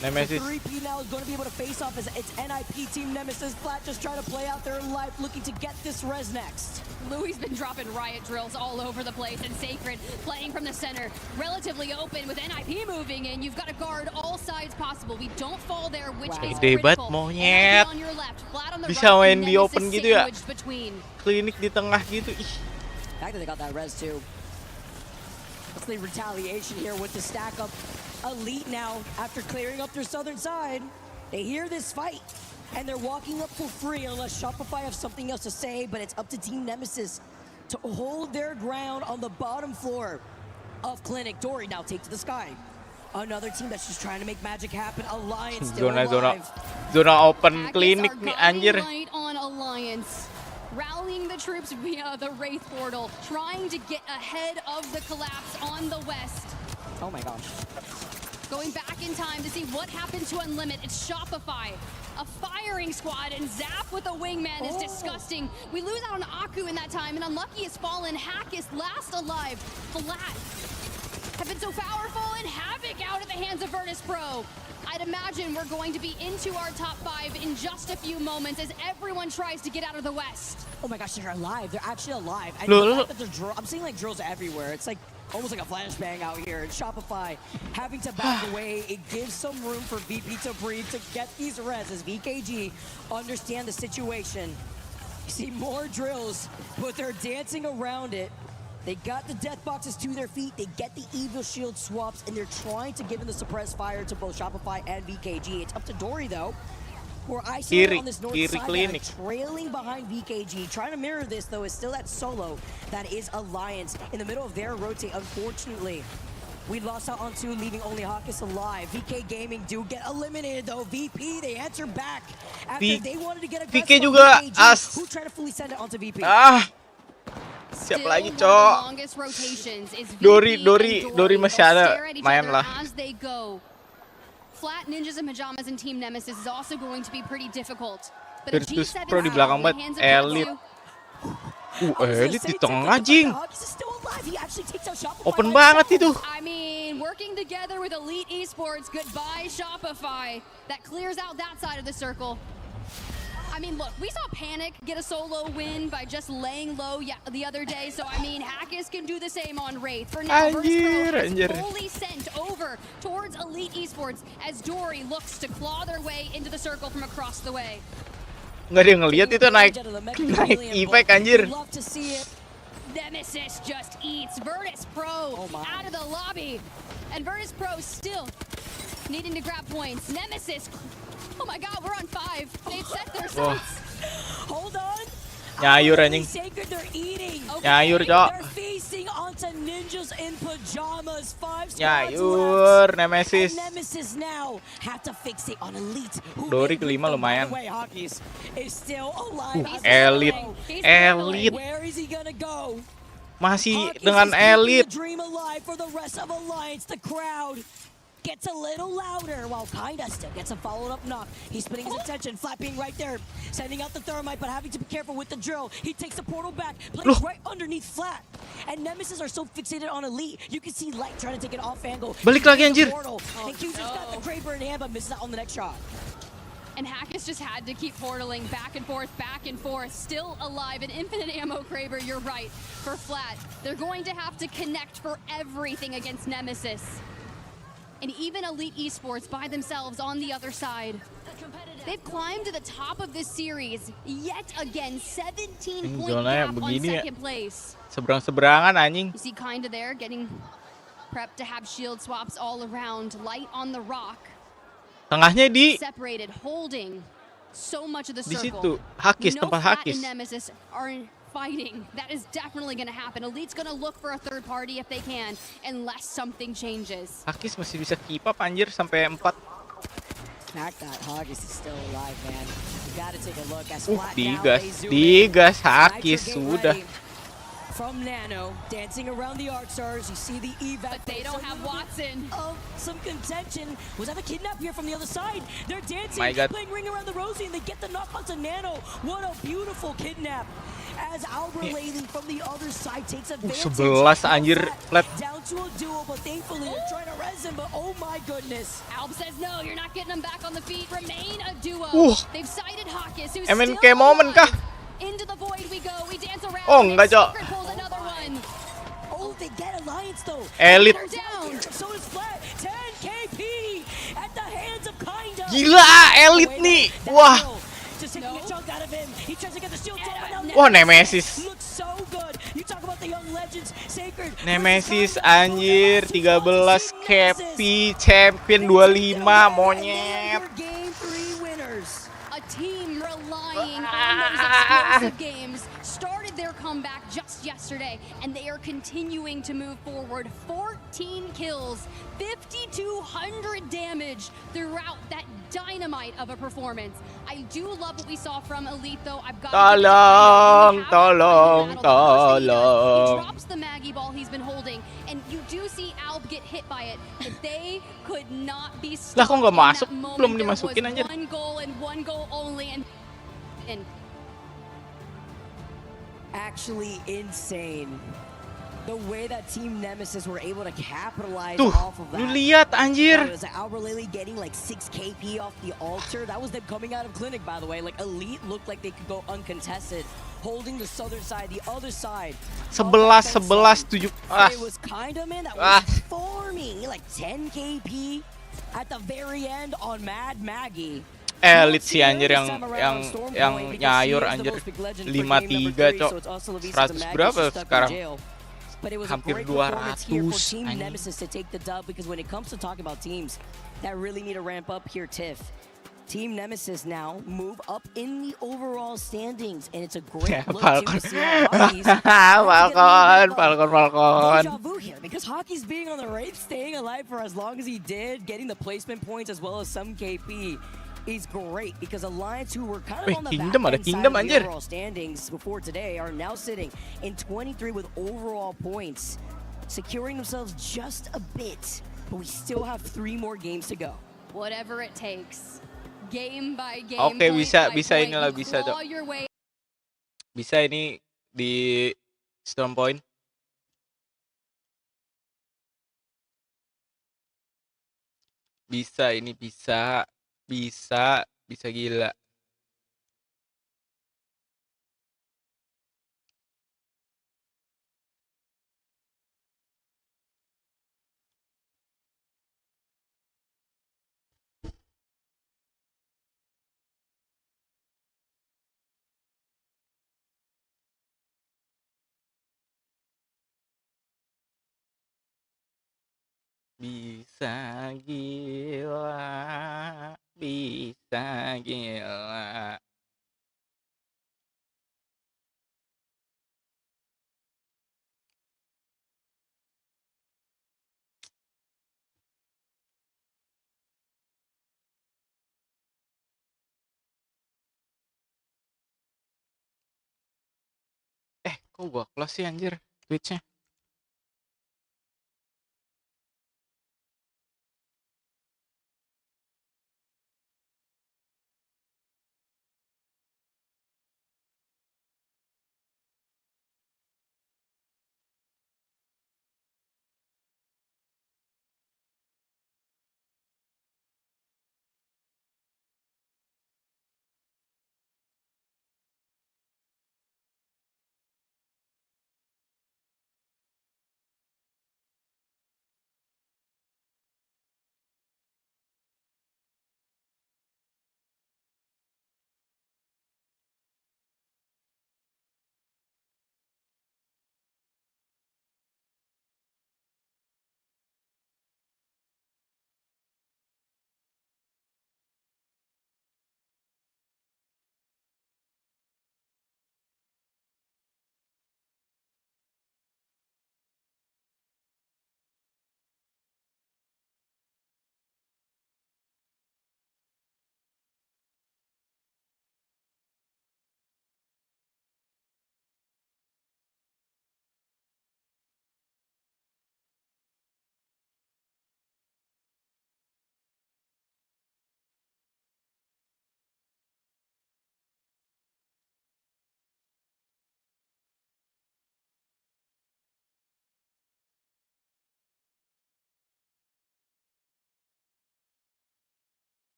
Nemesis. The 3P now is going to be able to face off as it's NIP Team Nemesis. Flat just trying to play out their life, looking to get this res next. Louis been dropping riot drills all over the place, and Sacred playing from the center, relatively open with NIP moving in. You've got to guard all sides possible. We don't fall there, which is Debat critical. monyet. On your left, Flat on the Bisa right, main di Nemesis open gitu ya. sandwiched between. Klinik di tengah gitu. Ih. Fact that they got that res too. Let's see retaliation here with the stack up. Elite now, after clearing up their southern side, they hear this fight, and they're walking up for free unless Shopify have something else to say, but it's up to Team Nemesis to hold their ground on the bottom floor of Clinic. Dory now takes to the sky. Another team that's just trying to make magic happen. Alliance still alive. Zona open klinik nih anjir. Light on Alliance. Rallying the troops via the Wraith portal, trying to get ahead of the collapse on the west. Oh my gosh. Going back in time to see what happened to Unlimit. It's Shopify, a firing squad, and Zap with a wingman is disgusting. We lose out on Aku in that time, and Unlucky has fallen. Hack is last alive. Flat have been so powerful, and Havoc out at the hands of Virtus Pro. I'd imagine we're going to be into our top 5 in just a few moments as everyone tries to get out of the west. Oh my gosh, they're alive. They're actually alive. And Look, the look. fact that they're I'm seeing like drills everywhere. It's like almost like a flashbang out here. And Shopify having to back away. It gives some room for VP to breathe to get these res as VKG understand the situation. You see more drills, but they're dancing around it. They got the death boxes to their feet. They get the evil shield swaps, and they're trying to give in the suppressed fire to both Shopify and VKG. It's up to Dory though. We're isolated on this north side, Clinic. trailing behind VKG. Trying to mirror this, though, is still that solo. That is Alliance in the middle of their rotate. Unfortunately, we lost out on 2, leaving only Hawkins alive. VK Gaming do get eliminated, though. VP, they answer back after they wanted to get aggressive VK on juga VKG, who tried to fully send it onto VP. Siap lagi, cok. Dori masih ada, main lah. Flat Ninjas and Pajamas and Team Nemesis is also going to be pretty difficult. But Virtus Pro di belakang banget, Elite. Elite di tengah, jing. Open banget itu. I mean, we're working together with Elite Esports. Goodbye, Shopify. That clears out that side of the circle. I mean, look, we saw Panic get a solo win by just laying low the other day. So, I mean, Hackis can do the same on Wraith. For now, Virtus Pro is fully sent over towards Elite Esports as Dory looks to claw their way into the circle from across the way. Nggak ada yang ngeliat itu naik efek anjir. Nemesis just eats Virtus Pro out of the lobby. And Virtus Pro still needing to grab points. Nemesis, oh my god, we're on 5. They've set their sights. Hold on. Nyayur anjing. Nyayur, Cok. Nyayur, Nemesis. Dory kelima lumayan. Elite. Elite. Masih dengan Elite. Gets a little louder while Kinda still gets a followed-up knock. He's spinning his attention, Flat being right there, sending out the thermite, but having to be careful with the drill. He takes the portal back, plays right underneath Flat. And Nemesis are so fixated on Elite, you can see Light trying to take it off angle. Balik lagi anjir. And Q-Just got the Kraber in hand, but misses out on the next shot. And Hackis just had to keep portaling back and forth, still alive. An infinite ammo Kraber, you're right, for Flat. They're going to have to connect for everything against Nemesis. And even Elite Esports by themselves on the other side. They've climbed to the top of this series yet again, 17 point gap on second place. Seberang-seberangan anjing. You see Kinda there getting prepped to have shield swaps all around. Light on the rock. Tengahnya di separated, holding so much of the circle. Di situ, Hackis, tempat Hackis. Nemesis are fighting. That is definitely going to happen. Elite's going to look for a third party if they can, unless something changes. Hackis masih bisa keep up anjir sampai 4. Fact that Hackis is still alive, man. You gotta take a look as Digas Hackis sudah. From Nano, dancing around the Arc Stars, you see the evac. But they don't have Watson. Oh, some contention. Was that a kidnap here from the other side? They're dancing, playing Ring Around the Rosie, and they get the knock onto Nano. What a beautiful kidnap. As Alberlating from the other side takes advantage. 11 anjir, Flat. Down to a duo, but thankfully they're trying to res him, but oh my goodness. Alb says no, you're not getting them back on the feet. Remain a duo. They've sighted Hackis, who's MNK still moment kah? Into the void we go. We dance around. Oh, enggak, Cok. Oh, they get Alliance though. Elite. So is Flat. 10 KP at the hands of Kinda. Gila, Elite nih. Wah. Just taking a chunk out of him. He tries to get the shield down. Wah, Nemesis. Looks so good. You talk about the young legends, Sacred. Nemesis anjir 13 KP champion 25 monyet. Game 3 winners. A team relying on those explosive games started their comeback just yesterday, and they are continuing to move forward. 14 kills, 5,200 damage throughout that dynamite of a performance. I do love what we saw from Elite, though. I've got tolong. He drops the Maggie ball he's been holding, and you do see Alb get hit by it, but they could not be Lah kok nggak stopped in masuk? that moment. Belum There was dimasukin anjir. one goal and one goal only, and actually insane. The way that Team Nemesis were able to capitalize Tuh, off of that. lu lihat anjir. Was Alberlating getting like 6 KP off the altar? That was them coming out of clinic, by the way. Like Elite looked like they could go uncontested, holding the southern side, the other side. 11 7. It was Kinda, man, that was forming like 10 KP at the very end on Mad Maggie. Elite sih anjir yang nyayur anjir 53 Cok. 100 berapa sekarang? But it was hampir a great performance here for 200 Team anjing. Nemesis to take the dub, because when it comes to talking about teams that really need to ramp up here, Tiff, Team Nemesis now move up in the overall standings, and it's a great look to see Falcon. Deja vu here, because Hockey's being on the Wraith, staying alive for as long as he did, getting the placement points as well as some KP. Is great, because Alliance, who were kind of on the back end side of the overall standings before today, are now sitting in 23 with overall points, securing themselves just a bit. But we still have 3 more games to go. whatever it takes, game by game. Oke, bisa point, inilah bisa Cok. claw your way. Bisa ini di Storm Point. Bisa ini bisa. Bisa gila. Bisa gila. Bisa gila. Kok gua close sih anjir Twitch-nya?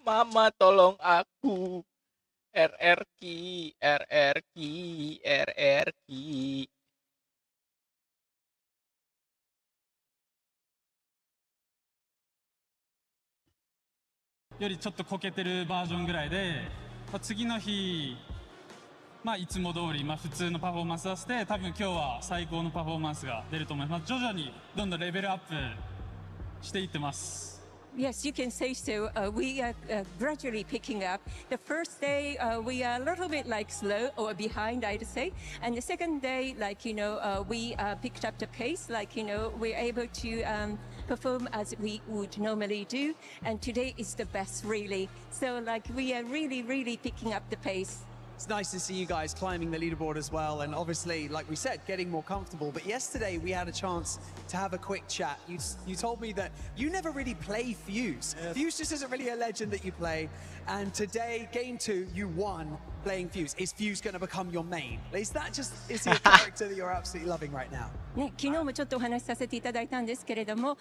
Mama tolong aku. RRQ, RRQ, RRQ. よりちょっとこけてるバージョンぐらいで、次の日、いつも通り、普通のパフォーマンス出して、多分今日は最高のパフォーマンスが出ると思います。徐々にどんどんレベルアップしていってます。 Yes, you can say so. We are gradually picking up. The first day, we are a little bit slow or behind, I'd say. And the second day, we picked up the pace. We're able to perform as we would normally do. And today is the best, really. So, we are really, really picking up the pace. It's nice to see you guys climbing the leaderboard as well, and obviously, like we said, getting more comfortable. But yesterday we had a chance to have a quick chat. You told me that you never really play Fuse. Yes. Fuse just isn't really a legend that you play. And today, game 2, you won playing Fuse. Is Fuse going to become your main? Is he a character that you're absolutely loving right now? ね、昨日もちょっとお話しさせていただいたんですけれども、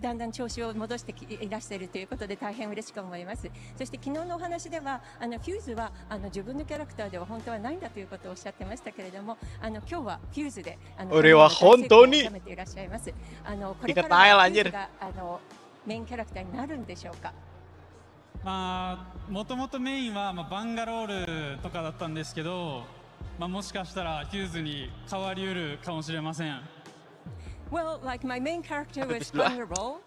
だんだん調子を戻していらっしゃるということで大変嬉しく思います。そして昨日のお話ではフューズは自分のキャラクターでは本当はないんだということをおっしゃってましたけれども、今日はフューズで俺は本当に収めていらっしゃいます。これからはフューズがメインキャラクターになるんでしょうか。もともとメインはバンガロールとかだったんですけど、もしかしたらフューズに変わりうるかもしれません。Well, my main character was vulnerable.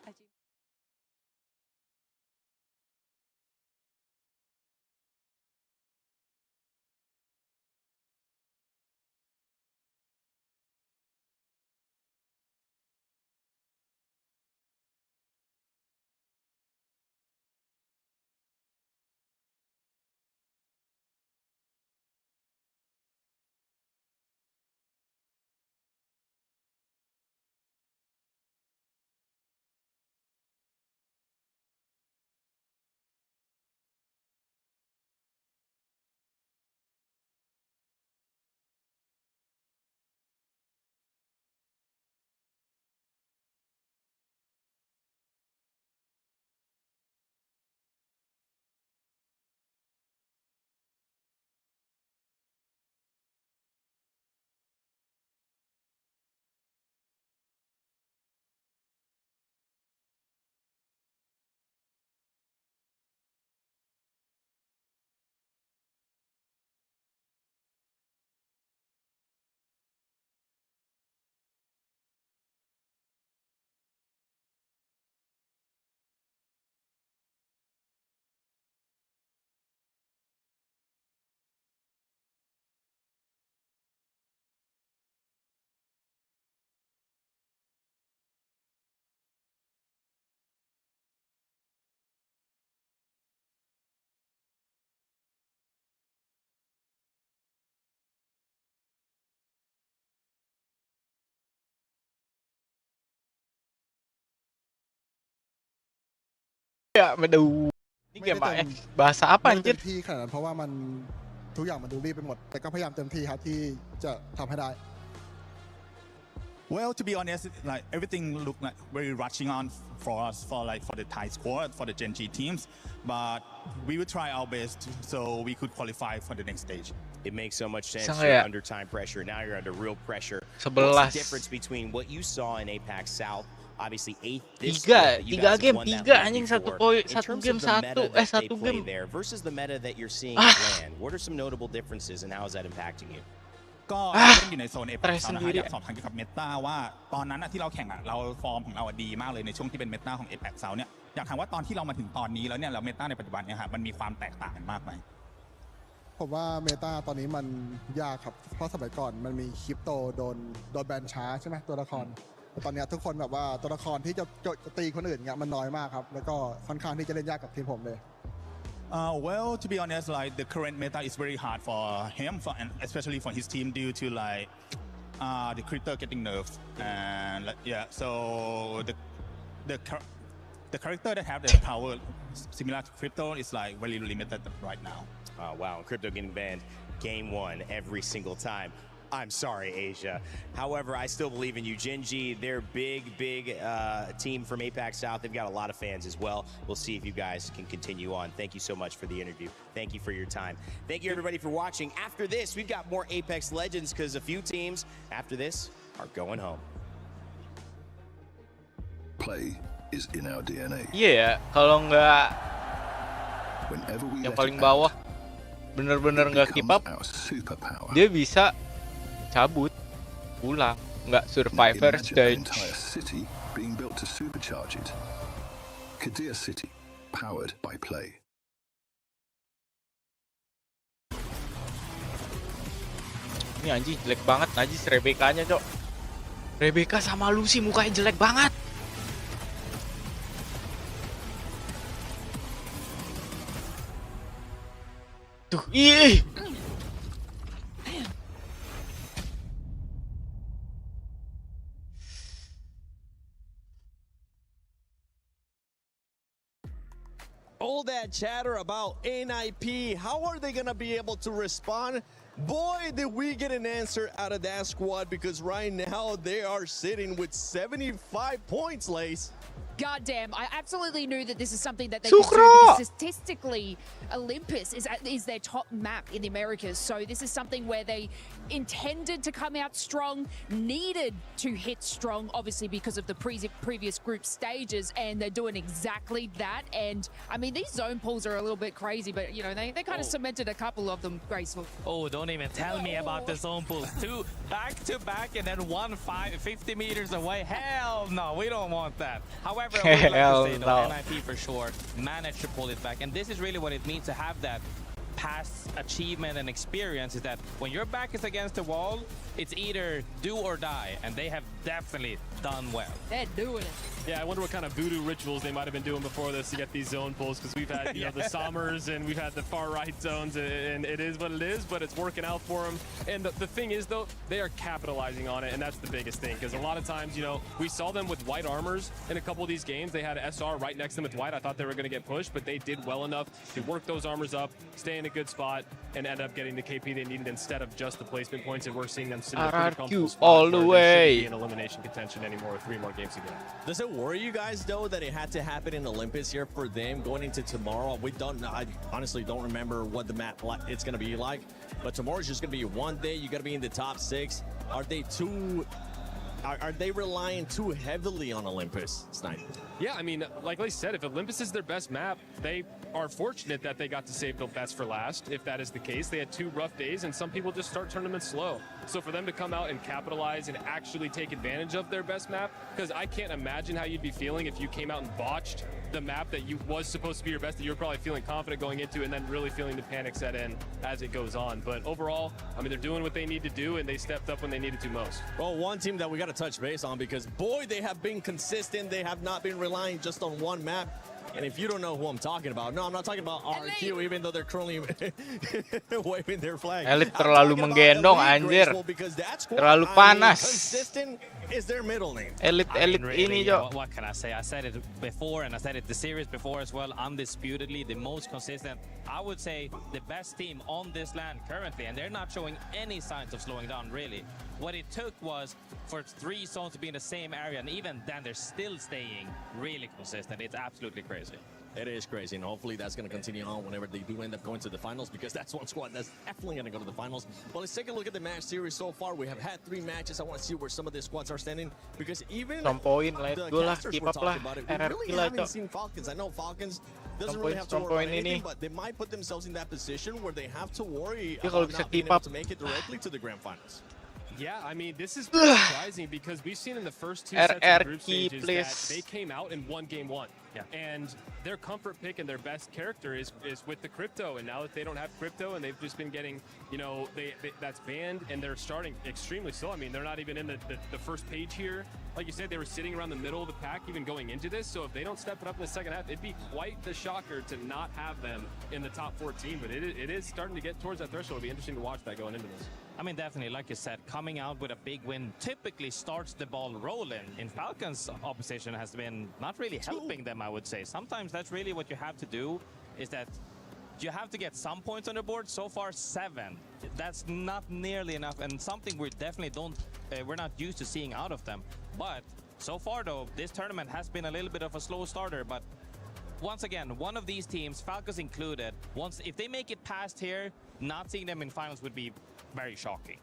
Ya, aduh. Ini game apa ya? Bahasa apa ไม่ได้ anjir? เต็มที่ขนาดนั้นเพราะว่ามันทุกอย่างมันดูรีบไปหมดแต่ก็พยายามเต็มที่ครับที่จะทำให้ได้ Well, to be honest, like everything looked like very rushing on for us for the Thai squad, for the Gen G teams, but we will try our best so we could qualify for the next stage. It makes so much sense. Sangat You're ya. under time pressure. Now you're under real pressure. 11. What's the difference between what you saw in APAC South? Obviously, 8th this Tiga you guys have game, won that tiga league anjing before. In satu terms game of the meta that they satu play game. there versus the meta that you're seeing Ah. at LAN, what are some notable differences and how is that impacting you? ก็เล่นอยู่ในโซน APAC ส นะ นิ ฮะ ท อยากสอบถามเกี่ยวกับเมตาว่าตอนนั้นที่เราแข่งเราฟอร์มของเราดีมากเลยในช่วงที่เป็นเมตาของ APAC เซาเนี่ยอยากถามว่าตอนที่เรามาถึงตอนนี้แล้วเนี่ยเราเมตาในปัจจุบันเนี่ยครับมันมีความแตกต่างกันมากไหม ผมว่าเมตาตอนนี้มันยากครับเพราะสมัยก่อนมันมีคริปโตโดนแบนช้าใช่ไหมตัวละครแต่ตอนนี้ทุกคนแบบว่าตัวละครที่จะตีคนอื่นเงี้ยมันน้อยมากครับแล้วก็ค่อนข้างที่จะเล่นยากกับทีมผมเลย Well, to be honest, like the current meta is very hard for him, and especially for his team due to like the crypto getting nerfed, and yeah, so the character that have the power similar to crypto is like very limited right now. Oh, wow, crypto getting banned game 1 every single time. I'm sorry, Asia. However, I still believe in you. Gen G, they're big team from APAC South. They've got a lot of fans as well. We'll see if you guys can continue on. Thank you so much for the interview. Thank you for your time. Thank you, everybody, for watching. After this, we've got more Apex Legends because a few teams after this are going home. Play is in our DNA. Iya, kalau nggak Whenever we yang let paling it bawah out, bener-bener nggak keep up, our superpower. dia bisa cabut, pulang, nggak survivor Imagine an stage. entire city being built to supercharge it. Kadir City, powered by Play. Ini anjing jelek banget, najis Rebecca-nya, Cok. Rebecca sama Lucy mukanya jelek banget. Tuh, ih. All that chatter about NIP, how are they going to be able to respond? Boy, did we get an answer out of that squad because right now they are sitting with 75 points, Lace. Goddamn, I absolutely knew that this is something that they Sukro! could do because statistically, Olympus is their top map in the Americas. So this is something where they intended to come out strong, needed to hit strong, obviously because of the previous group stages, and they're doing exactly that. And I mean, these zone pulls are a little bit crazy, but you know, they kind of cemented a couple of them graceful. Oh, don't even tell me about the zone pulls. 2 back to back and then 50 meters away. Hell no, we don't want that. However, I would like to say though, NIP for sure managed to pull it back, and this is really what it means to have that past achievement and experience, is that when your back is against the wall, it's either do or die, and they have definitely done well. They're doing it. Yeah, I wonder what kind of voodoo rituals they might have been doing before this to get these zone pulls, because we've had you know the Sommers and we've had the far right zones, and it is what it is, but it's working out for them. And the thing is, though, they are capitalizing on it, and that's the biggest thing, because a lot of times, you know, we saw them with white armors in a couple of these games. They had SR right next to them with white. I thought they were going to get pushed, but they did well enough to work those armors up, stay in a good spot, and end up getting the KP they needed instead of just the placement points. And we're seeing them sit in a pretty comfortable spot all the where they way. shouldn't be in elimination contention anymore with 3 more games to go. Does it worry you guys, though, that it had to happen in Olympus here for them going into tomorrow? I honestly don't remember what the map it's going to be like, but tomorrow's just going to be one day. You got to be in the top 6. Are they relying too heavily on Olympus, Snipe? Yeah, I mean, like I said, if Olympus is their best map, they are fortunate that they got to save the best for last. If that is the case, they had 2 rough days, and some people just start tournaments slow. So for them to come out and capitalize and actually take advantage of their best map, because I can't imagine how you'd be feeling if you came out and botched the map that you was supposed to be your best, that you're probably feeling confident going into, and then really feeling the panic set in as it goes on. But overall, I mean, they're doing what they need to do, and they stepped up when they needed to most. Well, one team that we got to touch base on, because boy, they have been consistent. They have not been relying just on one map. And if you don't know who I'm talking about, no, I'm not talking about RRQ, even though they're currently waving their flag. Elit terlalu menggendong, anjir. Terlalu panas. Consistent is their middle name. Elite ini Jo. What can I say? I said it before, and I said it the series before as well. Undisputedly, the most consistent. I would say the best team on this land currently, and they're not showing any signs of slowing down. Really, what it took was for 3 zones to be in the same area, and even then, they're still staying really consistent. It's absolutely crazy. It is crazy, and hopefully that's going to continue on whenever they do end up going to the finals, because that's one squad that's definitely going to go to the finals. But let's take a look at the match series so far. We have had 3 matches. I want to see where some of the squads are standing, because even Some point, let's the go lah, casters keep were up lah. talking about it. We RRQ really lah, haven't Cok. seen Falcons. I know Falcons doesn't Some really point, have to some worry about point anything, ini. but they might put themselves in that position where they have to worry Dia kalau about bisa not being keep able up. to make it directly to the grand finals. Yeah, I mean, this is pretty surprising because we've seen in the first 2 sets of group stages that they came out and won game 1. Yeah. And their comfort pick and their best character is with the crypto. And now that they don't have crypto and they've just been getting, you know, that's banned and they're starting extremely slow. I mean, they're not even in the first page here. Like you said, they were sitting around the middle of the pack even going into this. So if they don't step it up in the second half, it'd be quite the shocker to not have them in the top 14. But it is starting to get towards that threshold. It'll be interesting to watch that going into this. I mean, definitely, like you said, coming out with a big win typically starts the ball rolling. In Falcons, opposition has been not really helping them, I would say. Sometimes that's really what you have to do, is that you have to get some points on the board. So far, 7. That's not nearly enough, and something we definitely we're not used to seeing out of them. But so far, though, this tournament has been a little bit of a slow starter. But once again, one of these teams, Falcons included, if they make it past here, not seeing them in finals would be very shocking.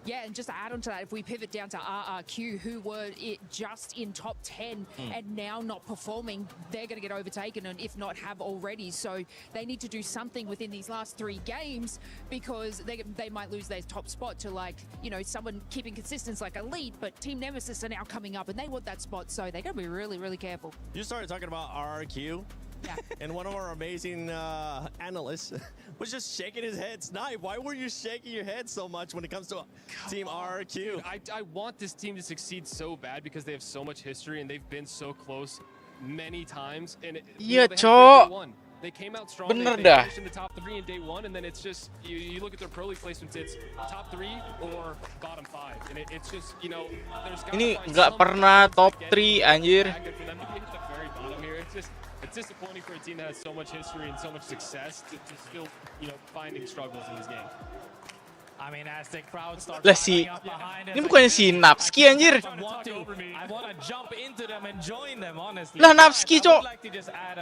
Yeah, and just to add on to that, if we pivot down to RRQ, who were just in top 10 and now not performing, they're going to get overtaken, and if not have already. So they need to do something within these last 3 games, because they might lose their top spot to, like, you know, someone keeping consistence like Elite, but Team Nemesis are now coming up and they want that spot, so they're going to be really, really careful. You started talking about RRQ. Yeah. And one of our amazing analysts was just shaking his head. Snipe, why were you shaking your head so much when it comes to Team RRQ? Dude, I want this team to succeed so bad because they have so much history and they've been so close many times. And Iya, they Cok. They came out strong. Bener they dah. finished in the top 3 in day 1, and then it's just you look at their pro league placements. It's top 3 or bottom 5, and it's just, you know, there's Ini nggak pernah top 3 anjir. for them to be at the very bottom here. It's disappointing for a team that has so much history and so much success to still, you know, finding struggles in this game. I mean, as the crowd starts Lah si, up behind ini bukannya si Napski anjir. I want to jump into them and join them, honestly. Lah Napski, I Cok. would like to just add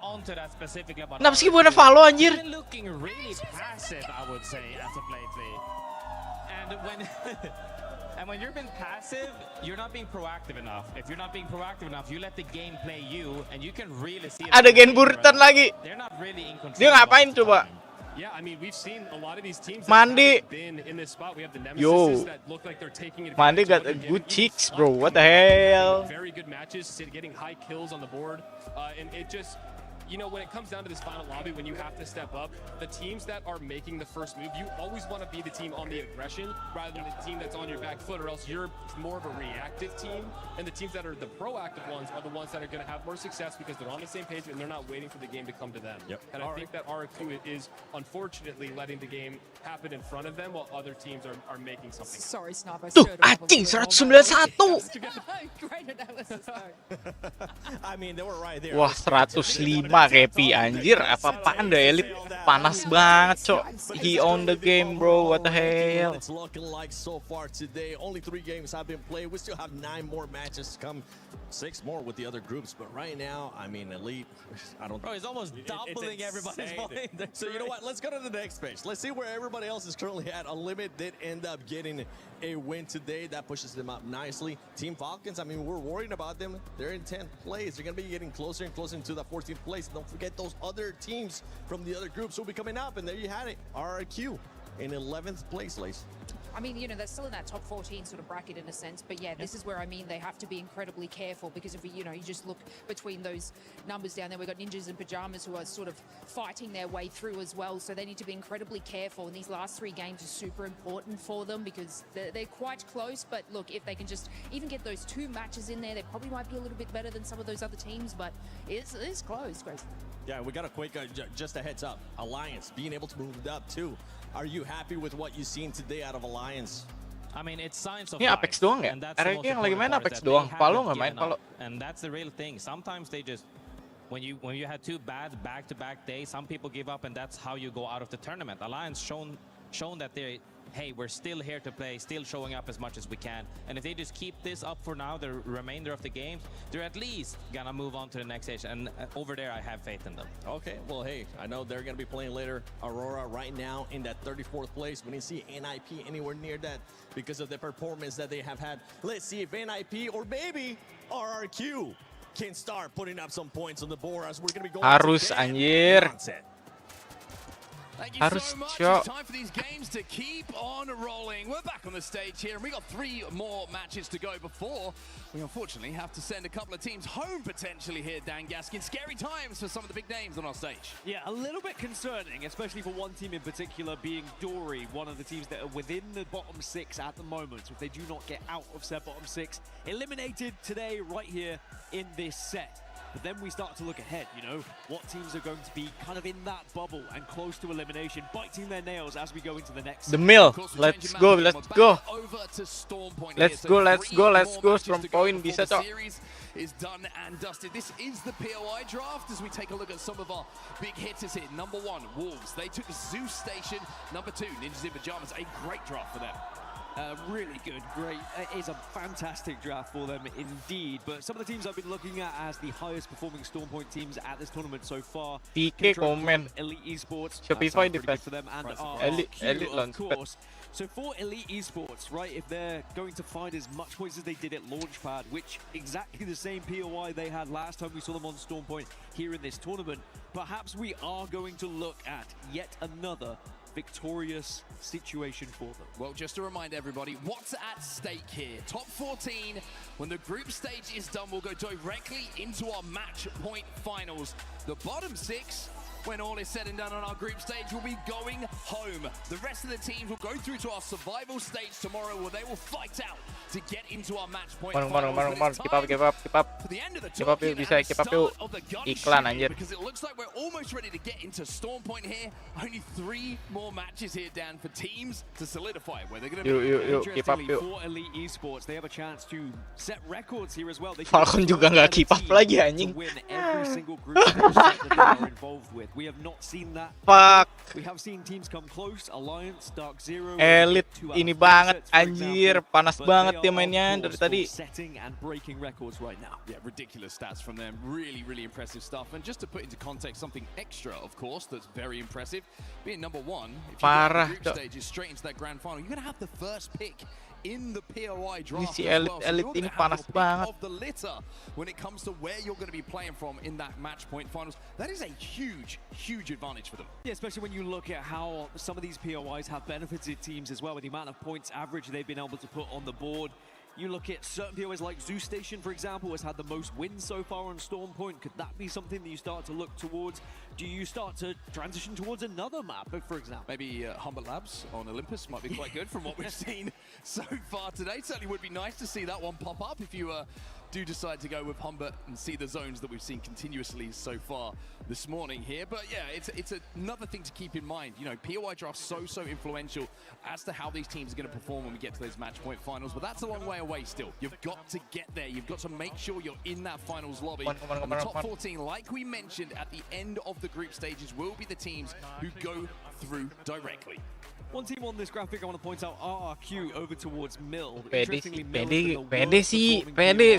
on to that specifically about Napski bukan follow anjir. He's been looking really passive, I would say, as of lately. And when you're being passive, you're not being proactive enough. If you're not being proactive enough, you let the game play you, and you can really see. Ada Gen Burtan lagi. They're not really in control. Dia ngapain coba? Yeah, I mean, we've seen a lot of these teams Mandi. that have been in this spot. We have the Yo. Nemesis that look like they're taking it. Mandi got a good cheeks, bro. What the hell? Very good matches, getting high kills on the board, and it just, you know, when it comes down to this final lobby, when you have to step up, the teams that are making the first move, you always want to be the team on the aggression rather than the team that's on your back foot, or else you're more of a reactive team. And the teams that are the proactive ones are the ones that are going to have more success because they're on the same page and they're not waiting for the game to come to them. Yep. And I think that RRQ is unfortunately letting the game happen in front of them while other teams are making something. Sorry, Sniper. Tuh, anjing 191. Great analysis, though. I mean, they were right there. Wah, 105 Kepi anjir. Apa-apaan dah Elite. Panas banget, Cok. He on the game, bro. What the hell? It's looking like so far today. Only 3 games have been played. We still have 9 more matches to come. 6 more with the other groups. But right now, I mean, Elite, I don't... Bro, he's almost doubling everybody's point. So you know what? Let's go to the next page. Let's see where everybody else is currently at. Unlimited did end up getting a win today. That pushes them up nicely. Team Falcons, I mean, we're worried about them. They're in 10th place. They're going to be getting closer and closer into that 14th place. Don't forget those other teams from the other groups will be coming up. And there you had it. RRQ in 11th place, Lace. I mean, you know, they're still in that top 14 sort of bracket in a sense, but yeah, this is where I mean they have to be incredibly careful, because if you know, you just look between those numbers down there, we've got Ninjas in Pajamas who are sort of fighting their way through as well, so they need to be incredibly careful, and these last 3 games are super important for them because they're quite close. But look, if they can just even get those 2 matches in there, they probably might be a little bit better than some of those other teams, but it's close, Grace. Yeah, we got a quick, just a heads up. Alliance being able to move it up too. Are you happy with what you've seen today out of Alliance? I mean, it's signs of Ini Apex doang ya? RRQ yang lagi main Apex doang. Palo nggak main Palo. And that's the real thing. Sometimes they just when you had two bad back-to-back days, some people give up, and that's how you go out of the tournament. Alliance shown that they, hey, we're still here to play, still showing up as much as we can. And if they just keep this up for now, the remainder of the games, they're at least gonna move on to the next stage. And over there, I have faith in them. Okay, well, hey, I know they're gonna be playing later. Aurora right now in that 34th place. We didn't see NIP anywhere near that because of the performance that they have had. Let's see if NIP or maybe RRQ can start putting up some points on the board as we're gonna be going. Harus anjir. Thank you so much. It's time for these games to keep on rolling. We're back on the stage here, and we got 3 more matches to go before we unfortunately have to send a couple of teams home potentially here, Dan Gaskin. Scary times for some of the big names on our stage. Yeah, a little bit concerning, especially for one team in particular, being Dory, one of the teams that are within the bottom 6 at the moment. So if they do not get out of their bottom 6, eliminated today right here in this set. But then we start to look ahead, you know, what teams are going to be kind of in that bubble and close to elimination, biting their nails as we go into the next. The mill. Let's go. Let's go. Let's go. Storm Point bisa cok. Is done and dusted. This is the POI draft as we take a look at some of our big hitters here. Number 1, Wolves. They took Zeus Station. Number 2, Ninjas in Pajamas. A great draft for them. Really good, great. It is a fantastic draft for them indeed. But some of the teams I've been looking at as the highest performing Storm Point teams at this tournament so far. PK komen. Elite Esports. Shopify defense for them and Elite of course. So for Elite Esports, right, if they're going to find as much points as they did at Launchpad, which exactly the same POI they had last time we saw them on Storm Point here in this tournament, perhaps we are going to look at yet another victorious situation for them. Well, just to remind everybody, what's at stake here? Top 14, when the group stage is done, we'll go directly into our match point finals. The bottom 6, when all is said and done on our group stage, will be going home. The rest of the teams will go through to our survival stage tomorrow, where they will fight out to get into our match point finals. Keep up. Bisa keep up yuk. Iklan anjir. Because it looks like we're almost ready to get into Storm Point here. Only 3 more matches here, Dan, for teams to solidify where they're going to be. Yuk, keep up yuk. For Elite Esports, they have a chance to set records here as well. Falcon juga nggak keep up lagi anjing. Win every single group that they are involved with. We have not seen that. Fuck. We have seen teams come close. Alliance, Dark Zero. Elite ini banget anjir, panas banget dia mainnya dari tadi. Setting and breaking records right now. Yeah, ridiculous stats from them. Really, really impressive stuff. And just to put into context, something extra, of course, that's very impressive. Being number 1, if you get the group stages straight into that grand final, you're going to have the first pick in the POI draft si as well. Elite ini panas banget. Of the litter when it comes to where you're going to be playing from in that match point finals. That is a huge, huge advantage for them. Yeah, especially when you look at how some of these POIs have benefited teams as well, with the amount of points average they've been able to put on the board. You look at certain POIs like Zeus Station, for example, has had the most wins so far on Storm Point. Could that be something that you start to look towards? Do you start to transition towards another map, for example? Maybe Humber Labs on Olympus might be quite good from what we've seen so far today. Certainly would be nice to see that one pop up if you do decide to go with Humber and see the zones that we've seen continuously so far this morning here. But yeah, it's another thing to keep in mind. You know, POI draft's so influential as to how these teams are going to perform when we get to those match point finals. But that's a long way away still. You've got to get there. You've got to make sure you're in that finals lobby. And the top 14, like we mentioned at the end of the group stages, will be the teams who go through directly. One team on this graphic I want to point out, RRQ over towards Mylo. Pede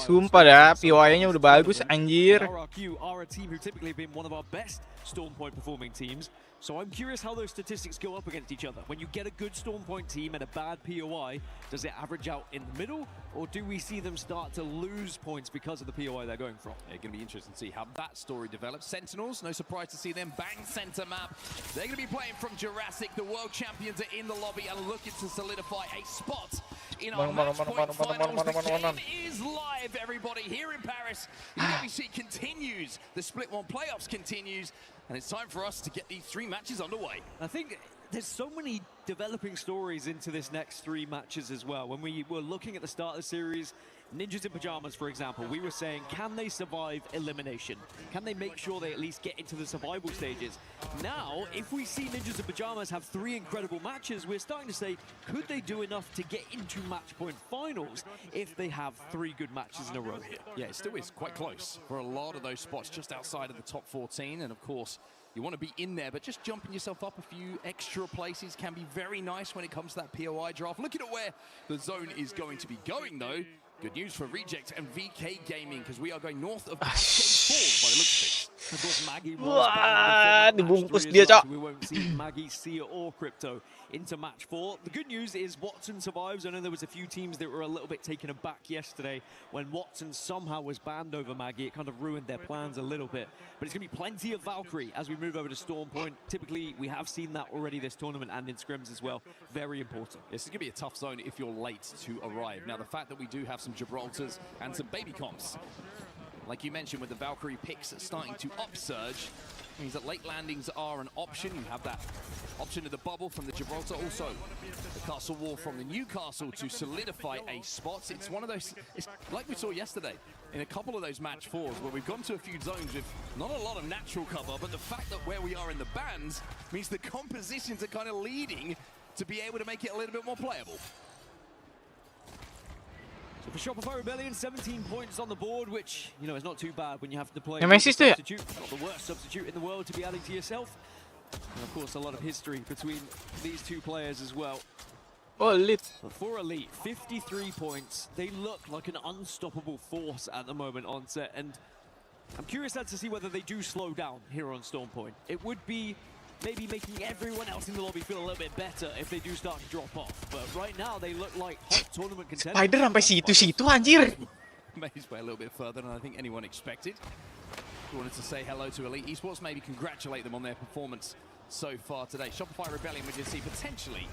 sumpah dah, POI-nya udah bagus anjir. RRQ are a team who typically have been one of our best Storm Point performing teams. So I'm curious how those statistics go up against each other. When you get a good Storm Point team and a bad POI, does it average out in the middle? Or do we see them start to lose points because of the POI they're going from? Yeah, going to be interesting to see how that story develops. Sentinels, no surprise to see them bang center map. They're going to be playing from Jurassic. The world champions are in the lobby and looking to solidify a spot in our match point finals. The game is live, everybody, here in Paris. EWC continues. The Split 1 playoffs continues. And it's time for us to get these 3 matches underway. I think there's so many developing stories into this next 3 matches as well. When we were looking at the start of the series, Ninjas in Pajamas, for example, we were saying, can they survive elimination? Can they make sure they at least get into the survival stages? Now, if we see Ninjas in Pajamas have 3 incredible matches, we're starting to say, could they do enough to get into match point finals if they have 3 good matches in a row here? Yeah, it still is quite close for a lot of those spots just outside of the top 14. And of course, you want to be in there, but just jumping yourself up a few extra places can be very nice when it comes to that POI draft. Looking at where the zone is going to be going, though. Good news for Reject and VK Gaming, because we are going north of Cascade 4 by the looks of it. Of course, Maggie was dibungkus dia, Cok. we won't see Maggie, Sia, or Crypto into match 4. The good news is Watson survives. I know there was a few teams that were a little bit taken aback yesterday when Watson somehow was banned over Maggie. It kind of ruined their plans a little bit. But it's going to be plenty of Valkyrie as we move over to Storm Point. Typically, we have seen that already this tournament and in scrims as well. Very important. This is going to be a tough zone if you're late to arrive. Now, the fact that we do have some Gibraltars and some baby comps, like you mentioned, with the Valkyrie picks starting to upsurge, means that late landings are an option. You have that option of the bubble from the Gibraltar, also the castle wall from the Newcastle to solidify a spot. It's one of those, it's like we saw yesterday in a couple of those match 4s where we've gone to a few zones with not a lot of natural cover, but the fact that where we are in the bands means the compositions are kind of leading to be able to make it a little bit more playable. So for Shopify Rebellion, 17 points on the board, which, you know, is not too bad when you have to play Yang main sis tu ya? substitute. Not the worst substitute in the world to be adding to yourself. And of course, a lot of history between these 2 players as well. Oh, Elite. But for Elite, 53 points. They look like an unstoppable force at the moment on set. And I'm curious as to see whether they do slow down here on Storm Point. It would be maybe making everyone else in the lobby feel a little bit better if they do start to drop off. But right now, they look like hot tournament contenders. Spider sampai situ-situ, anjir. Made his way a little bit further than I think anyone expected. We wanted to say hello to Elite Esports, maybe congratulate them on their performance so far today. Shopify Rebellion, we just see potentially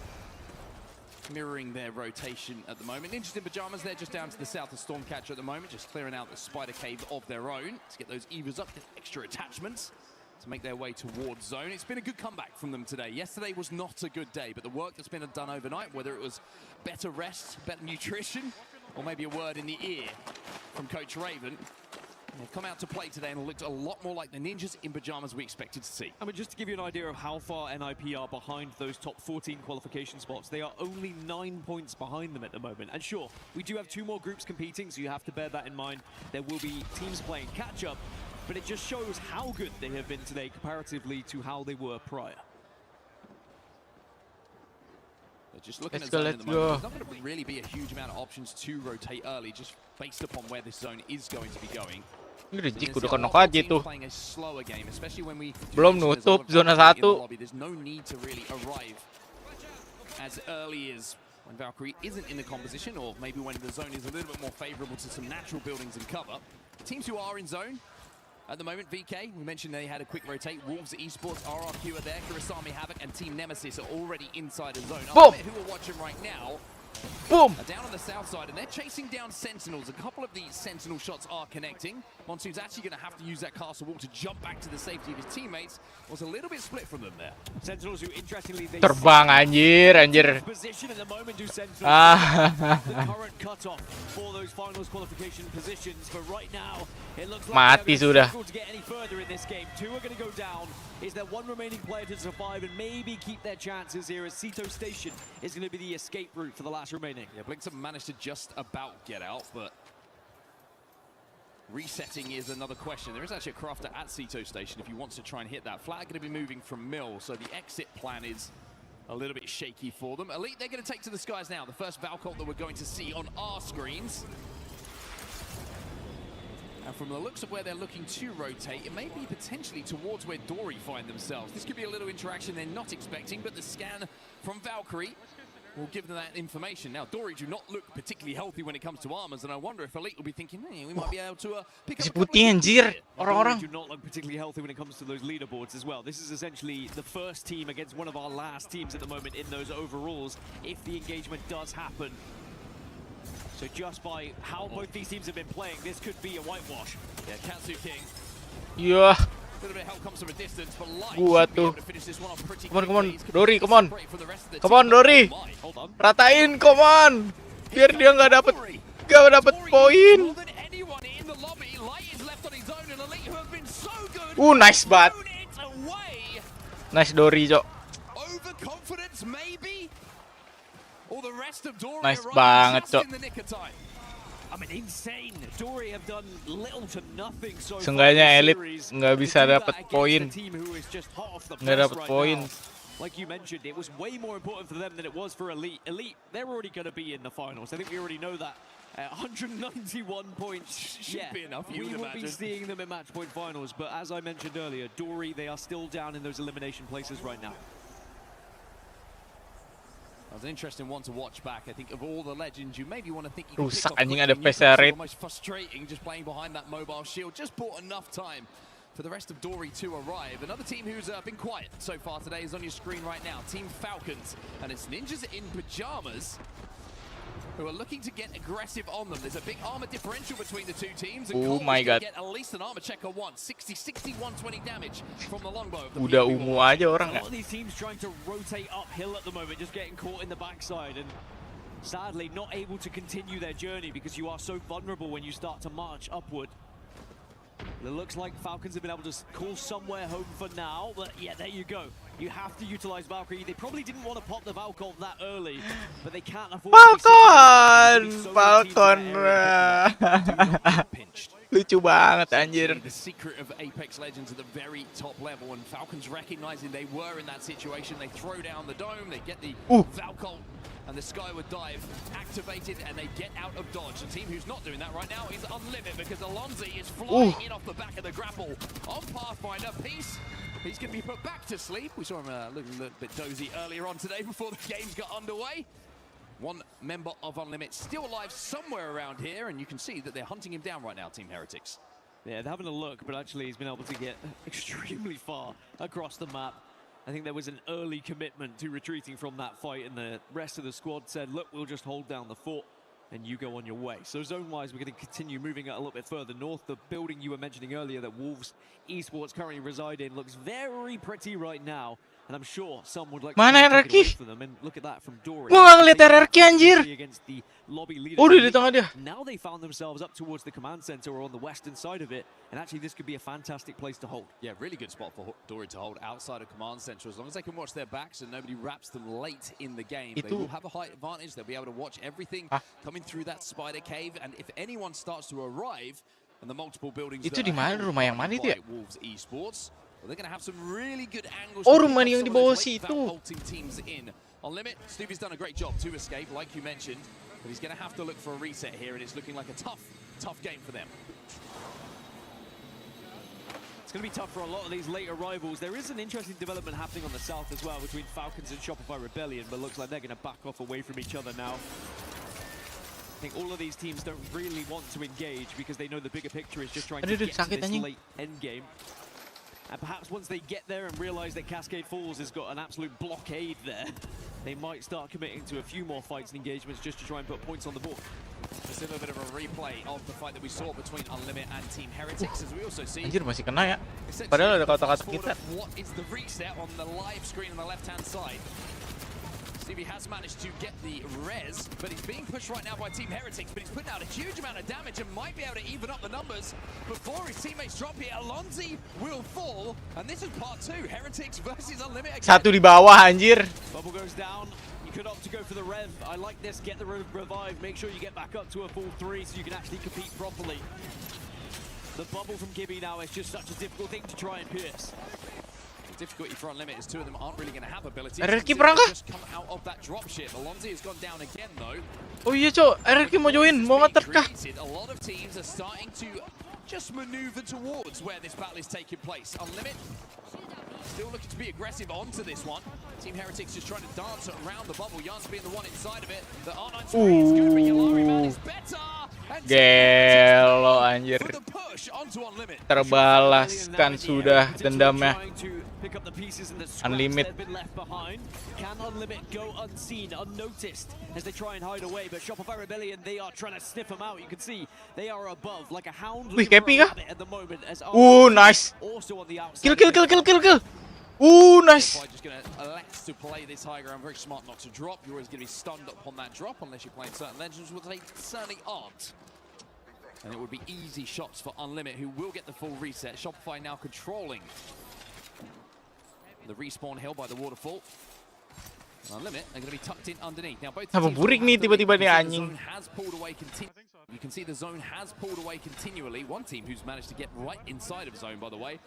mirroring their rotation at the moment. Ninjas in Pajamas, they're just down to the south of Stormcatcher at the moment, just clearing out the spider cave of their own to get those Evas up, get extra attachments to make their way towards zone. It's been a good comeback from them today. Yesterday was not a good day, but the work that's been done overnight, whether it was better rest, better nutrition, or maybe a word in the ear from Coach Raven, they've come out to play today and looked a lot more like the Ninjas in Pajamas we expected to see. I mean, just to give you an idea of how far NIP are behind those top 14 qualification spots, they are only 9 points behind them at the moment. And sure, we do have 2 more groups competing, so you have to bear that in mind. There will be teams playing catch-up, but it just shows how good they have been today comparatively to how they were prior. But just looking at zone at the moment, there's not going to really be a huge amount of options to rotate early, just based upon where this zone is going to be going. Reject udah knock aja tuh. Playing a slower game, especially when we belum nutup zona 1. There's no need to really arrive as early as when Valkyrie isn't in the composition, or maybe when the zone is a little bit more favorable to some natural buildings and cover. The teams who are in zone at the moment, VK, we mentioned they had a quick rotate. Wolves Esports, RRQ are there. Kurosami Havoc and Team Nemesis are already inside the zone. Boom. Who are watching right now Boom. are down on the south side, and they're chasing down Sentinels. A couple of these Sentinel shots are connecting. Monsoon's actually going to have to use that castle wall to jump back to the safety of his teammates. Was a little bit split from them there. Sentinels who, interestingly, they terbang anjir. Position at the moment, do Sentinels the current cutoff for those finals qualification positions. But right now, it looks like mati sudah. to get any further in this game. 2 are going to go down. Is there one remaining player to survive and maybe keep their chances here, as Sito Station is going to be the escape route for the last remaining? Yeah, Blinks managed to just about get out, but resetting is another question. There is actually a crafter at Sito Station if he wants to try and hit that. Flag going to be moving from Mylo, so the exit plan is a little bit shaky for them. Elite, they're going to take to the skies now. The first Valcult that we're going to see on our screens. And from the looks of where they're looking to rotate, it may be potentially towards where Dory find themselves. This could be a little interaction they're not expecting, but the scan from Valkyrie will give them that information. Now, Dory do not look particularly healthy when it comes to armors, and I wonder if Elite will be thinking, hey, we might be able to pick up a putih anjir, orang-orang. Do not look particularly healthy when it comes to those leaderboards as well. This is essentially the first team against one of our last teams at the moment in those overalls, if the engagement does happen. So just by how both these teams have been playing, this could be a whitewash. Yeah, Katsu King. Yeah. Gua tuh. Come on, Dori, come on, Dori. Ratain, come on. Biar dia nggak dapet poin. Nice banget. Nice Dori, Cok. Nice banget, Cok. Seenggaknya elit nggak bisa dapat poin. Nggak dapat poin. Like you mentioned, it was way more important for them than it was for Elite. Elite, they're already going to be in the finals. I think we already know that. 191 points. Should be enough, you we would will imagine. be seeing them in match point finals. But as I mentioned earlier, Dory, they are still down in those elimination places right now. That was an interesting one to watch back. I think of all the legends, you maybe want to think you can Rusak pick anjing, up ada PCR rate. almost frustrating just playing behind that mobile shield. Just bought enough time for the rest of Dory to arrive. Another team who's been quiet so far today is on your screen right now. Team Falcons, and it's ninjas in pajamas who are looking to get aggressive on them. There's a big armor differential between the two teams. And Oh my god. Get at least an armor checker once. 60, 120 damage from the longbow. Udah ungu aja orang A ya. lot of these teams trying to rotate uphill at the moment, just getting caught in the backside and sadly not able to continue their journey because you are so vulnerable when you start to march upward. It looks like Falcons have been able to call somewhere home for now, but yeah, there you go. You have to utilize Valkyrie. They probably didn't want to pop the Valcon that early, but they can't afford Falcon. Lucu banget anjir. The secret of Apex Legends at the very top level, and Falcons recognizing they were in that situation. They throw down the dome, they get the Valcon and the Skyward Dive activated, and they get out of dodge. The team who's not doing that right now is Unlimit, because Alonzi is flying in off the back of the grapple on Pathfinder. Peace, he's going to be put back to sleep. We saw him looking a little bit dozy earlier on today before the games got underway. One member of Unlimit still alive somewhere around here, and you can see that they're hunting him down right now, Team Heretics. Yeah, they're having a look, but actually he's been able to get extremely far across the map. I think there was an early commitment to retreating from that fight, and the rest of the squad said, look, we'll just hold down the fort and you go on your way. So zone-wise, we're going to continue moving a little bit further north. The building you were mentioning earlier that Wolves Esports currently reside in looks very pretty right now, and I'm sure some would like to take it away for them. And look at that from Dory. Gua nggak ngeliat RRQ anjir. Against the lobby leader. Di tengah dia. Now they found themselves up towards the command center or on the western side of it, and actually this could be a fantastic place to hold. Yeah, really good spot for Dory to hold outside of command center. As long as they can watch their backs and nobody wraps them late in the game, they will have a height advantage. They'll be able to watch everything coming through that spider cave, and if anyone starts to arrive and the multiple buildings Itu di mana, rumah yang mana itu ya? Wolves Esports, well, they're going to have some really good angles. Rumah yang di bawah situ. Teams in. On Limit, Stevie's done a great job to escape, like you mentioned, but he's going to have to look for a reset here, and it's looking like a tough game for them. It's going to be tough for a lot of these late arrivals. There is an interesting development happening on the south as well between Falcons and Shopify Rebellion, but looks like they're going to back off away from each other now. I think all of these teams don't really want to engage because they know the bigger picture is just trying to get to this late end game. And perhaps once they get there and realize that Cascade Falls has got an absolute blockade there, they might start committing to a few more fights and engagements just to try and put points on the board. Just a little bit of a replay of the fight that we saw between Unlimit and Team Heretics, as we also see. Anjir, masih kena ya. Padahal ada kata-kata kita. What is the reset on the live screen on the left-hand side? Stevie has managed to get the res, but he's being pushed right now by Team Heretics, but he's putting out a huge amount of damage and might be able to even up the numbers before his teammates drop here. Alonzi will fall, and this is part 2, Heretics versus Unlimit again. Satu di bawah anjir. Bubble goes down. You could opt to go for the rev. I like this. Get the revive. Make sure you get back up to a full 3 so you can actually compete properly. The bubble from Gibby now is just such a difficult thing to try and pierce. Difficulty for Unlimit is two of them aren't really going to have abilities. RRQ perang kah? Just come out of that dropship. Alonzi has gone down again though. Oh iya cok, RRQ mau join, mau ngeter kah? A lot of teams are starting to just maneuver towards where this battle is taking place. Unlimit still looking to be aggressive onto this one. Team Heretics just trying to dance around the bubble. Jans being the one inside of it. The R9 is good, but Yalari man is better. Gelo anjir. push onto Unlimit. Terbalaskan sudah dendamnya. Pick up the pieces and the scraps Unlimit. that have been left behind. Can Unlimit go unseen, unnoticed as they try and hide away? But Shopify Rebellion, they are trying to sniff them out. You can see they are above like a hound Wih, looking for Kepi a kah? rabbit at the moment. As Nice. also on the outside. Kill. Nice. Just going to elect to play this high ground. Very smart not to drop. You're always going to be stunned upon that drop unless you're playing certain legends, which they certainly aren't. And it would be easy shots for Unlimit, who will get the full reset. Shopify now controlling the respawn hill by the waterfall. And Unlimit are going to be tucked in underneath. Now both Apa burik nih tiba-tiba nih anjing. You can see the zone has pulled away continually. One team who's managed to get right inside of zone, by the way,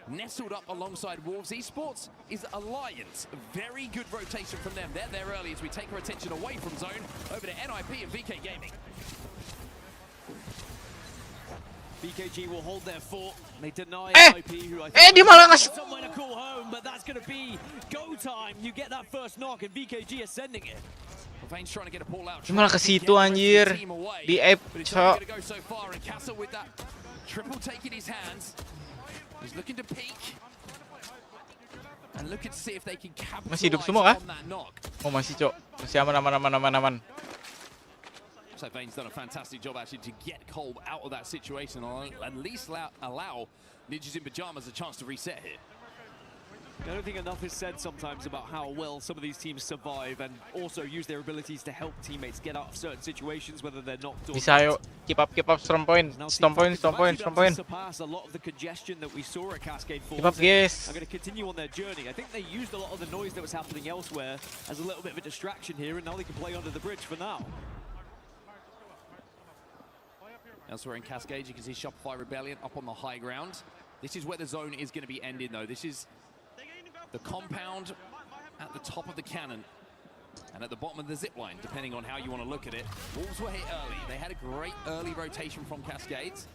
nestled up alongside Wolves Esports is Alliance. Very good rotation from them. They're there early as we take our attention away from zone over to NIP and VK Gaming. BKG will hold their fort. They deny NIP, who I think dia malah ngasih somewhere to call home, but that's going to be go time. You get that first knock and BKG is sending it. Trying to get a pull out. Dia malah ke situ anjir. Di app, cok. Triple take in his hands. He's looking to peek. And looking to see if they can capitalize Masih hidup semua kah? on that knock. Oh, masih, cok. Masih aman. So Vane's done a fantastic job actually to get Kolb out of that situation and at least allow Ninjas in Pajamas a chance to reset here. I don't think enough is said sometimes about how well some of these teams survive and also use their abilities to help teammates get out of certain situations, whether they're knocked or Bisa ayo, keep up, storm point. Surpass a lot of the congestion that we saw at Cascade Falls. Keep up, guys. I'm going to continue on their journey. I think they used a lot of the noise that was happening elsewhere as a little bit of a distraction here, and now they can play under the bridge for now. Elsewhere in Cascade, you can see Shopify Rebellion up on the high ground. This is where the zone is going to be ending, though. This is the compound at the top of the cannon and at the bottom of the zip line, depending on how you want to look at it. Wolves were hit early. They had a great early rotation from Cascades.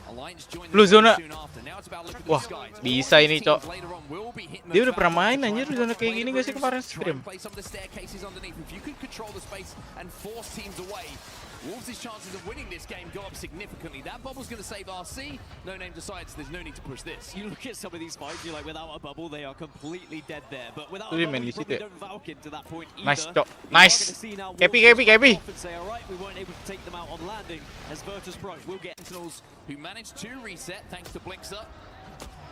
Alliance joined Blue zona. soon after. Now it's about looking at the Wah, skies. bisa ini, cok. Later on will be hitting Dia those udah pernah main fountains. anjir di zona kayak gini gak sih kemarin stream? Play some of the staircases underneath. If you could control the space and force teams away, Wolves' chances of winning this game go up significantly. That bubble's going to save RC. No Name decides there's no need to push this. You look at some of these fights, you're like, without a bubble, they are completely dead there. But without Tuh, a bubble, main you di situ probably ya. don't Valken to that point either. Nice, cok. You are Nice. gonna see now Kepi. Wolves just off and say, all right, we weren't able to take them out on landing as Virtus Pro will get Sentinels who managed to reset thanks to Blinkster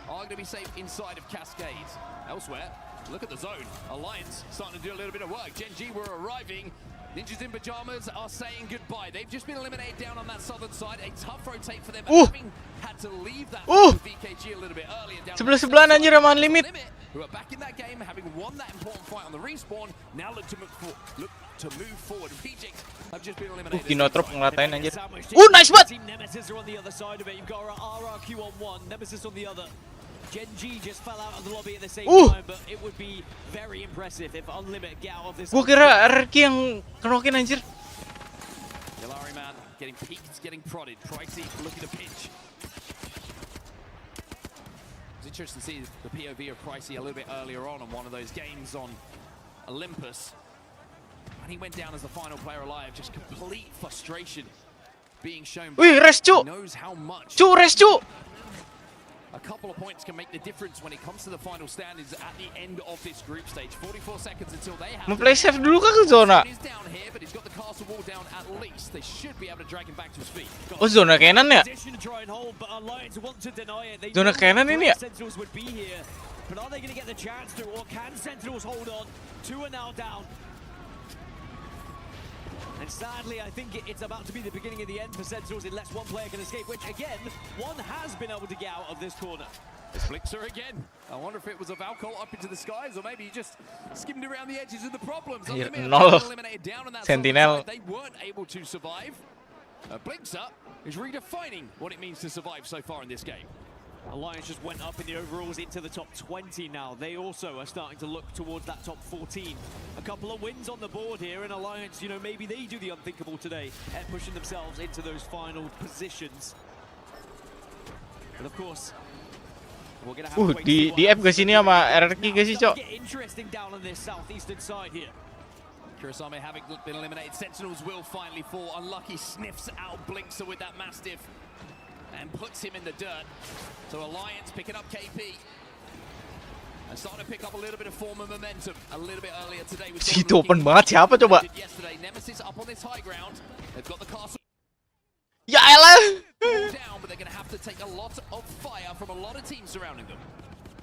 are going to be safe inside of Cascades. Elsewhere, look at the zone. Alliance starting to do a little bit of work. Gen G were arriving. Ninjas in Pajamas are saying goodbye. They've just been eliminated down on that southern side. A tough rotate for them. Having had to leave that with VKG a little bit earlier. Sebelah-sebelahan anjir sama Unlimit. Who are back in that game, having won that important fight on the respawn. Now look to move forward. Reject have just been eliminated. Kinotrop ngelatain anjir. Nice banget. Team Nemesis are on the other side of it. You've got RRQ on one, Nemesis on the other. Gen G just fell out of the lobby at the same time, but it would be very impressive if Unlimit get out of this. Gua kira RRQ yang kerokin anjir. Yalari man getting peeked, getting prodded. Pricey looking to pinch. It's interesting to see the POV of Pricey a little bit earlier on one of those games on Olympus. When he went down as the final player alive, just complete frustration being shown. Wih, rest cu. Knows how much. Rest cu. A couple of points can make the difference when it comes to the final standings at the end of this group stage. 44 seconds until they have. Mau play safe dulu kah ke zona? He's down here, but he's got the castle wall down at least. They should be able to drag him back to his feet. Oh, zona kanan ya? Zona kanan ini ya? Sentinels would be here, but are they going to get the chance to, or can Sentinels hold on? Two are now down. And sadly, I think it's about to be the beginning of the end for Sentinels unless one player can escape, which again, one has been able to get out of this corner. It's Blixer again. I wonder if it was a Valkyrie up into the skies, or maybe he just skimmed around the edges of the problems. Eliminated down on that Sentinel. They weren't able to survive. Blixer is redefining what it means to survive so far in this game. Alliance just went up in the overalls into the top 20 now. They also are starting to look towards that top 14. A couple of wins on the board here, and Alliance, you know, maybe they do the unthinkable today at pushing themselves into those final positions. But of course, we're going to have to wait. Di F ke sini sama RRQ ke sih, cok. Get interesting down on this southeastern side here. Kurosame having been eliminated. Sentinels will finally fall. Unlucky sniffs out Blinkster with that Mastiff. and puts him in the dirt. So Alliance picking up KP. And starting to pick up a little bit of form and momentum a little bit earlier today. Situ open banget, siapa coba? Yesterday, Nemesis up on this high ground. They've got the castle. Ya elah. Down, but they're going to have to take a lot of fire from a lot of teams surrounding them.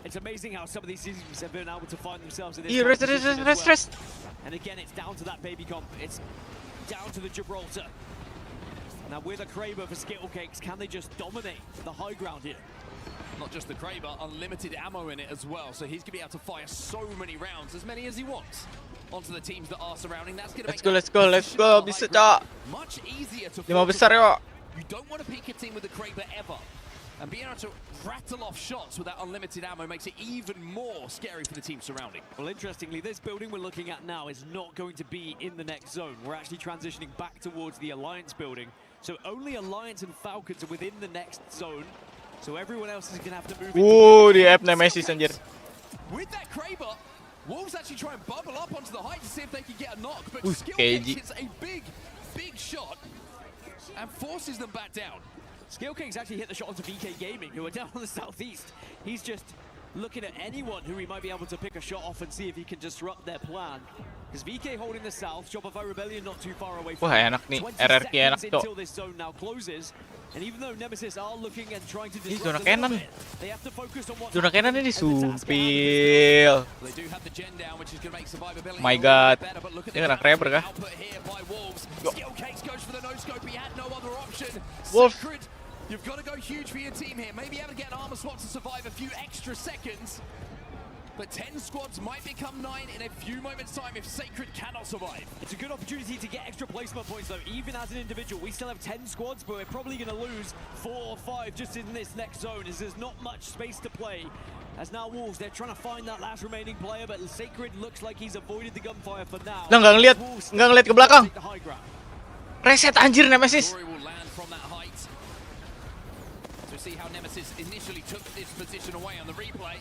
It's amazing how some of these teams have been able to find themselves in this Rest. And again, it's down to that baby comp. It's down to the Gibraltar. Now with a Kraber for Skittle Cakes, can they just dominate the high ground here? Not just the Kraber, unlimited ammo in it as well. So he's going to be able to fire so many rounds, as many as he wants, onto the teams that are surrounding. That's going to Let's go. Bisa, Cok. Much easier to 5 besar yuk. You don't want to peek a team with the Kraber ever. And being able to rattle off shots with that unlimited ammo makes it even more scary for the team surrounding. Well, interestingly, this building we're looking at now is not going to be in the next zone. We're actually transitioning back towards the Alliance building. So only Alliance and Falcons are within the next zone. So everyone else is going to have to move Di F Nemesis anjir. With that Kraber, Wolves actually try and bubble up onto the height to see if they can get a knock, but Skill KG. hits a big shot and forces them back down. Skill Kings actually hit the shot onto VK Gaming, who are down on the southeast. He's just looking at anyone who he might be able to pick a shot off and see if he can disrupt their plan. Because VK holding the south, Shopify Rebellion not too far away from Wah, enak nih. 20 RRQ enak, seconds Cok. until this zone now closes. And even though Nemesis are looking and trying to Ih, disrupt zona a little cannon. bit, they have to focus on what Zona cannon ini happens as the task disumpil. They do have the gen down, which is going to make survivability My a God. little bit better, but look at Dia the kena Kraber kah? output here by Wolves. Skill Cakes goes for the no-scope. He had no other option. Wolf. Sacred, you've got to go huge for your team here. Maybe able to get an armor swap to survive a few extra seconds. But 10 squads might become 9 in a few moments' time if Sacred cannot survive. It's a good opportunity to get extra placement points, though. Even as an individual, we still have 10 squads, but we're probably going to lose 4 or 5 just in this next zone, as there's not much space to play. As now Wolves, they're trying to find that last remaining player, but Sacred looks like he's avoided the gunfire for now. Nah, nggak ngeliat ke belakang. Take the high ground. Reset anjir Nemesis. Rory will land from that height. So see how Nemesis initially took this position away on the replay.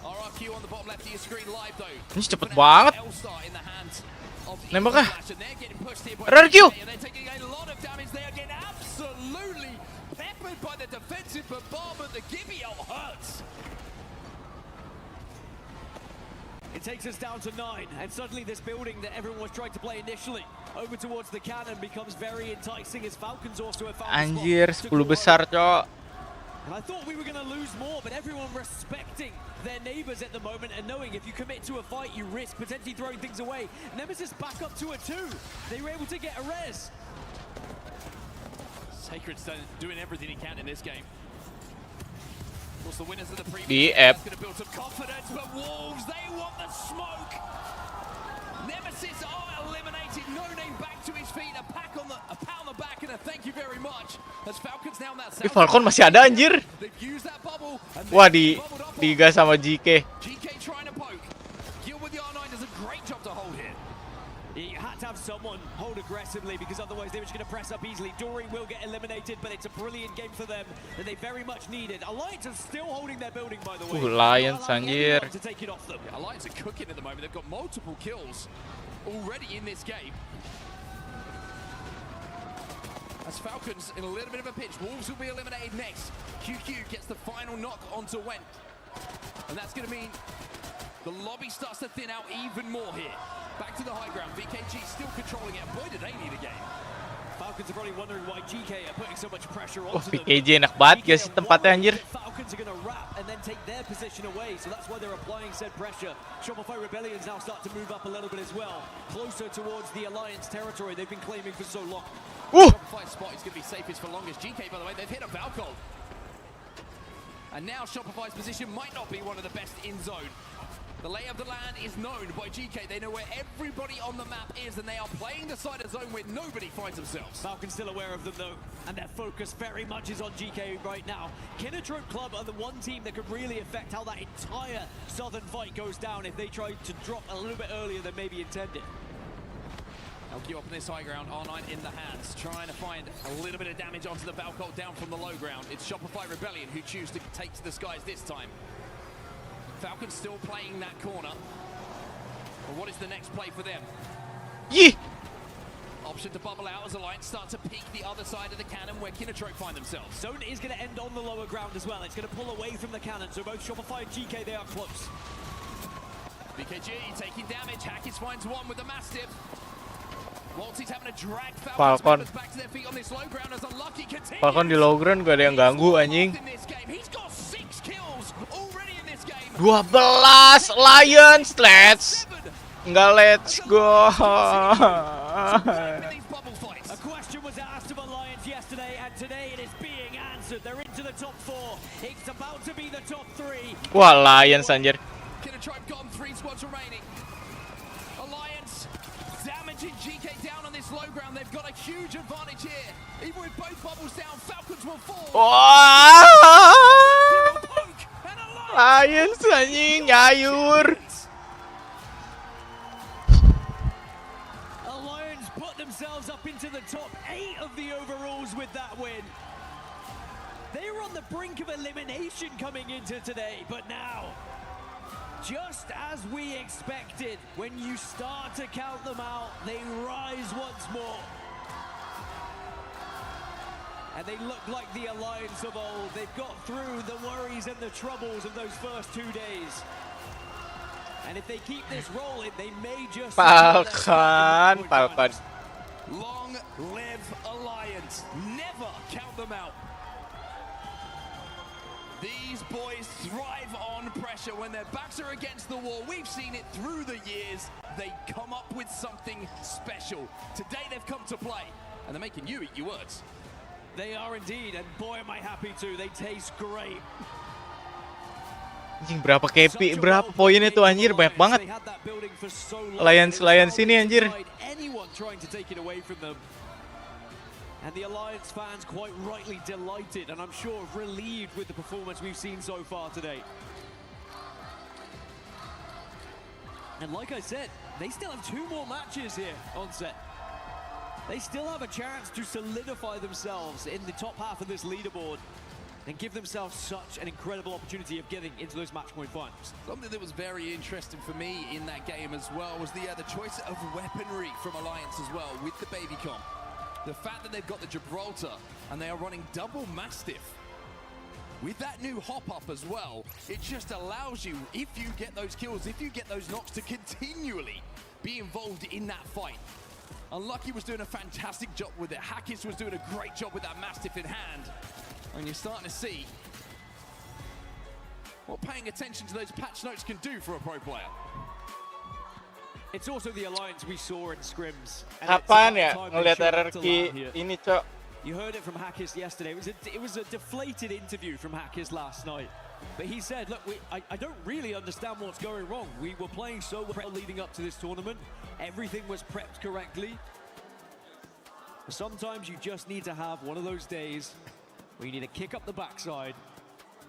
RRQ on the bottom left of your screen live though. Ini cepet banget. L-Star in the hands of Nembak ah. Flash, and they're getting pushed here by RRQ. and they're taking a lot of damage. They are getting absolutely peppered by the defensive bombardment. The Gibby ult hurts. It takes us down to 9, and suddenly this building that everyone was trying to play initially over towards the cannon becomes very enticing as Falcons also have found a spot Anjir, to 10 go besar, Cok. And I thought we were going to lose more, but everyone respecting their neighbors at the moment and knowing if you commit to a fight, you risk potentially throwing things away. Nemesis back up to a 2. They were able to get a res. Sacred's doing everything he can in this game. Of course, the winners of the previous Di game, F. that's going to build some confidence, but Wolves, they want the smoke. Nemesis are eliminated. No name back to his feet. A pat on the back and a thank you very much. As Falcons now on that Ih, Falcon masih ada anjir. They've used that bubble. And Wah, they've di bubbled up digas sama GK. GK trying to poke. Gil with the R9 does a great job to hold here. You had to have someone hold aggressively because otherwise they were just going to press up easily. Dory will get eliminated, but it's a brilliant game for them that they very much needed. Alliance is still holding their building, by the way. Alliance anjir. To take it off them. Yeah, Alliance are cooking at the moment. They've got multiple kills already in this game. As Falcons in a little bit of a pinch. Wolves will be eliminated next. QQ gets the final knock onto Went. And that's going to mean the lobby starts to thin out even more here. Back to the high ground. VKG still controlling it. Boy, did they need a game. Falcons are probably wondering why GK are putting so much pressure Wah, onto them. PKJ enak banget guys tempatnya anjir. Falcons are going to wrap and then take their position away, so that's why they're applying said pressure. Shopify Rebellions now start to move up a little bit as well, closer towards the Alliance territory they've been claiming for so long. Shopify's spot is going to be safest for longest. GK, by the way, they've hit a Valkyrie. And now Shopify's position might not be one of the best in zone. The lay of the land is known by GK. They know where everybody on the map is, and they are playing the side of zone where nobody finds themselves. Falcons still aware of them, though, and their focus very much is on GK right now. Kinnetrope Club are the one team that could really affect how that entire southern fight goes down if they try to drop a little bit earlier than maybe intended. LQ up on this high ground, R9 in the hands, trying to find a little bit of damage onto the Valkyrie down from the low ground. It's Shopify Rebellion who choose to take to the skies this time. Falcons still playing that corner. But what is the next play for them? Yee! Option pressure to bubble out as Alliance start to peek the other side of the cannon where Kinatrope find themselves. Zone is going to end on the lower ground as well. It's going to pull away from the cannon, so both Shopify and GK, they are close. BKG taking damage. Hackis finds one with the Mastiff. Walty's having to drag Falcon. back to their feet on this low ground as Unlucky continues. Falcon di low ground gak ada yang ganggu anjing. He's got 6 kills already in this game. 12 Lions, let's go. A question was asked of Alliance yesterday, and today it is being answered. They're into the top 4. It's about to be the top 3. Wah, Lions anjir. Kinatrope got 3 squads remaining. Alliance damaging GK down on this low ground. They've got a huge advantage here. Even with both bubbles down, Falcons will fall. Lions anjing nyayur. Alliance put themselves up into the top 8 of the overalls with that win. They were on the brink of elimination coming into today, but now, just as we expected, when you start to count them out, they rise once more. And they look like the Alliance of old. They've got through the worries and the troubles of those first 2 days. And if they keep this rolling, they may just... Falcon. Long live Alliance. Never count them out. These boys thrive on pressure when their backs are against the wall. We've seen it through the years. They come up with something special. Today they've come to play, and they're making you eat your words. They are indeed, and boy am I happy to. They taste great. Anjing berapa KP, berapa poin itu anjir, banyak banget. Lions ini anjir. Anyone trying to take it away from them. And the Alliance fans quite rightly delighted, and I'm sure relieved with the performance we've seen so far today. And like I said, they still have 2 more matches here on set. They still have a chance to solidify themselves in the top half of this leaderboard and give themselves such an incredible opportunity of getting into those match point finals. Something that was very interesting for me in that game as well was the choice of weaponry from Alliance as well with the Babycom. The fact that they've got the Gibraltar and they are running double Mastiff. With that new hop-up as well, it just allows you, if you get those kills, if you get those knocks, to continually be involved in that fight. Unlucky was doing a fantastic job with it. Hackis was doing a great job with that Mastiff in hand. And you're starting to see what paying attention to those patch notes can do for a pro player. It's also the Alliance we saw in scrims. Kapan ya ngeliat RRQ ini, Cok? You heard it from Hackis yesterday. It was a deflated interview from Hackis last night. But he said, look, I don't really understand what's going wrong. We were playing so well leading up to this tournament. Everything was prepped correctly. Sometimes you just need to have one of those days where you need to kick up the backside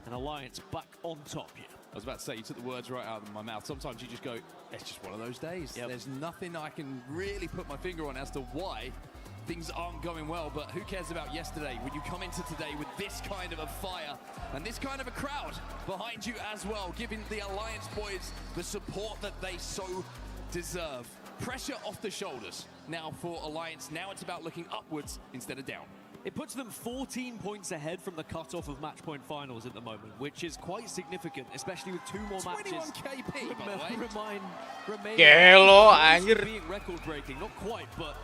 and Alliance back on top here. I was about to say, you took the words right out of my mouth. Sometimes you just go, it's just one of those days. Yep. There's nothing I can really put my finger on as to why things aren't going well, but who cares about yesterday when you come into today with this kind of a fire and this kind of a crowd behind you as well, giving the Alliance boys the support that they so deserve. Pressure off the shoulders now for Alliance. Now it's about looking upwards instead of down. It puts them 14 points ahead from the cutoff of match point finals at the moment, which is quite significant, especially with 2 more matches. 21 KP, by the way. Gelo, anjir. Being record-breaking, not quite, but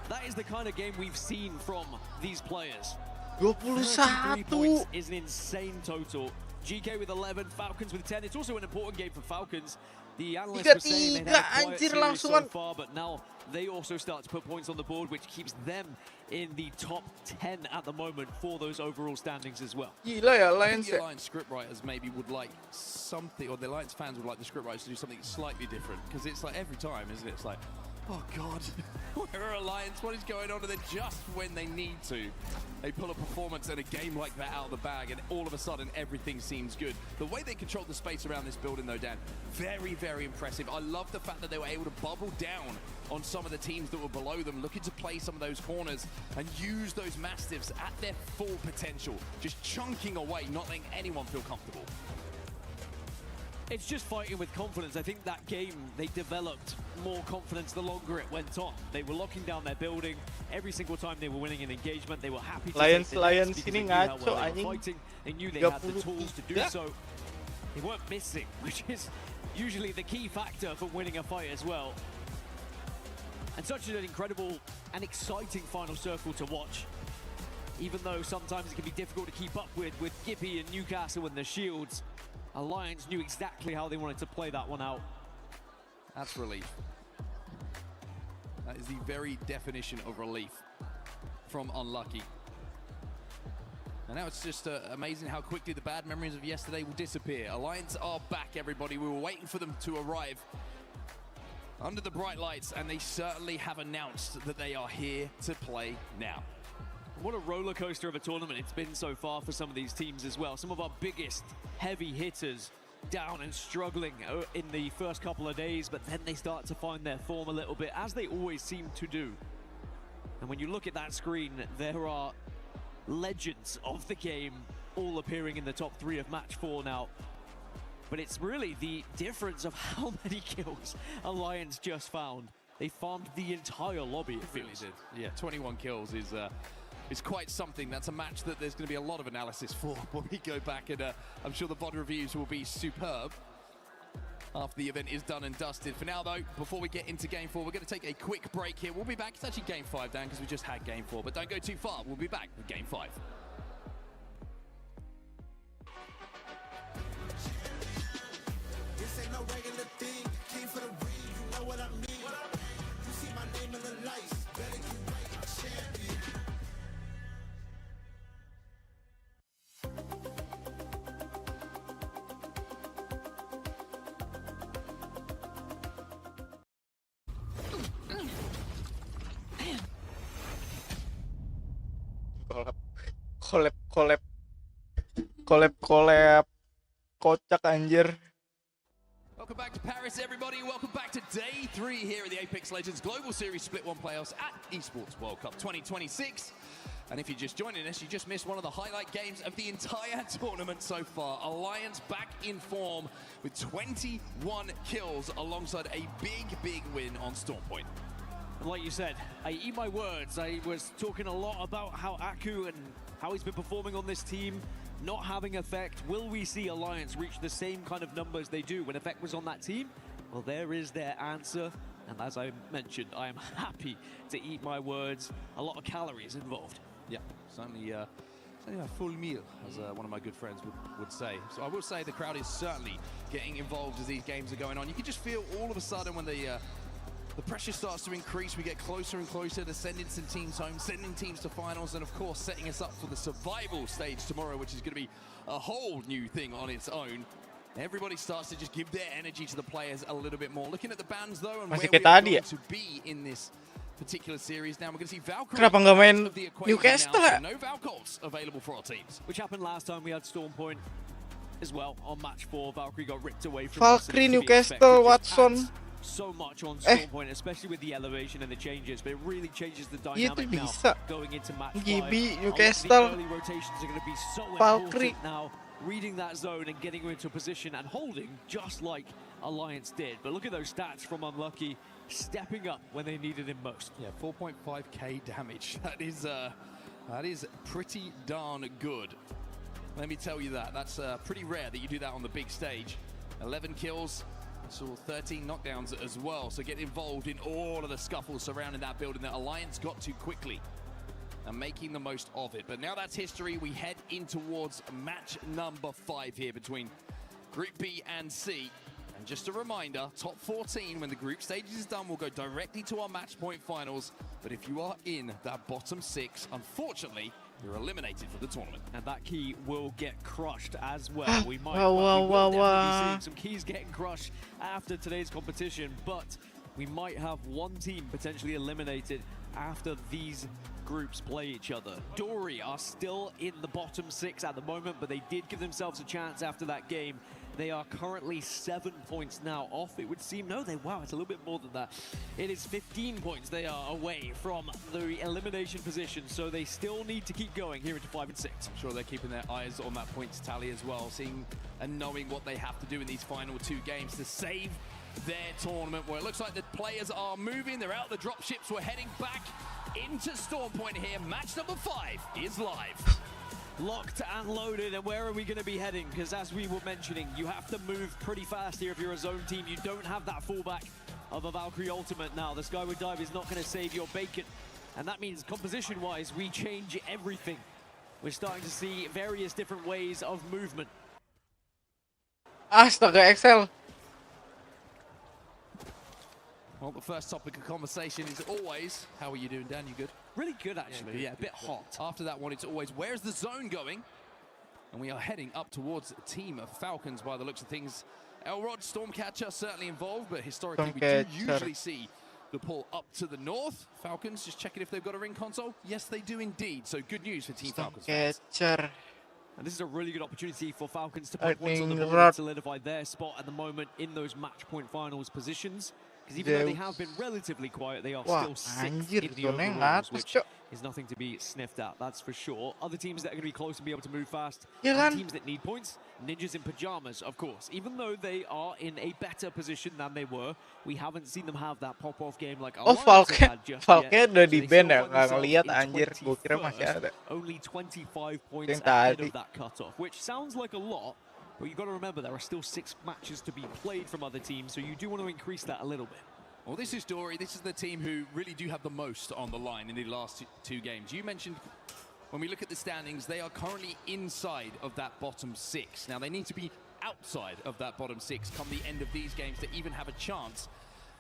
that is the kind of game we've seen from these players. 21 points is an insane total. GK with 11, Falcons with 10. It's also an important game for Falcons. The analysts were saying they had a quiet series so far, but now they also start to put points on the board, which keeps them in the top 10 at the moment for those overall standings as well. Gila ya, Alliance. The Alliance scriptwriters maybe would like something, or the Alliance fans would like the scriptwriters to do something slightly different, because it's like every time, isn't it? It's like, oh God, we're Alliance, what is going on? And then just when they need to, they pull a performance and a game like that out of the bag, and all of a sudden everything seems good. The way they controlled the space around this building though, Dan, very, very impressive. I love the fact that they were able to bubble down on some of the teams that were below them, looking to play some of those corners and use those Mastiffs at their full potential, just chunking away, not letting anyone feel comfortable. It's just fighting with confidence. I think that game, they developed more confidence the longer it went on. They were locking down their building. Every single time they were winning an engagement, they were happy to Lions take the next because ini they knew how ngaco well they anjing. were fighting. They knew they had the 30 tools to do so. They weren't missing, which is usually the key factor for winning a fight as well. And such an incredible and exciting final circle to watch. Even though sometimes it can be difficult to keep up with Gippy and Newcastle and the Shields, Alliance knew exactly how they wanted to play that one out. That's relief. That is the very definition of relief from Unlucky. And now it's just amazing how quickly the bad memories of yesterday will disappear. Alliance are back, everybody. We were waiting for them to arrive under the bright lights, and they certainly have announced that they are here to play now. What a roller coaster of a tournament it's been so far for some of these teams as well. Some of our biggest heavy hitters down and struggling in the first couple of days, but then they start to find their form a little bit, as they always seem to do. And when you look at that screen, there are legends of the game all appearing in the top 3 of match 4 now. But it's really the difference of how many kills Alliance just found. They farmed the entire lobby, it Really feels. did. Yeah, 21 kills is quite something. That's a match that there's going to be a lot of analysis for when we go back, and I'm sure the VOD reviews will be superb after the event is done and dusted. For now, though, before we get into Game 4, we're going to take a quick break here. We'll be back. It's actually Game 5, Dan, because we just had Game 4, but don't go too far. We'll be back with Game 5. This ain't no regular thing. Came for the ring, you know what I mean. You see my name in the lights. Better get right, champion. Collab kocak anjir. Welcome back to Paris, everybody. Welcome back to day 3 here at the Apex Legends Global Series Split 1 playoffs at Esports World Cup 2026. And if you're just joining us, you just missed one of the highlight games of the entire tournament so far. Alliance back in form with 21 kills alongside a big win on Stormpoint. And like you said, I eat my words. I was talking a lot about how Aku and how he's been performing on this team, not having Effect. Will we see Alliance reach the same kind of numbers they do when Effect was on that team? Well, there is their answer. And as I mentioned, I am happy to eat my words. A lot of calories involved. Yeah, certainly a full meal, as one of my good friends would say. So I will say the crowd is certainly getting involved as these games are going on. You can just feel all of a sudden when the pressure starts to increase, we get closer and closer to sending some teams home, sending teams to finals, and of course setting us up for the survival stage tomorrow, which is going to be a whole new thing on its own. Everybody starts to just give their energy to the players a little bit more. Looking at the bans though, and where we are going to be in this particular series now, we're going to see Valkyrie. Kenapa nggak main of the equation Newcastle? now, so no Valkyries available for our teams. Which happened last time we had Stormpoint as well on match 4. Valkyrie got ripped away from Valkyrie, us, Newcastle, Watson. So much on Stormpoint, especially with the elevation and the changes, but it really changes the dynamic now going into match 5. GB, The Newcastle, early rotations are going to be so Valkyrie. important now, reading that zone and getting into a position and holding just like Alliance did. But look at those stats from Unlucky, stepping up when they needed him most. Yeah, 4.5k damage. That is pretty darn good. Let me tell you that. That's pretty rare that you do that on the big stage. 11 kills, saw 13 knockdowns as well. So get involved in all of the scuffles surrounding that building that Alliance got to quickly and making the most of it. But now that's history. We head in towards match number 5 here between Group B and C. And just a reminder, top 14, when the group stage is done, will go directly to our match point finals. But if you are in that bottom 6, unfortunately, you're eliminated for the tournament. And that key will get crushed as well. We might Wow. be seeing some keys getting crushed after today's competition, but we might have one team potentially eliminated after these groups play each other. Dory are still in the bottom 6 at the moment, but they did give themselves a chance after that game. They are currently 7 points now off. It would seem, no, wow, it's a little bit more than that. It is 15 points they are away from the elimination position, so they still need to keep going here into 5 and 6. I'm sure they're keeping their eyes on that points tally as well, seeing and knowing what they have to do in these final 2 games to save their tournament, where it looks like the players are moving. They're out the drop ships. We're heading back into Storm Point here. Match number 5 is live. Locked and loaded, and where are we going to be heading? Because as we were mentioning, you have to move pretty fast here if you're a zone team. You don't have that fallback of a Valkyrie ultimate now. The Skyward Dive is not going to save your bacon, and that means composition-wise, we change everything. We're starting to see various different ways of movement. Astaga, Excel. Well, the first topic of conversation is always, how are you doing, Dan? You good? Really good, actually. Yeah, a bit hot. After that one, it's always, where's the zone going? And we are heading up towards a team of Falcons by the looks of things. Elrod, Stormcatcher certainly involved, but historically we do usually see the pull up to the north. Falcons just checking if they've got a ring console. Yes, they do indeed. So good news for Team Falcons fans. And this is a really good opportunity for Falcons to put points on the board and solidify their spot at the moment in those match point finals positions. Because even though they have been relatively quiet, they are still 6th in the overalls, which is nothing to be sniffed at, that's for sure. Other teams that are going to be close and be able to move fast, and teams that need points, Ninjas in Pajamas, of course. Even though they are in a better position than they were, we haven't seen them have that pop-off game like Falcon udah di ban ya, nggak ngeliat anjir, gue kira masih ada. Only 25 points ahead of that cutoff, which sounds like a lot. But you've got to remember, there are still 6 matches to be played from other teams, so you do want to increase that a little bit. Well, this is Dory. This is the team who really do have the most on the line in the last 2 games. You mentioned, when we look at the standings, they are currently inside of that bottom 6. Now, they need to be outside of that bottom 6 come the end of these games to even have a chance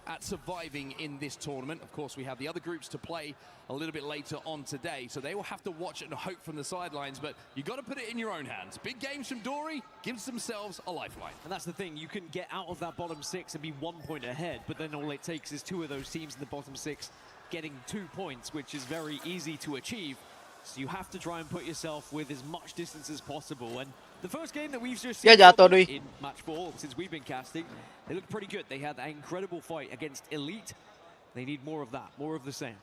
at surviving in this tournament. Of course, we have the other groups to play a little bit later on today, so they will have to watch and hope from the sidelines, but you got to put it in your own hands. Big games from Dory gives themselves a lifeline. And that's the thing, you can get out of that bottom 6 and be 1 point ahead, but then all it takes is 2 of those teams in the bottom 6 getting 2 points, which is very easy to achieve. So you have to try and put yourself with as much distance as possible. And the first game that we've just seen in match 4 since we've been casting, they looked pretty good. They had an incredible fight against Elite. They need more of that, more of the same.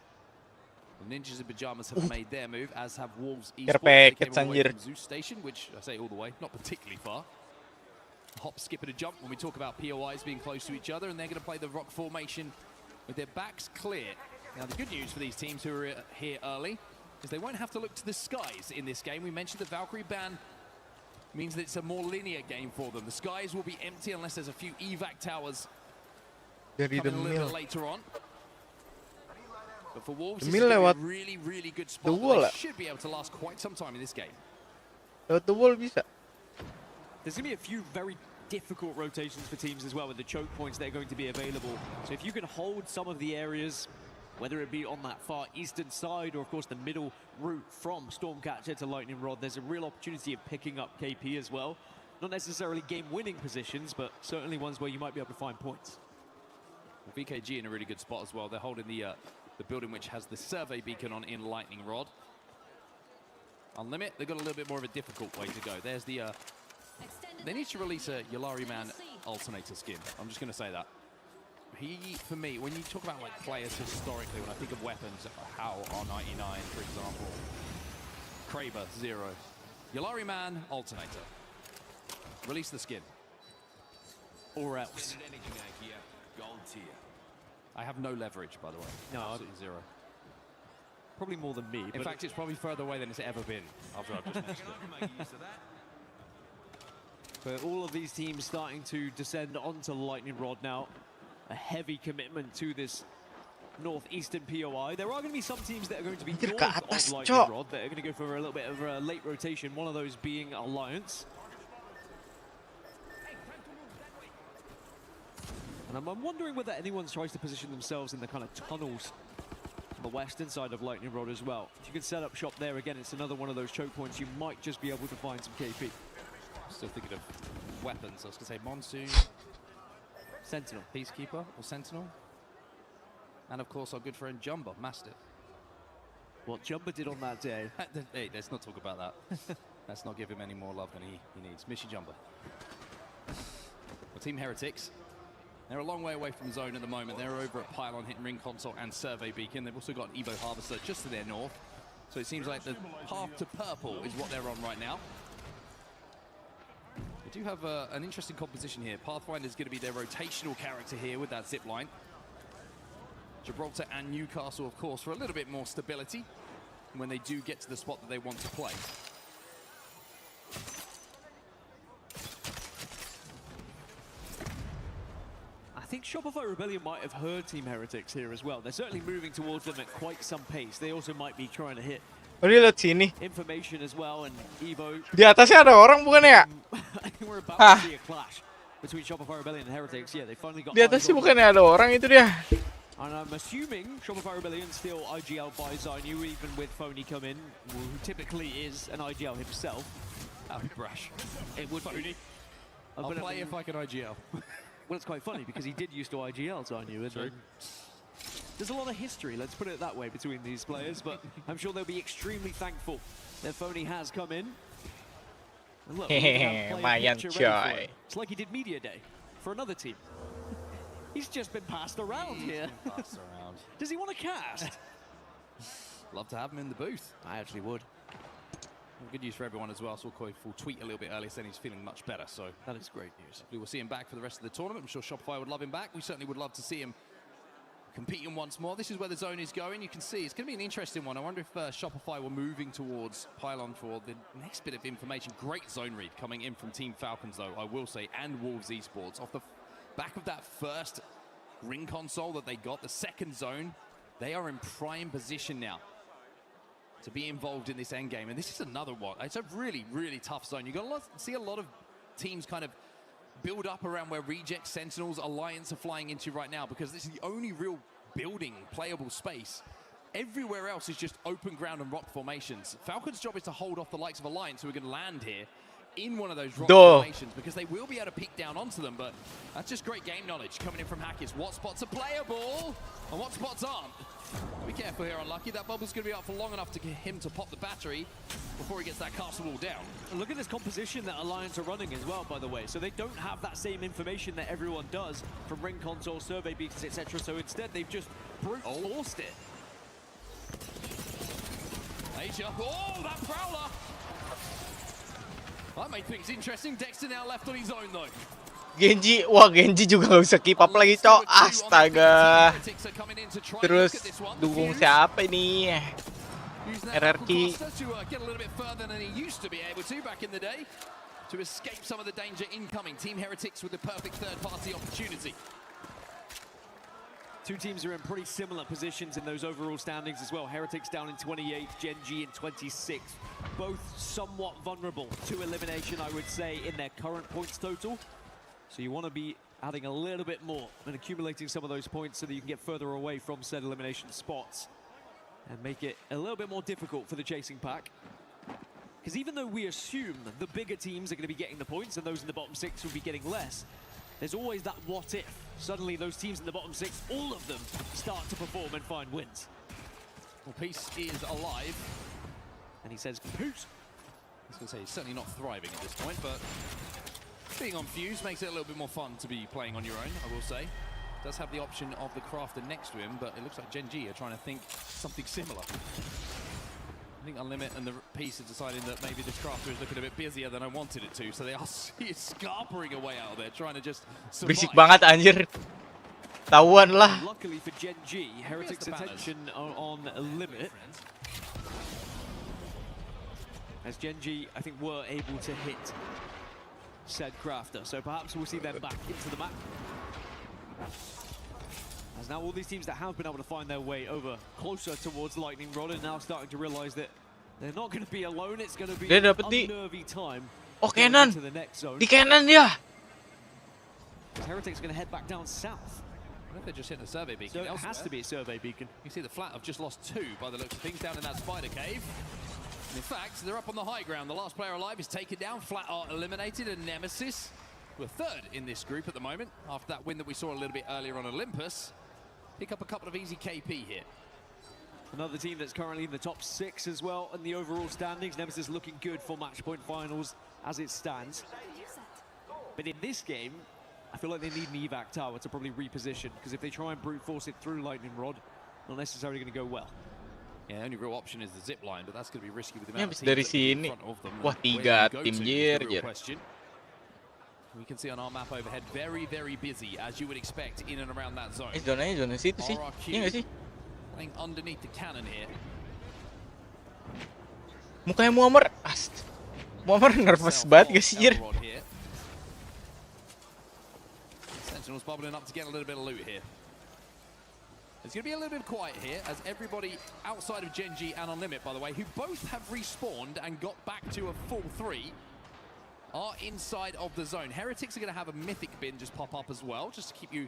The Ninjas in Pajamas have made their move, as have Wolves Esports. They came away from Zeus Station, which I say all the way, not particularly far. A hop, skip, and a jump when we talk about POIs being close to each other, and they're going to play the rock formation with their backs clear. Now, the good news for these teams who are here early is they won't have to look to the skies in this game. We mentioned the Valkyrie ban means that it's a more linear game for them. The skies will be empty unless there's a few evac towers coming a little bit later on. But for Wolves, this is a really, really good spot. They should be able to last quite some time in this game. The wall bisa. There's going to be a few very difficult rotations for teams as well with the choke points that are going to be available. So if you can hold some of the areas, whether it be on that far eastern side or, of course, the middle route from Stormcatcher to Lightning Rod, there's a real opportunity of picking up KP as well. Not necessarily game-winning positions, but certainly ones where you might be able to find points. Well, VKG in a really good spot as well. They're holding the building which has the survey beacon on in Lightning Rod. On Limit, they've got a little bit more of a difficult way to go. There's the... they need to release a Yulari Man alternator skin. I'm just going to say that. He, for me, when you talk about like players historically, when I think of weapons, Hal R99, for example, Kraber, 0. Yulari Man, alternator. Release the skin. Or else. I have no leverage, by the way. No, absolutely 0. Probably more than me. In fact, it's probably further away than it's ever been after I've just mentioned it. But all of these teams starting to descend onto Lightning Rod now. A heavy commitment to this northeastern POI. There are going to be some teams that are going to be north of Lightning Rod that are going to go for a little bit of a late rotation, one of those being Alliance. And I'm wondering whether anyone tries to position themselves in the kind of tunnels on the western side of Lightning Rod as well. If you can set up shop there again, it's another one of those choke points. You might just be able to find some KP. Still thinking of weapons. I was going to say Monsoon. Sentinel. Peacekeeper or Sentinel. And of course our good friend Jumba, Mastiff. What Jumba did on that day. Hey, let's not talk about that. Let's not give him any more love than he needs. Miss you, Jumba. Team Heretics. They're a long way away from zone at the moment. They're over at Pylon, hitting Ring Console and Survey Beacon. They've also got Evo Harvester just to their north. So it seems like the path to purple is what they're on right now. They do have an interesting composition here. Pathfinder is going to be their rotational character here with that zip line. Gibraltar and Newcastle, of course, for a little bit more stability when they do get to the spot that they want to play. I think Shopify Rebellion might have heard Team Heretics here as well. They're certainly moving towards them at quite some pace. They also might be trying to hit Oh, dia lihat sini. information as well, and Evo. Di atasnya ada orang bukan ya? I think we're about to see a clash between Shopify Rebellion and Heretics. Yeah, they finally got. Di atasnya bukan ada orang itu dia. And I'm assuming Shopify Rebellion still IGL by Zainu, even with Phony come in, who typically is an IGL himself. That would be brash. It would Phony. I'll play if I can IGL. Well, it's quite funny because he did used to IGL Zainu, and there's a lot of history, let's put it that way, between these players, but I'm sure they'll be extremely thankful that Phony has come in. And look, Lumayan coy. it's like he did Media Day for another team. He's just been passed around here. Does he want to cast? Love to have him in the booth. I actually would. Well, good news for everyone as well. I saw Koiful tweet a little bit earlier saying he's feeling much better, so that is great news. We will see him back for the rest of the tournament. I'm sure Shopify would love him back. We certainly would love to see him competing once more. This is where the zone is going. You can see it's going to be an interesting one. I wonder if Shopify were moving towards Pylon for the next bit of information. Great zone read coming in from Team Falcons, though, I will say, and Wolves Esports. Off the back of that first ring console that they got, the second zone, they are in prime position now to be involved in this end game. And this is another one. It's a really, really tough zone. You're going to see a lot of teams kind of build up around where Reject, Sentinels, Alliance are flying into right now, because this is the only real building playable space. Everywhere else is just open ground and rock formations. Falcon's job is to hold off the likes of Alliance, who are going to land here in one of those rock formations, because they will be able to peek down onto them. But that's just great game knowledge coming in from Hackers. What spots are playable and what spots aren't? Be careful here, Unlucky. That bubble's going to be up for long enough to get him to pop the battery before he gets that castle wall down. And look at this composition that Alliance are running as well, by the way. So they don't have that same information that everyone does from ring console, survey beacons, etc. So instead, they've just brute forced it. Asia. Oh, that Prowler! That made things interesting. Dexter now left on his own, though. Genji, wah Genji juga nggak bisa keep up lagi, cok. Astaga. Terus dukung siapa ini? RRQ. Get a little bit further than he used to be able to back in the day to escape some of the danger incoming. Team Heretics with the perfect third-party opportunity. Two teams are in pretty similar positions in those overall standings as well. Heretics down in 28, Genji in 26. Both somewhat vulnerable to elimination, I would say, in their current points total. So you want to be adding a little bit more and accumulating some of those points so that you can get further away from said elimination spots and make it a little bit more difficult for the chasing pack. Because even though we assume the bigger teams are going to be getting the points and those in the bottom six will be getting less, there's always that what if. Suddenly those teams in the bottom six, all of them start to perform and find wins. Well, Peace is alive. And he says, peace. I was going to say, he's certainly not thriving at this point, but being on Fuse makes it a little bit more fun to be playing on your own, I will say. Does have the option of the Crafter next to him, but it looks like Genji are trying to think something similar. I think Unlimit and the Peace are deciding that maybe this Crafter is looking a bit busier than I wanted it to, so they are scarpering away out there, trying to just survive. Berisik banget anjir. Tawan lah. Luckily for Genji, Heretics' attention on Limit. As Genji, I think, were able to hit said Crafter, so perhaps we'll see them back into the map. As now all these teams that have been able to find their way over closer towards Lightning Rod are now starting to realize that they're not going to be alone. It's going to be an unnervy time. Oh, Cannon! To the next zone. Di Cannon dia! Heretics are going to head back down south. I think they just hit the survey beacon. So it has to be a survey beacon. You see the flat have just lost 2 by the looks of things down in that spider cave. And in fact, they're up on the high ground. The last player alive is taken down. Flat are eliminated, and Nemesis, who are third in this group at the moment, after that win that we saw a little bit earlier on Olympus, pick up a couple of easy KP here. Another team that's currently in the top 6 as well in the overall standings. Nemesis looking good for match point finals as it stands. But in this game, I feel like they need an evac tower to probably reposition, because if they try and brute force it through Lightning Rod, not necessarily going to go well. Yeah, the only real option is the zip line, but that's going to be risky with the Ya, amount of dari teams that are in sini. front of them. Wah, Where do you 3 go tim to is the jir. real question. We can see on our map overhead, very, very busy, as you would expect, in and around that zone. Zonanya zona situ sih. RRQ Iya nggak sih? playing underneath the cannon here. Mukanya Muammar, Muammar nervous banget gak sih, Jir? Elrod here. Sentinels bubbling up to get a little bit of loot here. It's going to be a little bit quiet here, as everybody outside of Genji and Unlimit, by the way, who both have respawned and got back to a full 3, are inside of the zone. Heretics are going to have a mythic bin just pop up as well, just to keep you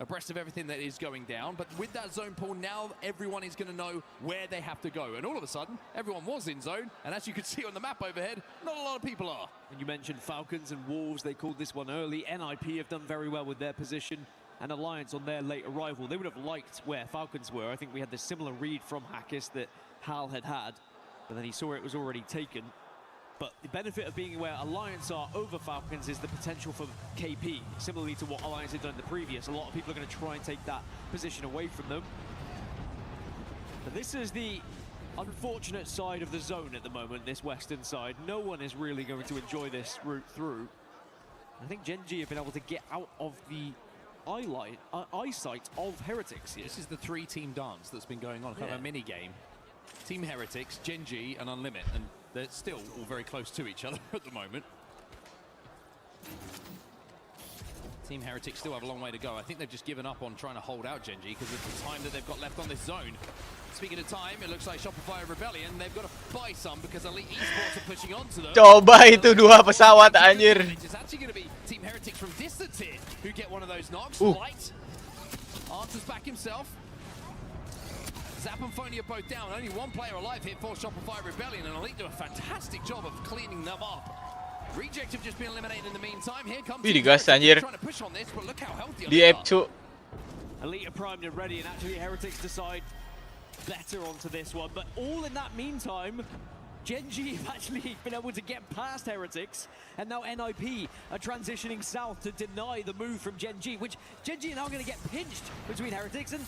abreast of everything that is going down. But with that zone pull, now everyone is going to know where they have to go. And all of a sudden, everyone was in zone. And as you can see on the map overhead, not a lot of people are. And you mentioned Falcons and Wolves. They called this one early. NIP have done very well with their position. And Alliance on their late arrival. They would have liked where Falcons were. I think we had this similar read from Hackis that Hal had. But then he saw it was already taken. But the benefit of being where Alliance are over Falcons is the potential for KP, similarly to what Alliance had done in the previous. A lot of people are going to try and take that position away from them. But this is the unfortunate side of the zone at the moment, this western side. No one is really going to enjoy this route through. I think Genji have been able to get out of the eyesight of Heretics here. This is the 3-team dance that's been going on, kind of a mini game. Team Heretics, Genji, and Unlimit, and they're still all very close to each other at the moment. Team Heretics still have a long way to go. I think they've just given up on trying to hold out Genji because of the time that they've got left on this zone. Speaking of time, it looks like Shopify Rebellion, they've got to buy some because Elite Esports are pushing onto them. Coba itu 2 pesawat anjir. It's actually going to be Team Heretics from distance here who get one of those knocks. Light answers back himself. Zap and Phony are both down. Only one player alive here for Shopify Rebellion, and Elite do a fantastic job of cleaning them up. Reject have just been eliminated in the meantime. Here comes Wih, digas anjir. trying to push on this, but look how healthy Di Elite are. F2. Elite are primed and ready, and actually Heretics decide better onto this one. But all in that meantime, Genji have actually been able to get past Heretics, and now NIP are transitioning south to deny the move from Genji, which Genji are now going to get pinched between Heretics, and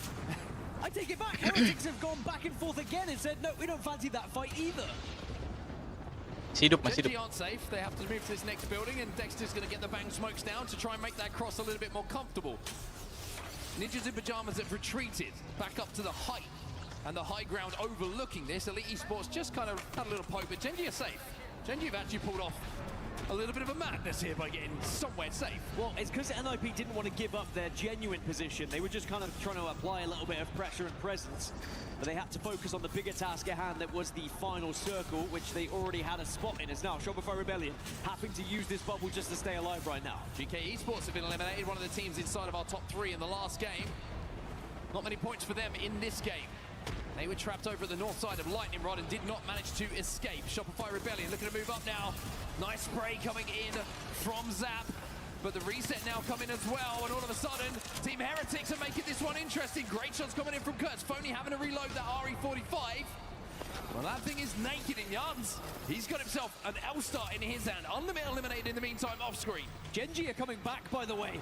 I take it back. Heretics have gone back and forth again and said, no, we don't fancy that fight either. Genji aren't safe. They have to move to this next building, and Dexter's going to get the bang smokes down to try and make that cross a little bit more comfortable. Ninjas in Pajamas have retreated back up to the height and the high ground overlooking this. Elite Esports just kind of had a little poke, but Genji are safe. Genji have actually pulled off a little bit of a madness here by getting somewhere safe. Well, it's because NIP didn't want to give up their genuine position. They were just kind of trying to apply a little bit of pressure and presence. But they had to focus on the bigger task at hand that was the final circle, which they already had a spot in. As now Shopify Rebellion having to use this bubble just to stay alive right now. GK Esports have been eliminated, one of the teams inside of our top 3 in the last game. Not many points for them in this game. They were trapped over at the north side of Lightning Rod and did not manage to escape. Shopify Rebellion looking to move up now. Nice spray coming in from Zap. But the reset now coming as well, and all of a sudden, Team Heretics are making this one interesting. Great shots coming in from Kurtz. Phony having to reload that RE45. Well, that thing is naked in yards. He's got himself an L-Star in his hand. Unlimit eliminated in the meantime off screen. Genji are coming back, by the way.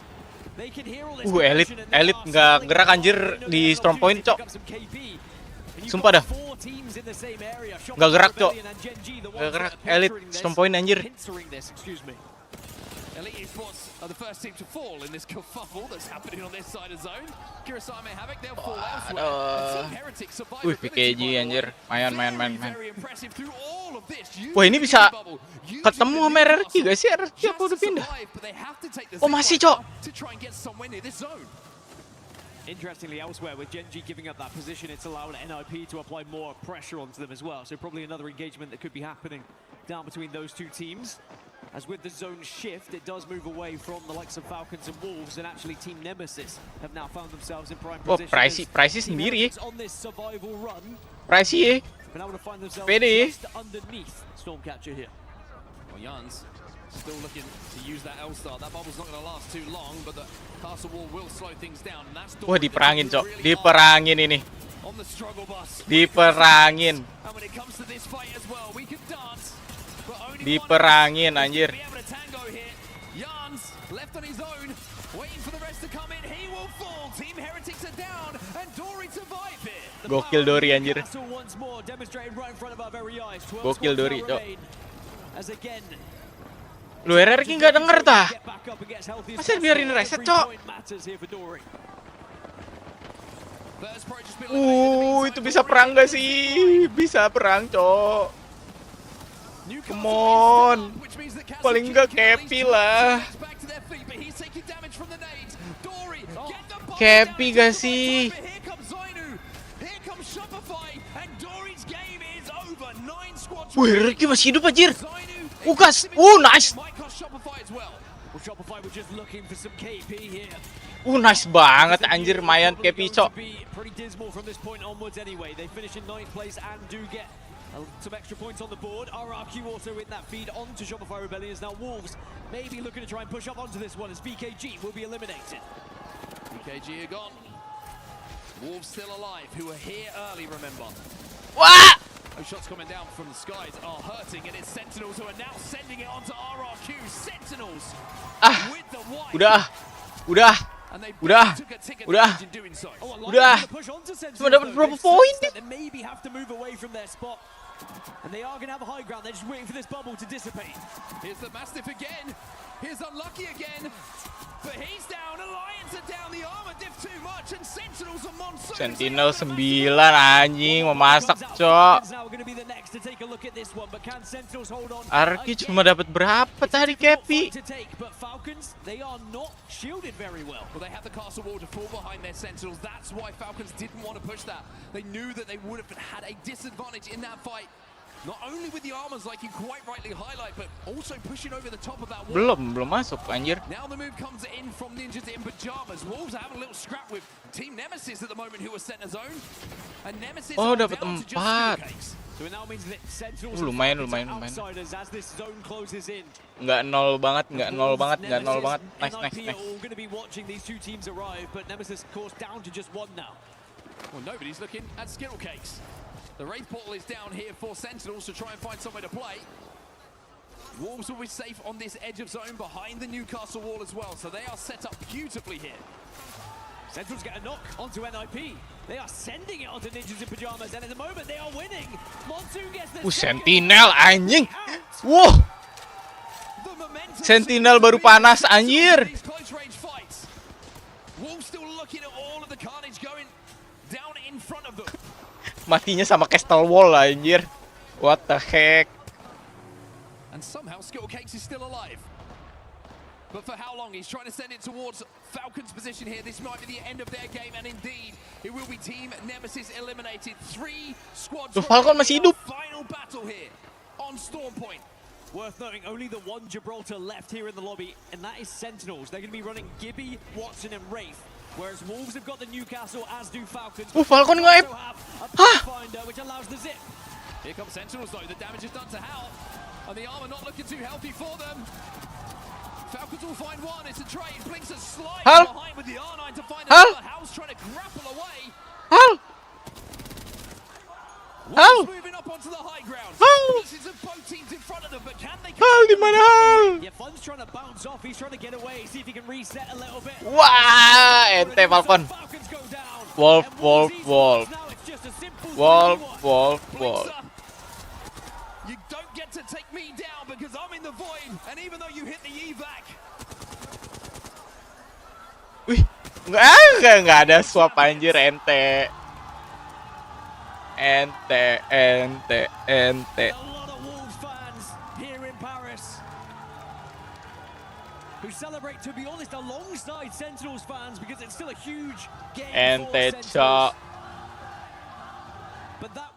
They can hear all this. Elite nggak gerak anjir di Storm Point, cok. Sumpah dah. Nggak gerak, cok. Nggak gerak. Elite Storm Point anjir. Elite Esports are the first team to fall in this kerfuffle that's happening on this side of zone. Kurosame Havoc, they'll fall elsewhere. And Team Heretics survive. Wih, PKG anjir. Main. Wah, ini bisa ketemu sama RRQ gak sih? RRQ apa udah pindah? Oh, masih, cok. Interestingly, elsewhere, with Genji giving up that position, it's allowed NIP to apply more pressure onto them as well. So probably another engagement that could be happening down between those two teams. As with the zone shift, it does move away from the likes of Falcons and Wolves, and actually Team Nemesis have now found themselves in prime position. Oh, Pricey sendiri. On this survival run, Pricey been able to find themselves PD. just underneath Stormcatcher here. Well, Jans still looking to use that L-Star. That bubble's not going to last too long, but the castle wall will slow things down. And that's wah, diperangin, cok. Diperangin ini. on the struggle bus. Diperangin. And when it comes to this fight as well, we can dance. Diperangin anjir. Jans left on his own. Gokil Dori anjir. Gokil Dori, Cok. Lu RRQ nggak denger tah? Masa biarin reset, Cok? Itu bisa perang gak sih? Bisa perang, Cok. Come on. Paling nggak Kepi lah. Kepi gak sih? Wih, RRQ masih hidup anjir. Gas. Nice. Nice banget anjir, mayan Kepi, Cok. Some extra points on the board. RRQ also in that feed onto Shopify Rebellions. Now Wolves maybe looking to try and push up onto this one as BKG will be eliminated. BKG are gone. Wolves still alive, who are here early, remember. What? Those shots coming down from the skies are hurting, and it's Sentinels who are now sending it onto RRQ. Sentinels with the white. Udah. Cuma dapat berapa poin nih? Maybe have to move away from their spot. And they are going to have a high ground. They're just waiting for this bubble to dissipate. Here's the Mastiff again. Here's Unlucky again. But he's down. Alliance are down. The armor diff too much. And Sentinels are Monsoon. Sentinel 9 anjing memasak, Cok. RRQ cuma dapat berapa tadi, Kepi? But Falcons, they are not shielded very well. Well, they have the castle wall to fall behind their Sentinels. That's why Falcons didn't want to push that. They knew that they would have had a disadvantage in that fight. Not only with the armors, like you quite rightly highlight, but also pushing over the top of that wall. Belum masuk anjir. Now the move comes in from Ninjas in pajamas. Wolves are having a little scrap with Team Nemesis at the moment, who are sent a zone. And Nemesis dapat 4. So it now means that Sentinels lumayan. outsiders as this zone closes in. Nggak nol banget. Nice. All going to be watching these two teams arrive, but Nemesis, of course, down to just 1 now. Well, nobody's looking at Skittle Cakes. The Wraith portal is down here for Sentinels to try and find somewhere to play. Wolves will be safe on this edge of zone behind the Newcastle wall as well, so they are set up beautifully here. Sentinels get a knock onto NIP. They are sending it onto Ninjas in pajamas, and at the moment they are winning. Monsoon gets the Sentinel anjing. Wow. Sentinel baru panas anjir. Wolves still looking at all of the carnage going down in front of them. Matinya sama Castle Wall lah anjir. What the heck? And somehow Skittle Cakes is still alive. But for how long? He's trying to send it towards Falcon's position here. This might be the end of their game, and indeed, it will be Team Nemesis eliminated. 3 squads. Falcon masih hidup. Final battle here on Storm Point. Worth noting, only the one Gibraltar left here in the lobby, and that is Sentinels. They're going to be running Gibby, Watson, and Wraith. Whereas Wolves have got the Newcastle, as do Falcons. Falcon ngaib. Which allows the zip. Here comes Sentinels though. The damage is done to Hal, and the armor not looking too healthy for them. Falcons will find one. It's a trade. Blinks a slide behind with the R9 to find another. Hal's trying to grapple away. Wolves moving up onto the high ground. Pieces of both teams in front of them, but can they? Di mana Hal? Yeah, Fun's trying to bounce off. He's trying to get away. See if he can reset a little bit. Wah, ente Falcon. Wolf. You don't get to take me down because I'm in the void, and even though you hit the evac. Wih, nggak ada swap anjir ente. Ente. A lot of Wolves fans here in Paris who celebrate, to be honest, alongside Sentinels fans because it's still a huge game for Sentinels. Cok. But that